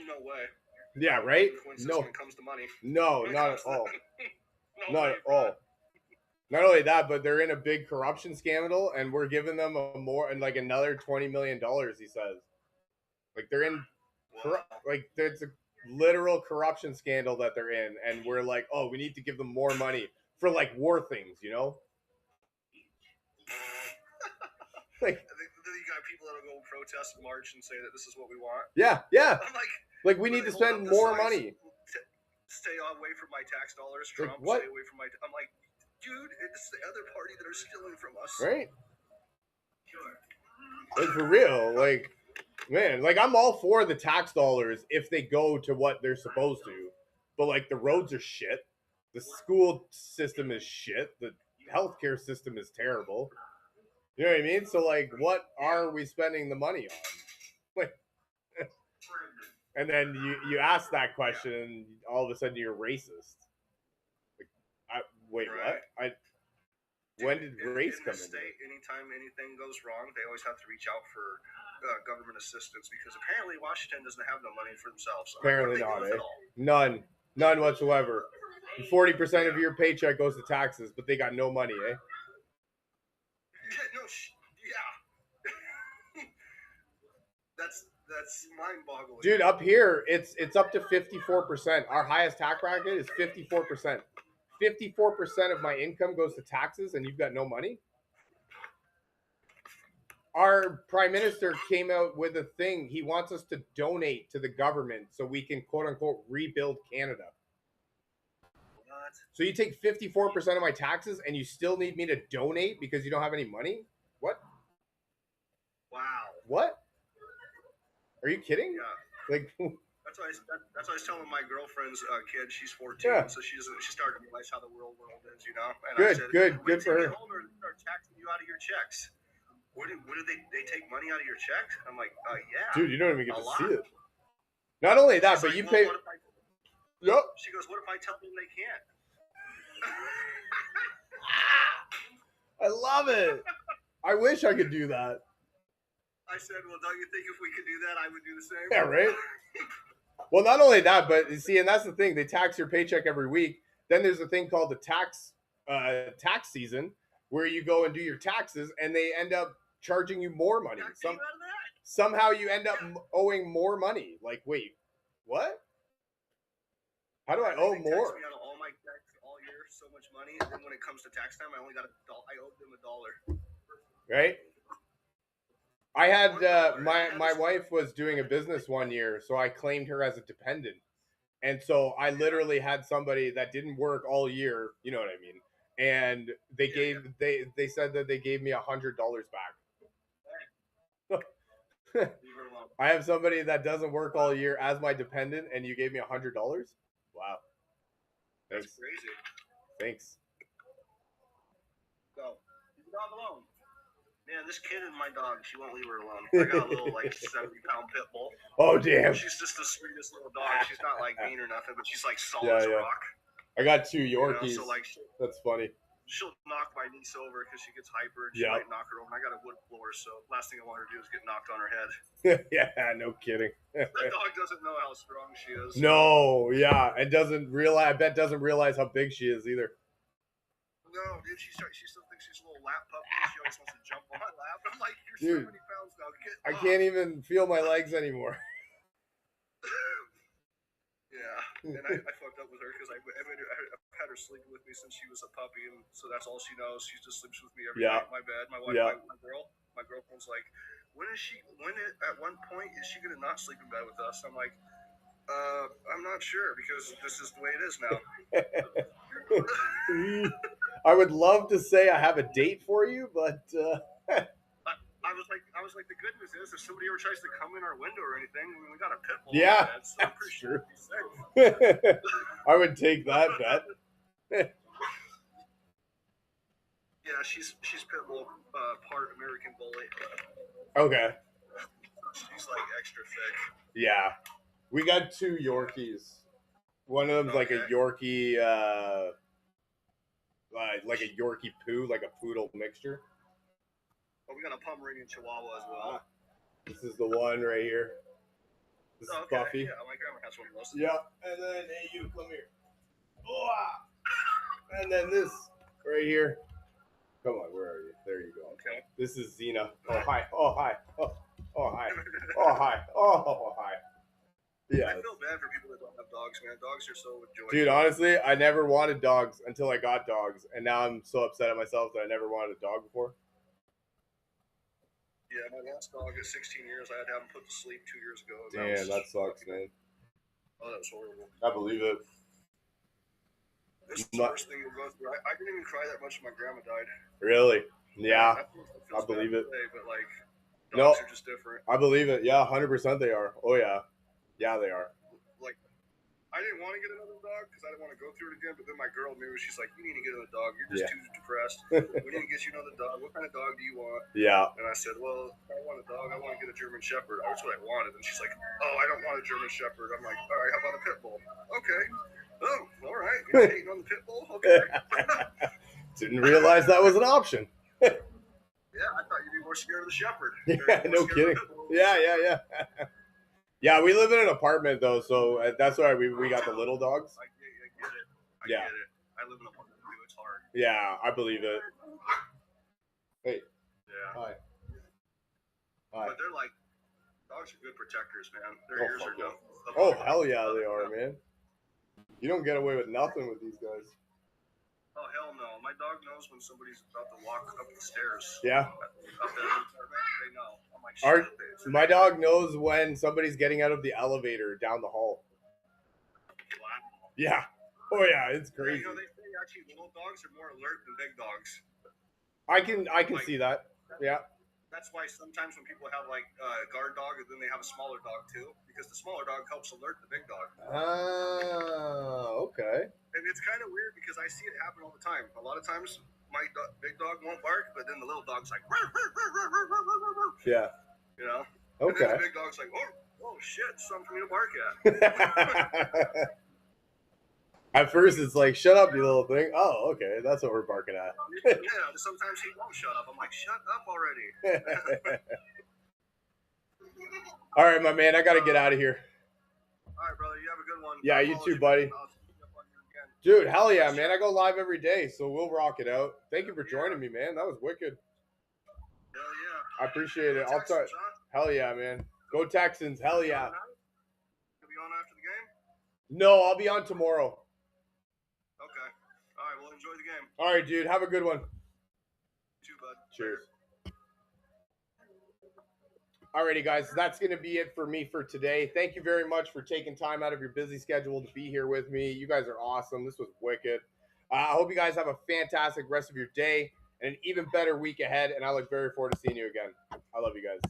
No way. Yeah, right? No. When it comes to money. No, not at all. Not at all. Not only that, but they're in a big corruption scandal, and we're giving them another $20 million. He says, like they're in, it's a literal corruption scandal that they're in, and we're like, oh, we need to give them more money for like war things, you know? Like, then you got people that'll go protest, march, and say that this is what we want. Yeah. I'm like we need to spend more money. Stay away from my tax dollars, Trump. Like, what? Stay away from my. I'm like, dude, it's the other party that are stealing from us. Right? Like, for real, like, man, like, I'm all for the tax dollars if they go to what they're supposed to. But, like, the roads are shit. The school system is shit. The healthcare system is terrible. You know what I mean? So, like, what are we spending the money on? Like, and then you ask that question, and all of a sudden you're racist. Like, wait, right. What? When did race come in? Anytime anything goes wrong, they always have to reach out for government assistance because apparently Washington doesn't have no money for themselves. Apparently not, eh? None whatsoever. 40% of your paycheck goes to taxes, but they got no money, eh? Yeah. That's mind-boggling. Dude, up here, it's up to 54%. Our highest tax bracket is 54%. 54% of my income goes to taxes, and you've got no money? Our prime minister came out with a thing. He wants us to donate to the government so we can, quote-unquote, rebuild Canada. What? So you take 54% of my taxes, and you still need me to donate because you don't have any money? What? Wow. What? Are you kidding? Yeah. Like, that's why I was telling my girlfriend's kid. She's 14, so she started to realize how the world is, you know. And good, I said, good for her. Get older, they start taxing you out of your checks. What do they take money out of your checks? I'm like, yeah. Dude, you don't even get to see it. Not only that, but you pay. Yep. She goes, what if I tell them they can't? I love it. I wish I could do that. I said, well, don't you think if we could do that, I would do the same? Yeah, right? Well, not only that, but see, and that's the thing. They tax your paycheck every week. Then there's a thing called the tax season where you go and do your taxes, and they end up charging you more money. Somehow you end up owing more money. Like, wait, what? How do I owe more? Me out of all my tax all year, so much money, and then when it comes to tax time, I only got I owed them $1. Right? I had my wife was doing a business one year, so I claimed her as a dependent, and so I literally had somebody that didn't work all year. You know what I mean? And they they said that they gave me $100 back. I have somebody that doesn't work all year as my dependent, and you gave me $100. Wow. Thanks. That's crazy. Thanks. Go. Leave the dog alone. Man, this kid and my dog, she won't leave her alone. I got a little, like, 70-pound pit bull. Oh, damn. She's just the sweetest little dog. She's not, like, mean or nothing, but she's, like, solid as a rock. I got 2 Yorkies. So, like, that's funny. She'll knock my niece over because she gets hyper. And she might knock her over. And I got a wood floor, so last thing I want her to do is get knocked on her head. Yeah, no kidding. That dog doesn't know how strong she is. No, yeah. And doesn't realize how big she is either. No, dude, she still thinks she's a little lap puppy. She always wants to jump on my lap. I'm like, you're 70 pounds now. I can't even feel my legs anymore. Yeah, and I fucked up with her because I've had her sleeping with me since she was a puppy, and so that's all she knows. She just sleeps with me every night in my bed. My wife, my girlfriend's like, at one point is she gonna not sleep in bed with us? I'm like, I'm not sure because this is the way it is now. I would love to say I have a date for you, but I was like, the good news is if somebody ever tries to come in our window or anything, we got a pit bull. Yeah, bed, so I'm pretty sure he's safe. I would take that bet. Yeah, she's pit bull, part American bully. Okay. She's like extra thick. Yeah, we got 2 Yorkies. One of them's like a Yorkie, like a Yorkie poo, like a poodle mixture. Oh, we got a Pomeranian Chihuahua as well. This is the one right here. This is Buffy. Yeah, my grandma has one of those. Yeah, and then hey, you come here. Oh, and then this right here. Come on, where are you? There you go. Okay. This is Xena. Oh hi. Oh hi. Oh hi. Oh hi. Oh hi. Yeah. I feel bad for people that don't have dogs, man. Dogs are so enjoyable. Dude, honestly, I never wanted dogs until I got dogs, and now I'm so upset at myself that I never wanted a dog before. Yeah, my last dog at 16 years, I had to have him put to sleep 2 years ago. Damn, that sucks, man. Oh, that was horrible. I believe it. This is the worst thing you'll go through. I didn't even cry that much when my grandma died. Really? Yeah, I believe it. But like, dogs are just different. I believe it. Yeah, 100% they are. Oh yeah, yeah they are. Like, I didn't want to get another dog because I didn't want to go through it again. But then my girl knew. She's like, "You need to get another dog. You're just too depressed. We need to get you another dog. What kind of dog do you want?" Yeah. And I said, "Well, I want a dog. I want to get a German Shepherd. That's what I wanted." And she's like, "Oh, I don't want a German Shepherd." I'm like, "All right, how about a pit bull?" Okay. Oh, all right. You're hating on the pit bull? Okay. Didn't realize that was an option. Yeah, I thought you'd be more scared of the shepherd. Yeah, no kidding. Yeah. Yeah, we live in an apartment though, so that's why we got the little dogs. I get it. I get it. I live in an apartment too. It's hard. Yeah, I believe it. Hey. Yeah. Hi. But they're like, dogs are good protectors, man. Their ears are no. Oh, hell yeah, they are, man. You don't get away with nothing with these guys. Oh, hell no. My dog knows when somebody's about to walk up the stairs. Yeah. Up there, they know. I'm like, shit. My dog knows when somebody's getting out of the elevator down the hall. Wow. Yeah. Oh, yeah, it's crazy. You know, they say actually little dogs are more alert than big dogs. I can see that. Yeah. That's why sometimes when people have like a guard dog and then they have a smaller dog too, because the smaller dog helps alert the big dog. Oh, okay. And it's kind of weird because I see it happen all the time. A lot of times my big dog won't bark, but then the little dog's like, yeah. You know? Okay. And then the big dog's like, oh shit, something for me to bark at. At first, it's like, shut up, you little thing. Oh, okay. That's what we're barking at. Yeah, sometimes he won't shut up. I'm like, shut up already. All right, my man. I got to get out of here. All right, brother. You have a good one. Yeah, you too, buddy. Dude, hell yeah, man. I go live every day, so we'll rock it out. Thank you for joining me, man. That was wicked. Hell yeah. I appreciate it. I'll try. Hell yeah, man. Go Texans. Hell yeah. You'll be on after the game? No, I'll be on tomorrow. Okay. All right, well, enjoy the game. All right, dude. Have a good one. You too, bud. Cheers. Alrighty, guys, that's going to be it for me for today. Thank you very much for taking time out of your busy schedule to be here with me. You guys are awesome. This was wicked. I hope you guys have a fantastic rest of your day and an even better week ahead, and I look very forward to seeing you again. I love you guys.